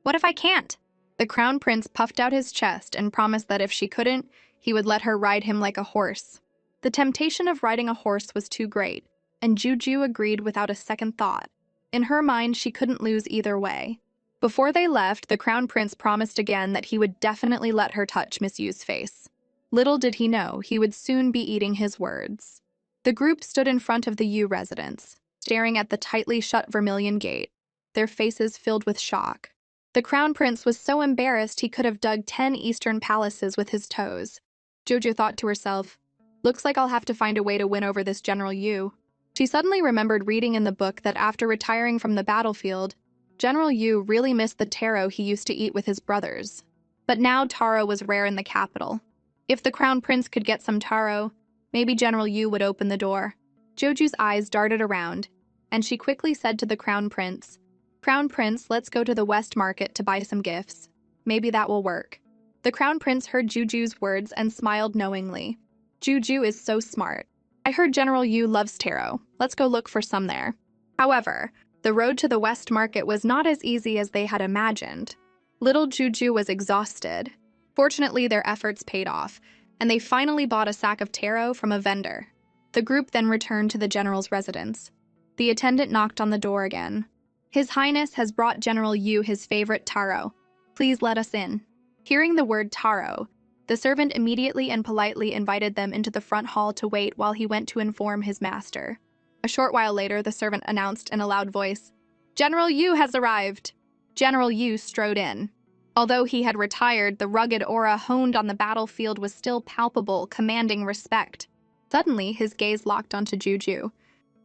What if I can't?" The crown prince puffed out his chest and promised that if she couldn't, he would let her ride him like a horse. The temptation of riding a horse was too great, and Juju agreed without a second thought. In her mind, she couldn't lose either way. Before they left, the crown prince promised again that he would definitely let her touch Miss Yu's face. Little did he know, he would soon be eating his words. The group stood in front of the Yu residence, staring at the tightly shut vermilion gate, their faces filled with shock. The crown prince was so embarrassed he could have dug 10 eastern palaces with his toes. Jojo thought to herself, "Looks like I'll have to find a way to win over this General Yu." She suddenly remembered reading in the book that after retiring from the battlefield, General Yu really missed the taro he used to eat with his brothers. But now taro was rare in the capital. If the crown prince could get some taro, maybe General Yu would open the door. Joju's eyes darted around, and she quickly said to the crown prince, "Crown prince, let's go to the West Market to buy some gifts. Maybe that will work." The crown prince heard Juju's words and smiled knowingly. Juju is so smart. I heard General Yu loves taro. Let's go look for some there. However, the road to the West Market was not as easy as they had imagined. Little Juju was exhausted. Fortunately, their efforts paid off, and they finally bought a sack of taro from a vendor. The group then returned to the general's residence. The attendant knocked on the door again. "His Highness has brought General Yu his favorite taro. Please let us in." Hearing the word taro, the servant immediately and politely invited them into the front hall to wait while he went to inform his master. A short while later, the servant announced in a loud voice, "General Yu has arrived." General Yu strode in. Although he had retired, the rugged aura honed on the battlefield was still palpable, commanding respect. Suddenly, his gaze locked onto Juju,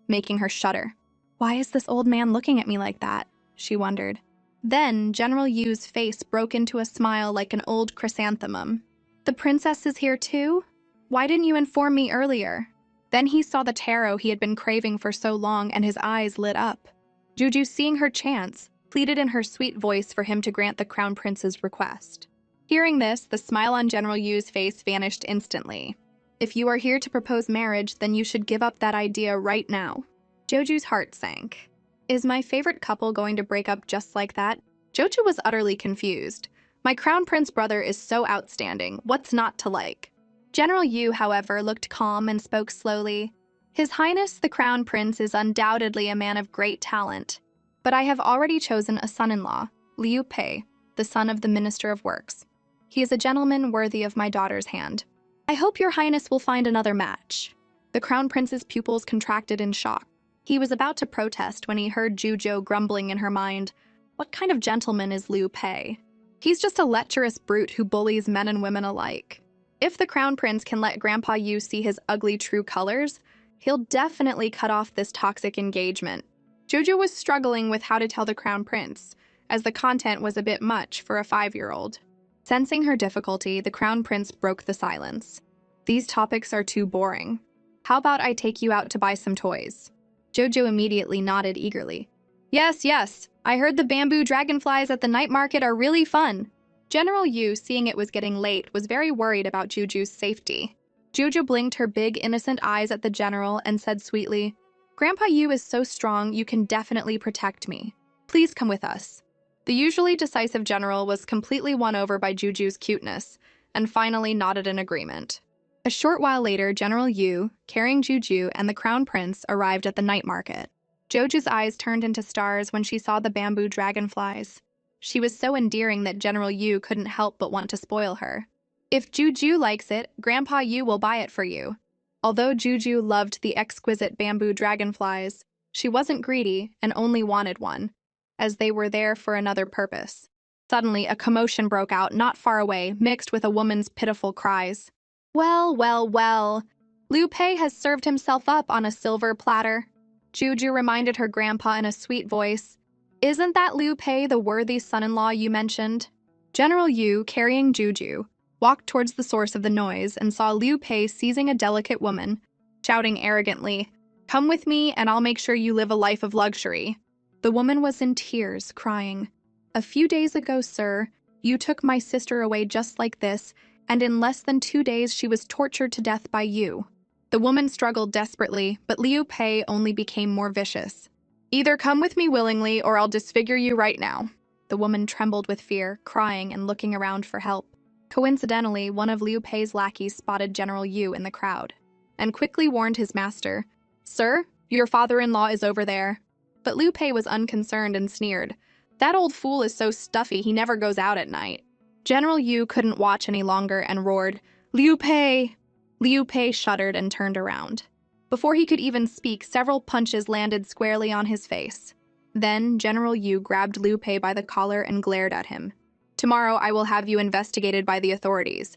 making her shudder. Why is this old man looking at me like that? She wondered. Then, General Yu's face broke into a smile like an old chrysanthemum. The princess is here too? Why didn't you inform me earlier? Then he saw the taro he had been craving for so long, and his eyes lit up. Juju, seeing her chance, pleaded in her sweet voice for him to grant the crown prince's request. Hearing this, the smile on General Yu's face vanished instantly. If you are here to propose marriage, then you should give up that idea right now. Joju's heart sank. Is my favorite couple going to break up just like that? Joju was utterly confused. My crown prince brother is so outstanding. What's not to like? General Yu, however, looked calm and spoke slowly. His Highness the Crown Prince is undoubtedly a man of great talent. But I have already chosen a son-in-law, Liu Pei, the son of the Minister of Works. He is a gentleman worthy of my daughter's hand. I hope your Highness will find another match. The Crown Prince's pupils contracted in shock. He was about to protest when he heard Juju grumbling in her mind. What kind of gentleman is Liu Pei? He's just a lecherous brute who bullies men and women alike. If the Crown Prince can let Grandpa Yu see his ugly true colors, he'll definitely cut off this toxic engagement. Juju was struggling with how to tell the Crown Prince, as the content was a bit much for a 5-year-old. Sensing her difficulty, the Crown Prince broke the silence. These topics are too boring. How about I take you out to buy some toys? Jojo immediately nodded eagerly. Yes, I heard the bamboo dragonflies at the night market are really fun. General Yu, seeing it was getting late, was very worried about Juju's safety. Juju blinked her big, innocent eyes at the general and said sweetly, Grandpa Yu is so strong, you can definitely protect me. Please come with us. The usually decisive general was completely won over by Juju's cuteness, and finally nodded in agreement. A short while later, General Yu, carrying Juju and the Crown Prince, arrived at the night market. Joju's eyes turned into stars when she saw the bamboo dragonflies. She was so endearing that General Yu couldn't help but want to spoil her. If Juju likes it, Grandpa Yu will buy it for you. Although Juju loved the exquisite bamboo dragonflies, she wasn't greedy and only wanted one, as they were there for another purpose. Suddenly, a commotion broke out not far away, mixed with a woman's pitiful cries. Well, Liu Pei has served himself up on a silver platter. Juju reminded her grandpa in a sweet voice. Isn't that Liu Pei, the worthy son-in-law you mentioned? General Yu, carrying Juju, walked towards the source of the noise and saw Liu Pei seizing a delicate woman, shouting arrogantly, Come with me and I'll make sure you live a life of luxury. The woman was in tears, crying, A few days ago, sir, you took my sister away just like this, and in less than 2 days she was tortured to death by you. The woman struggled desperately, but Liu Pei only became more vicious. Either come with me willingly or I'll disfigure you right now. The woman trembled with fear, crying and looking around for help. Coincidentally, one of Liu Pei's lackeys spotted General Yu in the crowd, and quickly warned his master, Sir, your father-in-law is over there. But Liu Pei was unconcerned and sneered. That old fool is so stuffy he never goes out at night. General Yu couldn't watch any longer and roared, Liu Pei! Liu Pei shuddered and turned around. Before he could even speak, several punches landed squarely on his face. Then General Yu grabbed Liu Pei by the collar and glared at him. Tomorrow I will have you investigated by the authorities.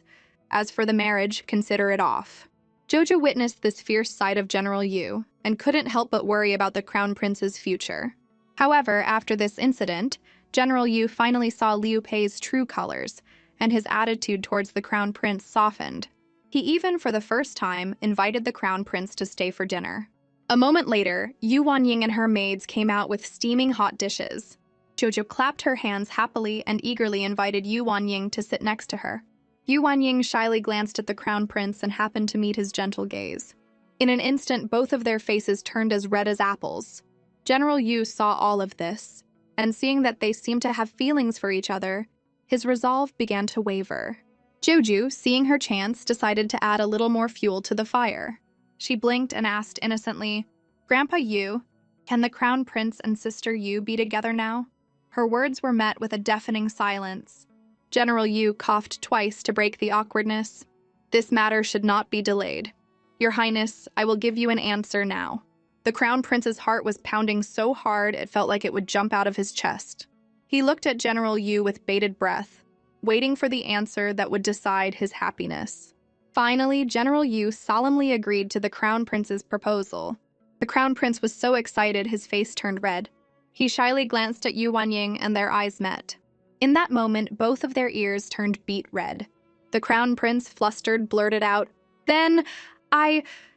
As for the marriage, consider it off. Jojo witnessed this fierce side of General Yu and couldn't help but worry about the Crown Prince's future. However, after this incident, General Yu finally saw Liu Pei's true colors, and his attitude towards the Crown Prince softened. He even, for the first time, invited the Crown Prince to stay for dinner. A moment later, Yu Wanying and her maids came out with steaming hot dishes. Jojo clapped her hands happily and eagerly invited Yu Wanying to sit next to her. Yu Wanying shyly glanced at the Crown Prince and happened to meet his gentle gaze. In an instant, both of their faces turned as red as apples. General Yu saw all of this, and seeing that they seemed to have feelings for each other, his resolve began to waver. Joju, seeing her chance, decided to add a little more fuel to the fire. She blinked and asked innocently, Grandpa Yu, can the Crown Prince and Sister Yu be together now? Her words were met with a deafening silence. General Yu coughed twice to break the awkwardness. This matter should not be delayed. Your Highness, I will give you an answer now. The Crown Prince's heart was pounding so hard it felt like it would jump out of his chest. He looked at General Yu with bated breath, waiting for the answer that would decide his happiness. Finally, General Yu solemnly agreed to the Crown Prince's proposal. The Crown Prince was so excited his face turned red. He shyly glanced at Yu Wanying and their eyes met. In that moment, both of their ears turned beet red. The Crown Prince, flustered, blurted out, "Then,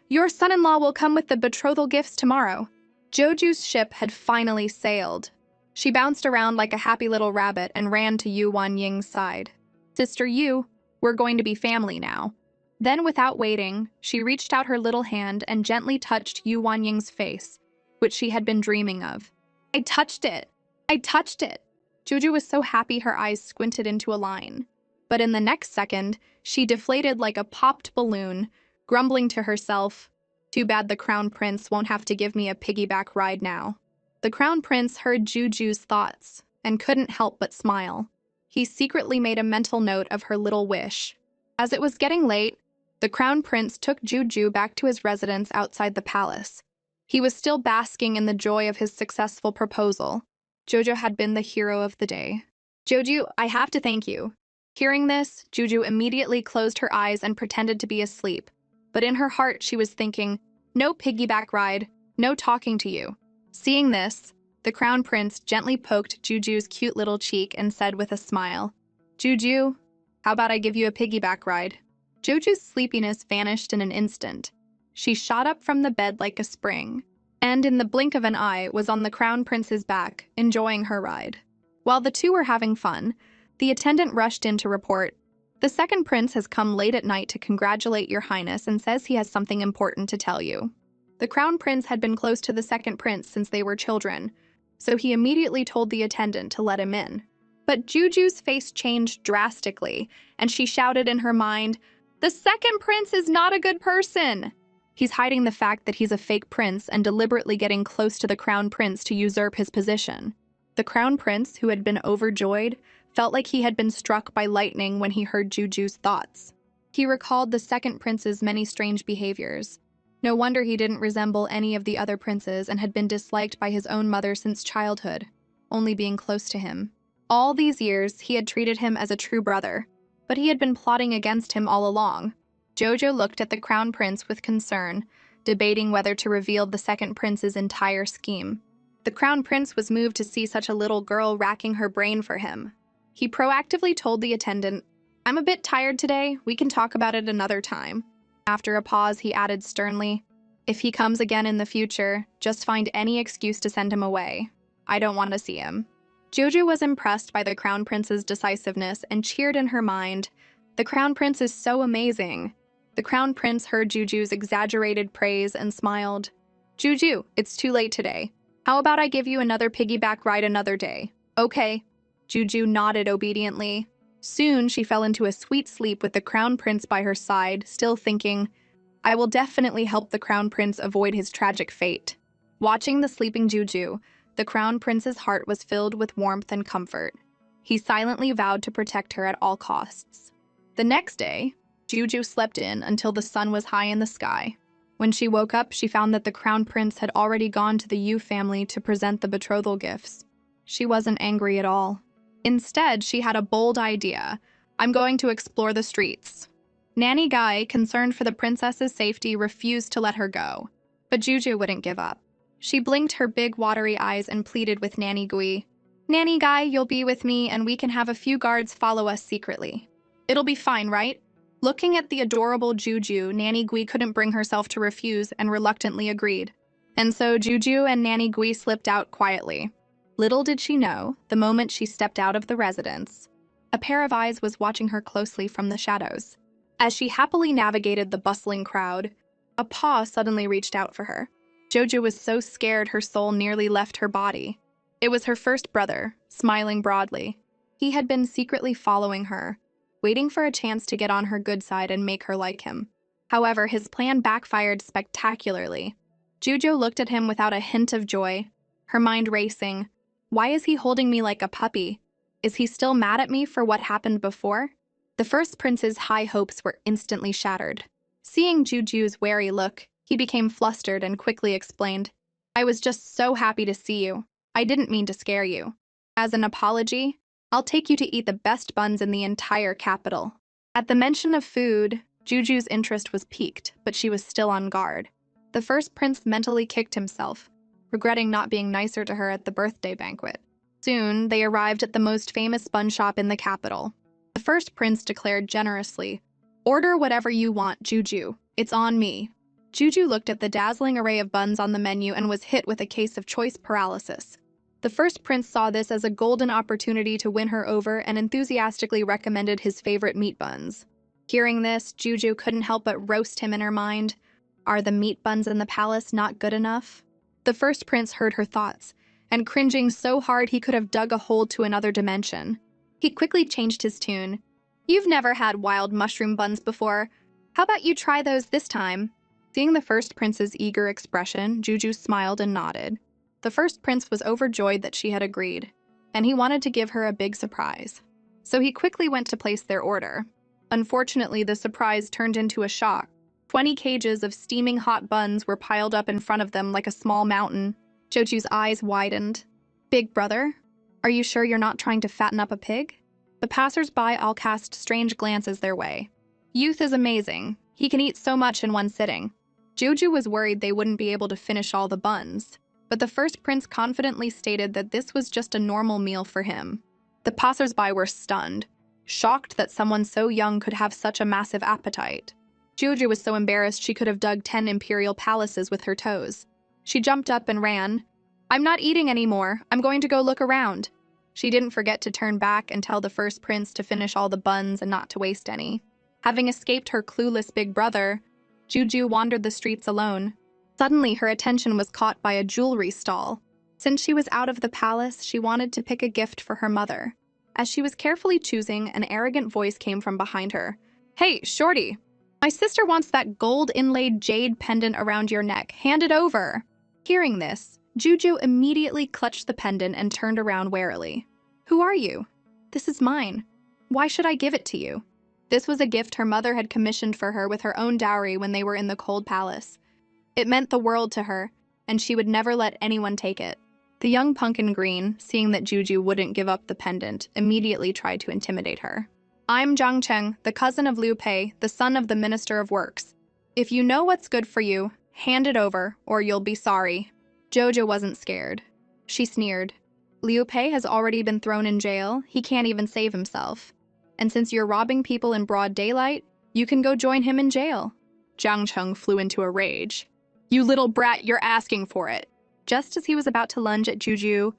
your son-in-law will come with the betrothal gifts tomorrow." Joju's ship had finally sailed. She bounced around like a happy little rabbit and ran to Yu Wanying's side. "Sister Yu, we're going to be family now." Then, without waiting, she reached out her little hand and gently touched Yu Wanying's face, which she had been dreaming of. "I touched it! I touched it!" Joju was so happy her eyes squinted into a line. But in the next second, she deflated like a popped balloon, grumbling to herself, "Too bad the Crown Prince won't have to give me a piggyback ride now." The Crown Prince heard Juju's thoughts and couldn't help but smile. He secretly made a mental note of her little wish. As it was getting late, the Crown Prince took Juju back to his residence outside the palace. He was still basking in the joy of his successful proposal. Jojo had been the hero of the day. "Joju, I have to thank you." Hearing this, Juju immediately closed her eyes and pretended to be asleep. But in her heart, she was thinking, "No piggyback ride, no talking to you." Seeing this, the Crown Prince gently poked Juju's cute little cheek and said with a smile, "Juju, how about I give you a piggyback ride?" Joju's sleepiness vanished in an instant. She shot up from the bed like a spring, and in the blink of an eye was on the Crown Prince's back, enjoying her ride. While the two were having fun, the attendant rushed in to report, "The second prince has come late at night to congratulate your highness and says he has something important to tell you." The Crown Prince had been close to the second prince since they were children, so he immediately told the attendant to let him in. But Juju's face changed drastically, and she shouted in her mind, "The second prince is not a good person!" He's hiding the fact that he's a fake prince and deliberately getting close to the Crown Prince to usurp his position. The Crown Prince, who had been overjoyed, felt like he had been struck by lightning when he heard Juju's thoughts. He recalled the second prince's many strange behaviors. No wonder he didn't resemble any of the other princes and had been disliked by his own mother since childhood, only being close to him. All these years, he had treated him as a true brother, but he had been plotting against him all along. Jojo looked at the Crown Prince with concern, debating whether to reveal the second prince's entire scheme. The Crown Prince was moved to see such a little girl racking her brain for him. He proactively told the attendant, "I'm a bit tired today, we can talk about it another time." After a pause, he added sternly, "If he comes again in the future, just find any excuse to send him away. I don't want to see him." Jojo was impressed by the Crown Prince's decisiveness and cheered in her mind, "The Crown Prince is so amazing." The Crown Prince heard Juju's exaggerated praise and smiled. "Juju, it's too late today. How about I give you another piggyback ride another day?" "Okay." Juju nodded obediently. Soon she fell into a sweet sleep with the Crown Prince by her side, still thinking, "I will definitely help the Crown Prince avoid his tragic fate." Watching the sleeping Juju, the Crown Prince's heart was filled with warmth and comfort. He silently vowed to protect her at all costs. The next day, Juju slept in until the sun was high in the sky. When she woke up, she found that the Crown Prince had already gone to the Yu family to present the betrothal gifts. She wasn't angry at all. Instead, she had a bold idea. "I'm going to explore the streets." Nanny Guy, concerned for the princess's safety, refused to let her go. But Juju wouldn't give up. She blinked her big watery eyes and pleaded with Nanny Gui. "Nanny Guy, you'll be with me and we can have a few guards follow us secretly. It'll be fine, right?" Looking at the adorable Juju, Nanny Gui couldn't bring herself to refuse and reluctantly agreed. And so Juju and Nanny Gui slipped out quietly. Little did she know, the moment she stepped out of the residence, a pair of eyes was watching her closely from the shadows. As she happily navigated the bustling crowd, a paw suddenly reached out for her. Jojo was so scared her soul nearly left her body. It was her first brother, smiling broadly. He had been secretly following her, waiting for a chance to get on her good side and make her like him. However, his plan backfired spectacularly. Jujo looked at him without a hint of joy, her mind racing. Why is he holding me like a puppy? Is he still mad at me for what happened before? The first prince's high hopes were instantly shattered. Seeing Juju's wary look, He became flustered and quickly explained, I was just so happy to see you. I didn't mean to scare you. As an apology, I'll take you to eat the best buns in the entire capital. At the mention of food, Juju's interest was piqued, but she was still on guard. The first prince mentally kicked himself, regretting not being nicer to her at the birthday banquet. Soon, they arrived at the most famous bun shop in the capital. The first prince declared generously, Order whatever you want, Juju. It's on me. Juju looked at the dazzling array of buns on the menu and was hit with a case of choice paralysis. The first prince saw this as a golden opportunity to win her over and enthusiastically recommended his favorite meat buns. Hearing this, Juju couldn't help but roast him in her mind. Are the meat buns in the palace not good enough? The first prince heard her thoughts, and cringing so hard he could have dug a hole to another dimension. He quickly changed his tune. You've never had wild mushroom buns before. How about you try those this time? Seeing the first prince's eager expression, Juju smiled and nodded. The first prince was overjoyed that she had agreed, and he wanted to give her a big surprise. So he quickly went to place their order. Unfortunately, the surprise turned into a shock. 20 cages of steaming hot buns were piled up in front of them like a small mountain. Juju's eyes widened. Big brother, are you sure you're not trying to fatten up a pig? The passers-by all cast strange glances their way. Youth is amazing. He can eat so much in one sitting. Juju was worried they wouldn't be able to finish all the buns, but the first prince confidently stated that this was just a normal meal for him. The passers-by were stunned, shocked that someone so young could have such a massive appetite. Juju was so embarrassed she could have dug 10 imperial palaces with her toes. She jumped up and ran. I'm not eating anymore. I'm going to go look around. She didn't forget to turn back and tell the first prince to finish all the buns and not to waste any. Having escaped her clueless big brother, Juju wandered the streets alone. Suddenly, her attention was caught by a jewelry stall. Since she was out of the palace, she wanted to pick a gift for her mother. As she was carefully choosing, an arrogant voice came from behind her. Hey, shorty! My sister wants that gold-inlaid jade pendant around your neck. Hand it over! Hearing this, Juju immediately clutched the pendant and turned around warily. Who are you? This is mine. Why should I give it to you? This was a gift her mother had commissioned for her with her own dowry when they were in the cold palace. It meant the world to her, and she would never let anyone take it. The young pumpkin green, seeing that Juju wouldn't give up the pendant, immediately tried to intimidate her. I'm Zhang Cheng, the cousin of Liu Pei, the son of the Minister of Works. If you know what's good for you, hand it over, or you'll be sorry. Jojo wasn't scared. She sneered. Liu Pei has already been thrown in jail. He can't even save himself. And since you're robbing people in broad daylight, you can go join him in jail. Zhang Cheng flew into a rage. You little brat, you're asking for it. Just as he was about to lunge at Juju,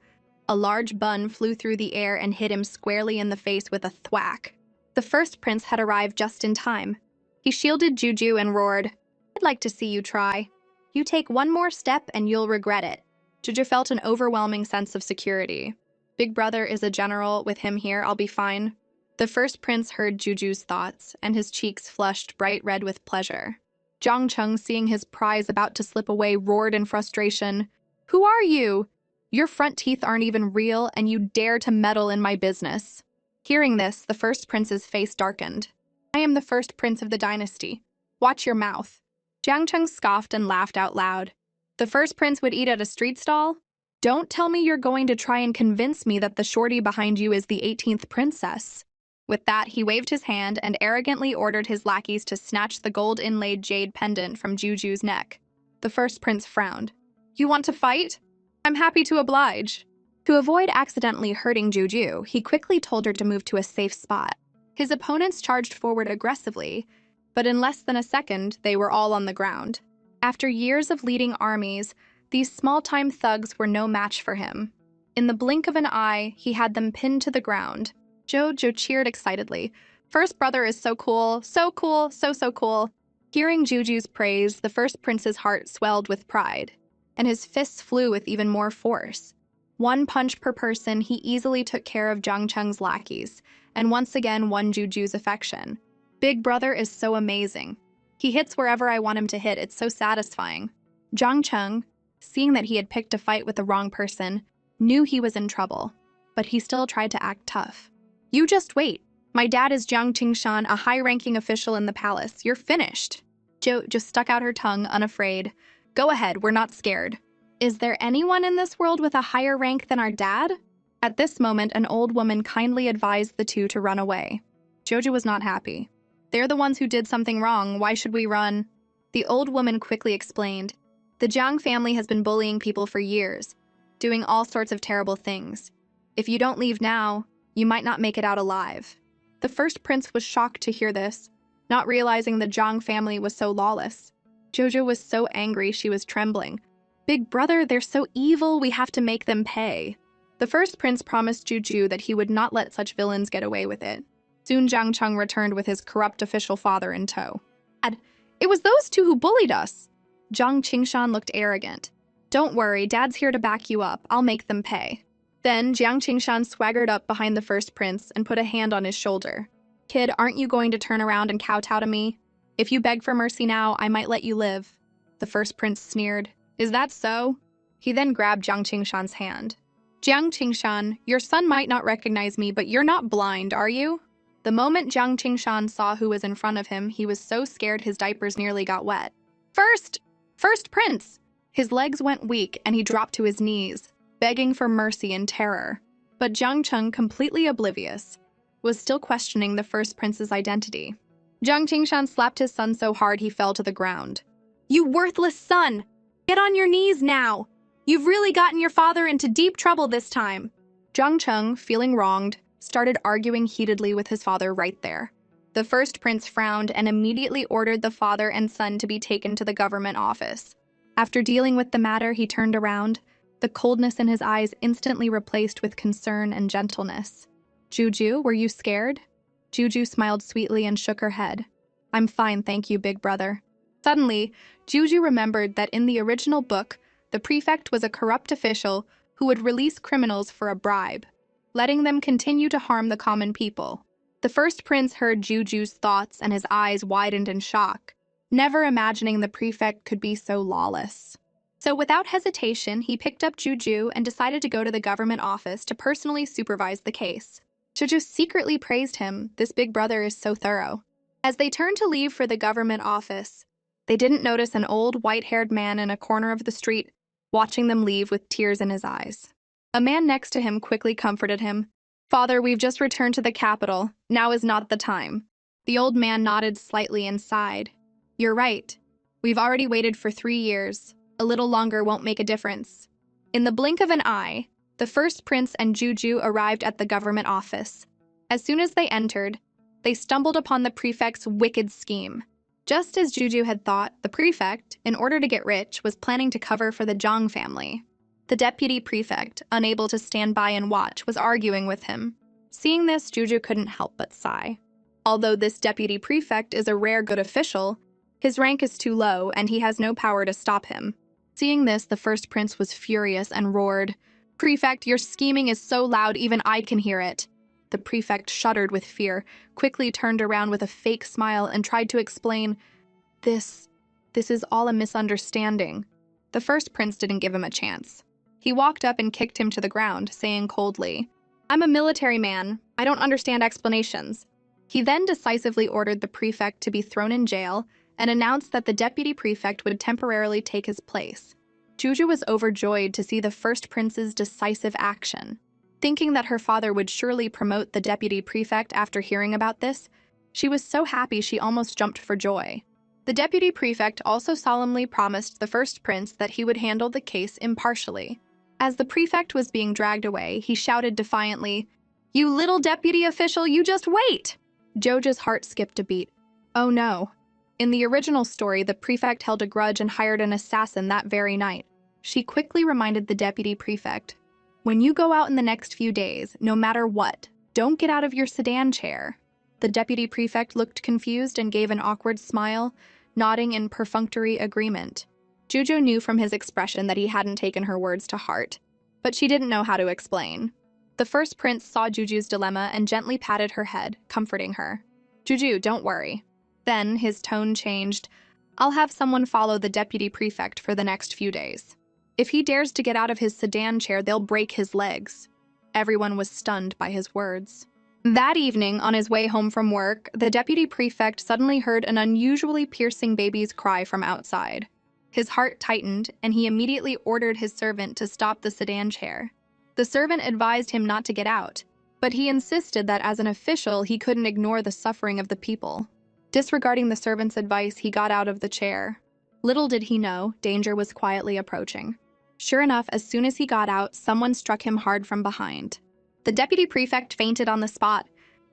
a large bun flew through the air and hit him squarely in the face with a thwack. The first prince had arrived just in time. He shielded Juju and roared, I'd like to see you try. You take one more step and you'll regret it. Juju felt an overwhelming sense of security. Big brother is a general. With him here, I'll be fine. The first prince heard Juju's thoughts, and his cheeks flushed bright red with pleasure. Zhang Cheng, seeing his prize about to slip away, roared in frustration. Who are you? Your front teeth aren't even real, and you dare to meddle in my business. Hearing this, the first prince's face darkened. I am the first prince of the dynasty. Watch your mouth. Zhang Cheng scoffed and laughed out loud. The first prince would eat at a street stall? Don't tell me you're going to try and convince me that the shorty behind you is the 18th princess. With that, he waved his hand and arrogantly ordered his lackeys to snatch the gold-inlaid jade pendant from Juju's neck. The first prince frowned. You want to fight? I'm happy to oblige. To avoid accidentally hurting Juju, he quickly told her to move to a safe spot. His opponents charged forward aggressively, but in less than a second, they were all on the ground. After years of leading armies, these small-time thugs were no match for him. In the blink of an eye, he had them pinned to the ground. Jojo cheered excitedly. First brother is so cool, so cool, so cool. Hearing Juju's praise, the first prince's heart swelled with pride, and his fists flew with even more force. One punch per person, he easily took care of Zhang Cheng's lackeys, and once again won Juju's affection. Big brother is so amazing. He hits wherever I want him to hit. It's so satisfying. Zhang Cheng, seeing that he had picked a fight with the wrong person, knew he was in trouble, but he still tried to act tough. You just wait. My dad is Jiang Tingshan, a high-ranking official in the palace. You're finished. Jo just stuck out her tongue, unafraid. Go ahead, we're not scared. Is there anyone in this world with a higher rank than our dad? At this moment, an old woman kindly advised the two to run away. Jojo was not happy. They're the ones who did something wrong. Why should we run? The old woman quickly explained. The Jiang family has been bullying people for years, doing all sorts of terrible things. If you don't leave now, you might not make it out alive. The first prince was shocked to hear this, not realizing the Jiang family was so lawless. Jojo was so angry she was trembling. Big brother, they're so evil, we have to make them pay. The first prince promised Juju that he would not let such villains get away with it. Soon Jiang Cheng returned with his corrupt official father in tow. It was those two who bullied us. Jiang Qingshan looked arrogant. Don't worry, Dad's here to back you up. I'll make them pay. Then Jiang Qingshan swaggered up behind the first prince and put a hand on his shoulder. Kid, aren't you going to turn around and kowtow to me? If you beg for mercy now, I might let you live. The first prince sneered. Is that so? He then grabbed Jiang Qingshan's hand. Jiang Qingshan, your son might not recognize me, but you're not blind, are you? The moment Jiang Qingshan saw who was in front of him, he was so scared his diapers nearly got wet. First prince! His legs went weak and he dropped to his knees, begging for mercy in terror. But Jiang Cheng, completely oblivious, was still questioning the first prince's identity. Jiang Qingshan slapped his son so hard he fell to the ground. You worthless son! Get on your knees now! You've really gotten your father into deep trouble this time. Jiang Cheng, feeling wronged, started arguing heatedly with his father right there. The first prince frowned and immediately ordered the father and son to be taken to the government office. After dealing with the matter, he turned around, the coldness in his eyes instantly replaced with concern and gentleness. Juju, were you scared? Juju smiled sweetly and shook her head. I'm fine, thank you, big brother. Suddenly, Juju remembered that in the original book, the prefect was a corrupt official who would release criminals for a bribe, letting them continue to harm the common people. The first prince heard Juju's thoughts and his eyes widened in shock, never imagining the prefect could be so lawless. So without hesitation, he picked up Juju and decided to go to the government office to personally supervise the case. Juju secretly praised him. This big brother is so thorough. As they turned to leave for the government office, they didn't notice an old white-haired man in a corner of the street, watching them leave with tears in his eyes. A man next to him quickly comforted him. Father, we've just returned to the capital. Now is not the time. The old man nodded slightly and sighed. You're right. We've already waited for 3 years. A little longer won't make a difference. In the blink of an eye, the first prince and Juju arrived at the government office. As soon as they entered, they stumbled upon the prefect's wicked scheme. Just as Juju had thought, the prefect, in order to get rich, was planning to cover for the Jiang family. The deputy prefect, unable to stand by and watch, was arguing with him. Seeing this, Juju couldn't help but sigh. Although this deputy prefect is a rare good official, his rank is too low and he has no power to stop him. Seeing this, the first prince was furious and roared, Prefect, your scheming is so loud even I can hear it. The prefect shuddered with fear, quickly turned around with a fake smile and tried to explain, This is all a misunderstanding. The first prince didn't give him a chance. He walked up and kicked him to the ground, saying coldly, I'm a military man. I don't understand explanations. He then decisively ordered the prefect to be thrown in jail and announced that the deputy prefect would temporarily take his place. Juju was overjoyed to see the first prince's decisive action. Thinking that her father would surely promote the deputy prefect after hearing about this, she was so happy she almost jumped for joy. The deputy prefect also solemnly promised the first prince that he would handle the case impartially. As the prefect was being dragged away, he shouted defiantly, You little deputy official, you just wait! Jojo's heart skipped a beat. Oh no. In the original story, the prefect held a grudge and hired an assassin that very night. She quickly reminded the deputy prefect, When you go out in the next few days, no matter what, don't get out of your sedan chair. The deputy prefect looked confused and gave an awkward smile, nodding in perfunctory agreement. Juju knew from his expression that he hadn't taken her words to heart, but she didn't know how to explain. The first prince saw Juju's dilemma and gently patted her head, comforting her. Juju, don't worry. Then his tone changed. I'll have someone follow the deputy prefect for the next few days. If he dares to get out of his sedan chair, they'll break his legs. Everyone was stunned by his words. That evening, on his way home from work, the deputy prefect suddenly heard an unusually piercing baby's cry from outside. His heart tightened, and he immediately ordered his servant to stop the sedan chair. The servant advised him not to get out, but he insisted that as an official he couldn't ignore the suffering of the people. Disregarding the servant's advice, he got out of the chair. Little did he know, danger was quietly approaching. Sure enough, as soon as he got out, someone struck him hard from behind. The deputy prefect fainted on the spot,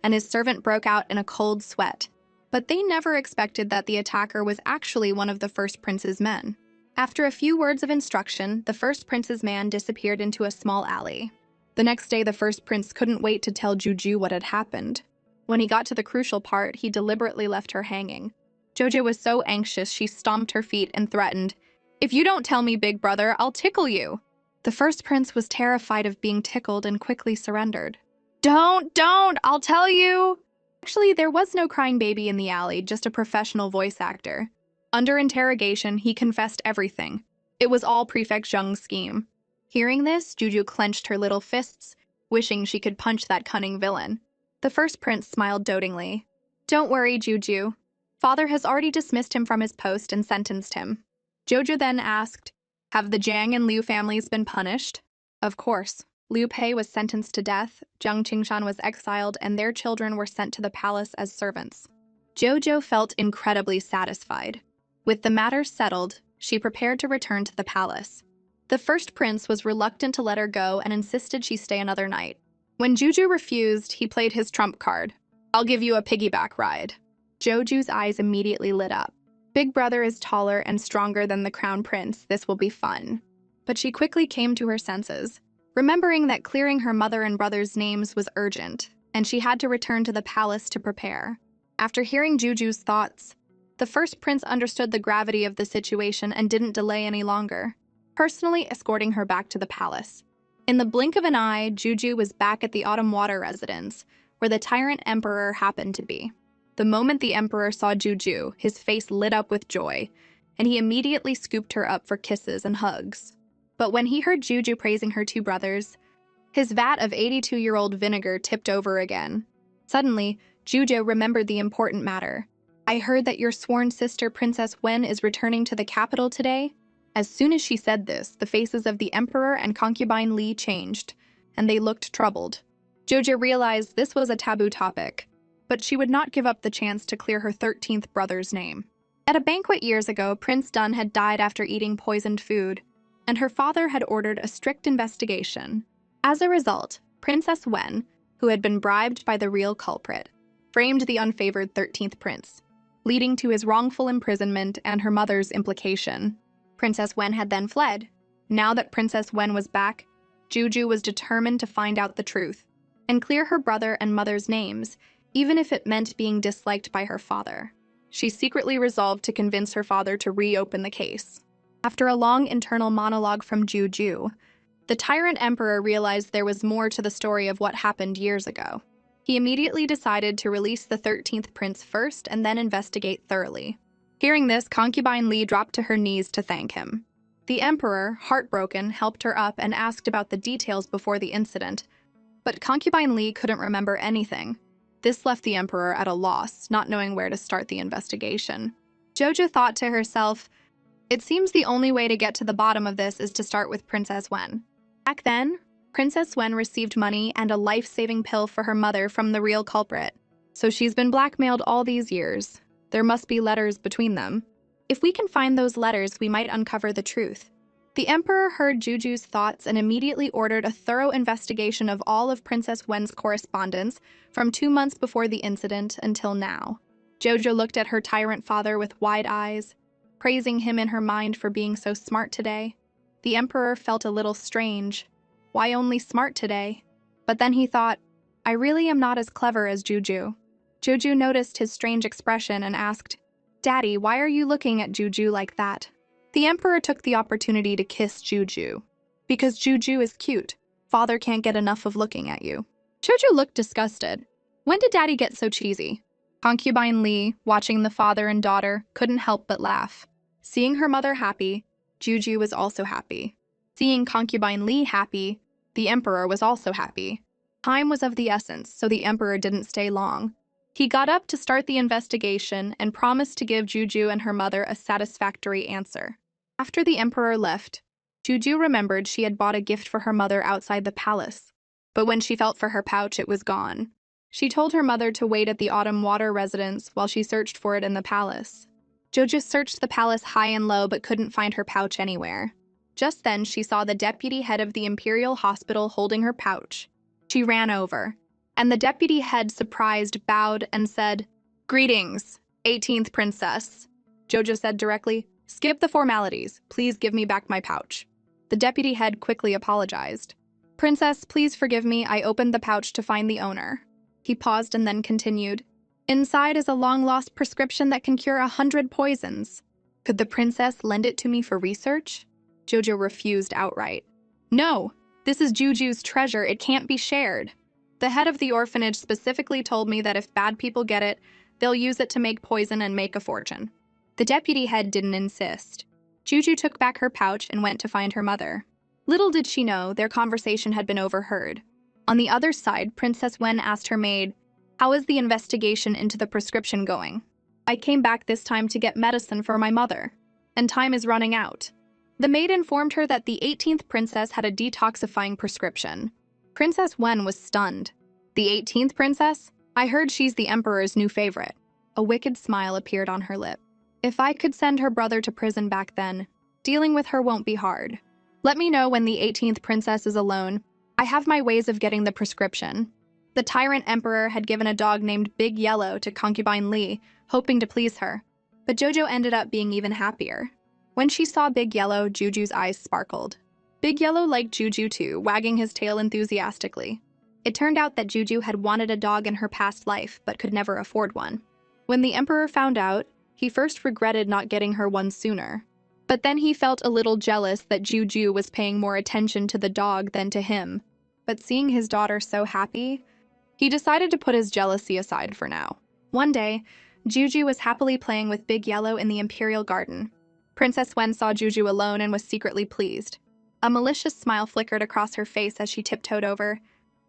and his servant broke out in a cold sweat. But they never expected that the attacker was actually one of the first prince's men. After a few words of instruction, the first prince's man disappeared into a small alley. The next day, the first prince couldn't wait to tell Juju what had happened. When he got to the crucial part, he deliberately left her hanging. Jojo was so anxious she stomped her feet and threatened, "If you don't tell me, big brother, I'll tickle you." The first prince was terrified of being tickled and quickly surrendered. Don't, I'll tell you." Actually, there was no crying baby in the alley, just a professional voice actor. Under interrogation, he confessed everything. It was all Prefect Zheng's scheme. Hearing this, Juju clenched her little fists, wishing she could punch that cunning villain. The first prince smiled dotingly. "Don't worry, Juju. Father has already dismissed him from his post and sentenced him." Jojo then asked, "Have the Jiang and Liu families been punished?" Of course. Liu Pei was sentenced to death, Jiang Qingshan was exiled, and their children were sent to the palace as servants. Jojo felt incredibly satisfied. With the matter settled, she prepared to return to the palace. The first prince was reluctant to let her go and insisted she stay another night. When Juju refused, he played his trump card. "I'll give you a piggyback ride." Joju's eyes immediately lit up. Big brother is taller and stronger than the crown prince. This will be fun. But she quickly came to her senses, remembering that clearing her mother and brother's names was urgent, and she had to return to the palace to prepare. After hearing Juju's thoughts, the first prince understood the gravity of the situation and didn't delay any longer, personally escorting her back to the palace. In the blink of an eye, Juju was back at the Autumn Water residence, where the Tyrant Emperor happened to be. The moment the Emperor saw Juju, his face lit up with joy, and he immediately scooped her up for kisses and hugs. But when he heard Juju praising her two brothers, his vat of 82-year-old vinegar tipped over again. Suddenly, Juju remembered the important matter. "I heard that your sworn sister, Princess Wen, is returning to the capital today." As soon as she said this, the faces of the Emperor and concubine Li changed, and they looked troubled. Jojo realized this was a taboo topic, but she would not give up the chance to clear her 13th brother's name. At a banquet years ago, Prince Dun had died after eating poisoned food, and her father had ordered a strict investigation. As a result, Princess Wen, who had been bribed by the real culprit, framed the unfavored 13th prince, leading to his wrongful imprisonment and her mother's implication. Princess Wen had then fled. Now that Princess Wen was back, Juju was determined to find out the truth and clear her brother and mother's names, even if it meant being disliked by her father. She secretly resolved to convince her father to reopen the case. After a long internal monologue from Juju, the Tyrant Emperor realized there was more to the story of what happened years ago. He immediately decided to release the 13th prince first and then investigate thoroughly. Hearing this, concubine Li dropped to her knees to thank him. The Emperor, heartbroken, helped her up and asked about the details before the incident, but concubine Li couldn't remember anything. This left the Emperor at a loss, not knowing where to start the investigation. Jojo thought to herself, "It seems the only way to get to the bottom of this is to start with Princess Wen." Back then, Princess Wen received money and a life-saving pill for her mother from the real culprit. So she's been blackmailed all these years. There must be letters between them. If we can find those letters, we might uncover the truth. The Emperor heard Juju's thoughts and immediately ordered a thorough investigation of all of Princess Wen's correspondence from 2 months before the incident until now. Jojo looked at her tyrant father with wide eyes, praising him in her mind for being so smart today. The Emperor felt a little strange. Why only smart today? But then he thought, I really am not as clever as Juju. Juju noticed his strange expression and asked, "Daddy, why are you looking at Juju like that?" The Emperor took the opportunity to kiss Juju. "Because Juju is cute. Father can't get enough of looking at you." Jojo looked disgusted. When did Daddy get so cheesy? Concubine Li, watching the father and daughter, couldn't help but laugh. Seeing her mother happy, Juju was also happy. Seeing concubine Li happy, the Emperor was also happy. Time was of the essence, so the emperor didn't stay long. He got up to start the investigation and promised to give Juju and her mother a satisfactory answer. After the emperor left, Juju remembered she had bought a gift for her mother outside the palace. But when she felt for her pouch, it was gone. She told her mother to wait at the Autumn Water residence while she searched for it in the palace. Jojo searched the palace high and low but couldn't find her pouch anywhere. Just then, she saw the deputy head of the Imperial Hospital holding her pouch. She ran over, and the deputy head, surprised, bowed and said, "Greetings, 18th Princess." Jojo said directly, "Skip the formalities. Please give me back my pouch." The deputy head quickly apologized. "Princess, please forgive me. I opened the pouch to find the owner." He paused and then continued, "Inside is a long-lost prescription that can cure 100 poisons. Could the princess lend it to me for research?" Jojo refused outright. "No, this is Juju's treasure. It can't be shared. The head of the orphanage specifically told me that if bad people get it, they'll use it to make poison and make a fortune." The deputy head didn't insist. Juju took back her pouch and went to find her mother. Little did she know, their conversation had been overheard. On the other side, Princess Wen asked her maid, "How is the investigation into the prescription going?" "I came back this time to get medicine for my mother, and time is running out." The maid informed her that the 18th princess had a detoxifying prescription. Princess Wen was stunned. "The 18th princess? I heard she's the emperor's new favorite." A wicked smile appeared on her lip. "If I could send her brother to prison back then, dealing with her won't be hard. Let me know when the 18th princess is alone. I have my ways of getting the prescription." The Tyrant Emperor had given a dog named Big Yellow to concubine Li, hoping to please her. But Jojo ended up being even happier. When she saw Big Yellow, Juju's eyes sparkled. Big Yellow liked Juju too, wagging his tail enthusiastically. It turned out that Juju had wanted a dog in her past life, but could never afford one. When the Emperor found out, he first regretted not getting her one sooner. But then he felt a little jealous that Juju was paying more attention to the dog than to him. But seeing his daughter so happy, he decided to put his jealousy aside for now. One day, Juju was happily playing with Big Yellow in the Imperial Garden. Princess Wen saw Juju alone and was secretly pleased. A malicious smile flickered across her face as she tiptoed over.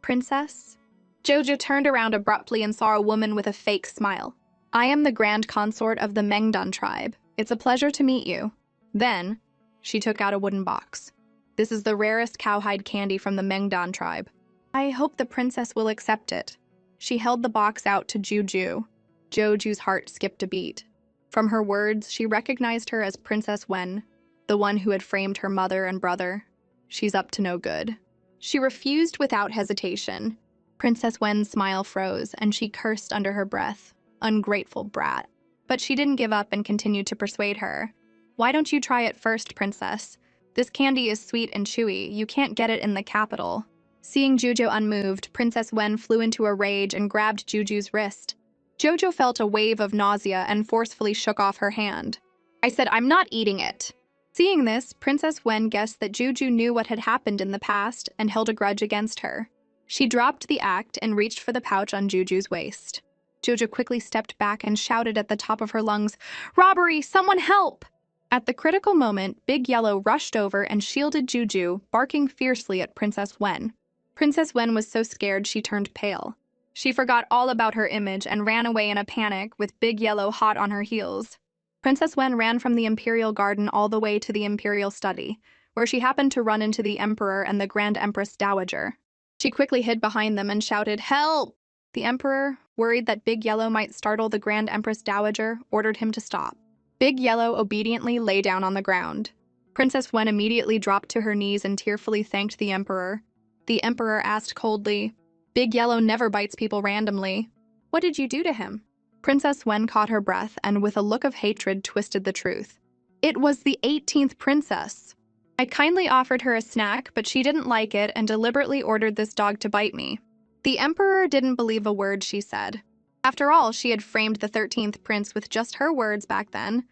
"Princess?" Jojo turned around abruptly and saw a woman with a fake smile. "I am the Grand Consort of the Mengdan tribe. It's a pleasure to meet you." Then, she took out a wooden box. "This is the rarest cowhide candy from the Mengdan tribe. I hope the princess will accept it." She held the box out to Juju. Joju's heart skipped a beat. From her words, she recognized her as Princess Wen, the one who had framed her mother and brother. She's up to no good. She refused without hesitation. Princess Wen's smile froze, and she cursed under her breath. Ungrateful brat. But she didn't give up and continued to persuade her. "Why don't you try it first, princess? This candy is sweet and chewy. You can't get it in the capital." Seeing Juju unmoved, Princess Wen flew into a rage and grabbed Juju's wrist. Jojo felt a wave of nausea and forcefully shook off her hand. "I said I'm not eating it." Seeing this, Princess Wen guessed that Juju knew what had happened in the past and held a grudge against her. She dropped the act and reached for the pouch on Juju's waist. Jojo quickly stepped back and shouted at the top of her lungs, "Robbery! Someone help!" At the critical moment, Big Yellow rushed over and shielded Juju, barking fiercely at Princess Wen. Princess Wen was so scared she turned pale. She forgot all about her image and ran away in a panic, with Big Yellow hot on her heels. Princess Wen ran from the Imperial Garden all the way to the Imperial Study, where she happened to run into the Emperor and the Grand Empress Dowager. She quickly hid behind them and shouted, "Help!" The Emperor, worried that Big Yellow might startle the Grand Empress Dowager, ordered him to stop. Big Yellow obediently lay down on the ground. Princess Wen immediately dropped to her knees and tearfully thanked the Emperor. The Emperor asked coldly, "Big Yellow never bites people randomly. What did you do to him?" Princess Wen caught her breath and with a look of hatred twisted the truth. "It was the 18th princess. I kindly offered her a snack, but she didn't like it and deliberately ordered this dog to bite me." The Emperor didn't believe a word she said. After all, she had framed the 13th prince with just her words back then,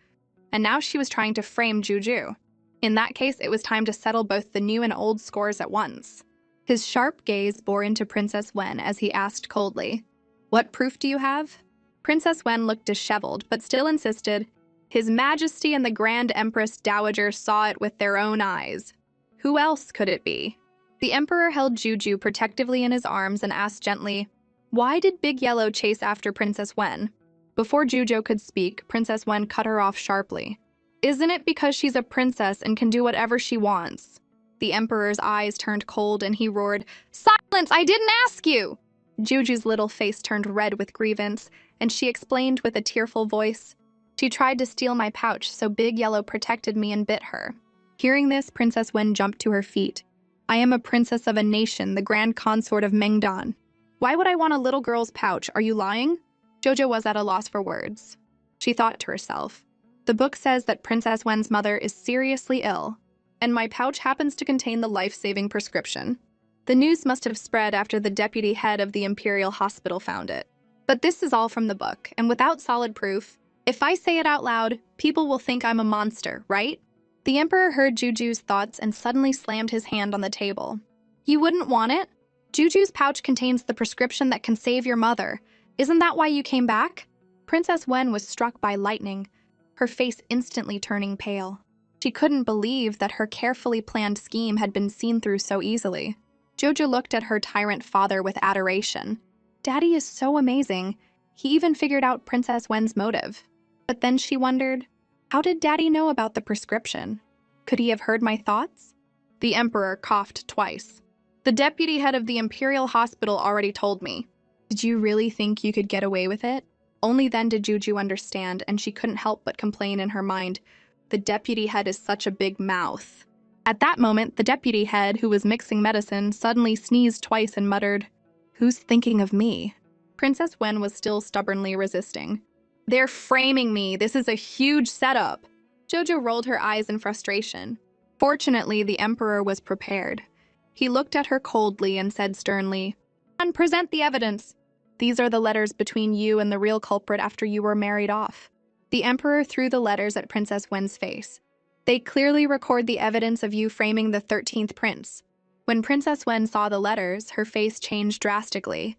and now she was trying to frame Juju. In that case, it was time to settle both the new and old scores at once. His sharp gaze bore into Princess Wen as he asked coldly, "What proof do you have?" Princess Wen looked disheveled, but still insisted, "His Majesty and the Grand Empress Dowager saw it with their own eyes. Who else could it be?" The emperor held Juju protectively in his arms and asked gently, "Why did Big Yellow chase after Princess Wen?" Before Juju could speak, Princess Wen cut her off sharply. "Isn't it because she's a princess and can do whatever she wants?" The emperor's eyes turned cold and he roared, "Silence! I didn't ask you!" Juju's little face turned red with grievance, and she explained with a tearful voice, "She tried to steal my pouch, so Big Yellow protected me and bit her." Hearing this, Princess Wen jumped to her feet. "I am a princess of a nation, the grand consort of Mengdan. Why would I want a little girl's pouch? Are you lying?" Jojo was at a loss for words. She thought to herself, "The book says that Princess Wen's mother is seriously ill, and my pouch happens to contain the life-saving prescription. The news must have spread after the deputy head of the Imperial Hospital found it. But this is all from the book, and without solid proof, if I say it out loud, people will think I'm a monster, right?" The emperor heard Juju's thoughts and suddenly slammed his hand on the table. "You wouldn't want it? Juju's pouch contains the prescription that can save your mother. Isn't that why you came back?" Princess Wen was struck by lightning, her face instantly turning pale. She couldn't believe that her carefully planned scheme had been seen through so easily. Jojo looked at her tyrant father with adoration. Daddy is so amazing. He even figured out Princess Wen's motive. But then she wondered, how did Daddy know about the prescription? Could he have heard my thoughts? The emperor coughed twice. "The deputy head of the Imperial Hospital already told me." Did you really think you could get away with it? Only then did Juju understand, and she couldn't help but complain in her mind, "The deputy head is such a big mouth." At that moment, the deputy head, who was mixing medicine, suddenly sneezed twice and muttered, "Who's thinking of me?" Princess Wen was still stubbornly resisting. "They're framing me. This is a huge setup." Jojo rolled her eyes in frustration. Fortunately, the emperor was prepared. He looked at her coldly and said sternly, "And present the evidence. These are the letters between you and the real culprit after you were married off." The emperor threw the letters at Princess Wen's face. "They clearly record the evidence of you framing the 13th prince." When Princess Wen saw the letters, her face changed drastically,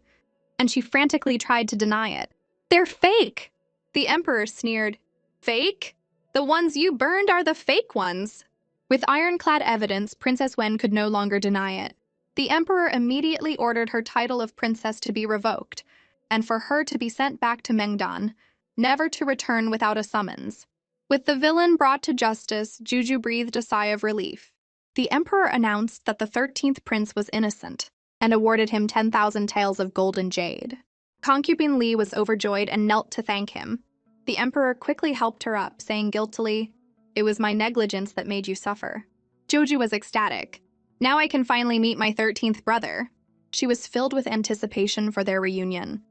and she frantically tried to deny it. "They're fake!" The emperor sneered. "Fake? The ones you burned are the fake ones." With ironclad evidence, Princess Wen could no longer deny it. The emperor immediately ordered her title of princess to be revoked, and for her to be sent back to Mengdan, never to return without a summons. With the villain brought to justice, Juju breathed a sigh of relief. The emperor announced that the 13th prince was innocent, and awarded him 10,000 taels of gold and jade. Concubine Li was overjoyed and knelt to thank him. The emperor quickly helped her up, saying guiltily, "It was my negligence that made you suffer." Joju was ecstatic. "Now I can finally meet my 13th brother." She was filled with anticipation for their reunion.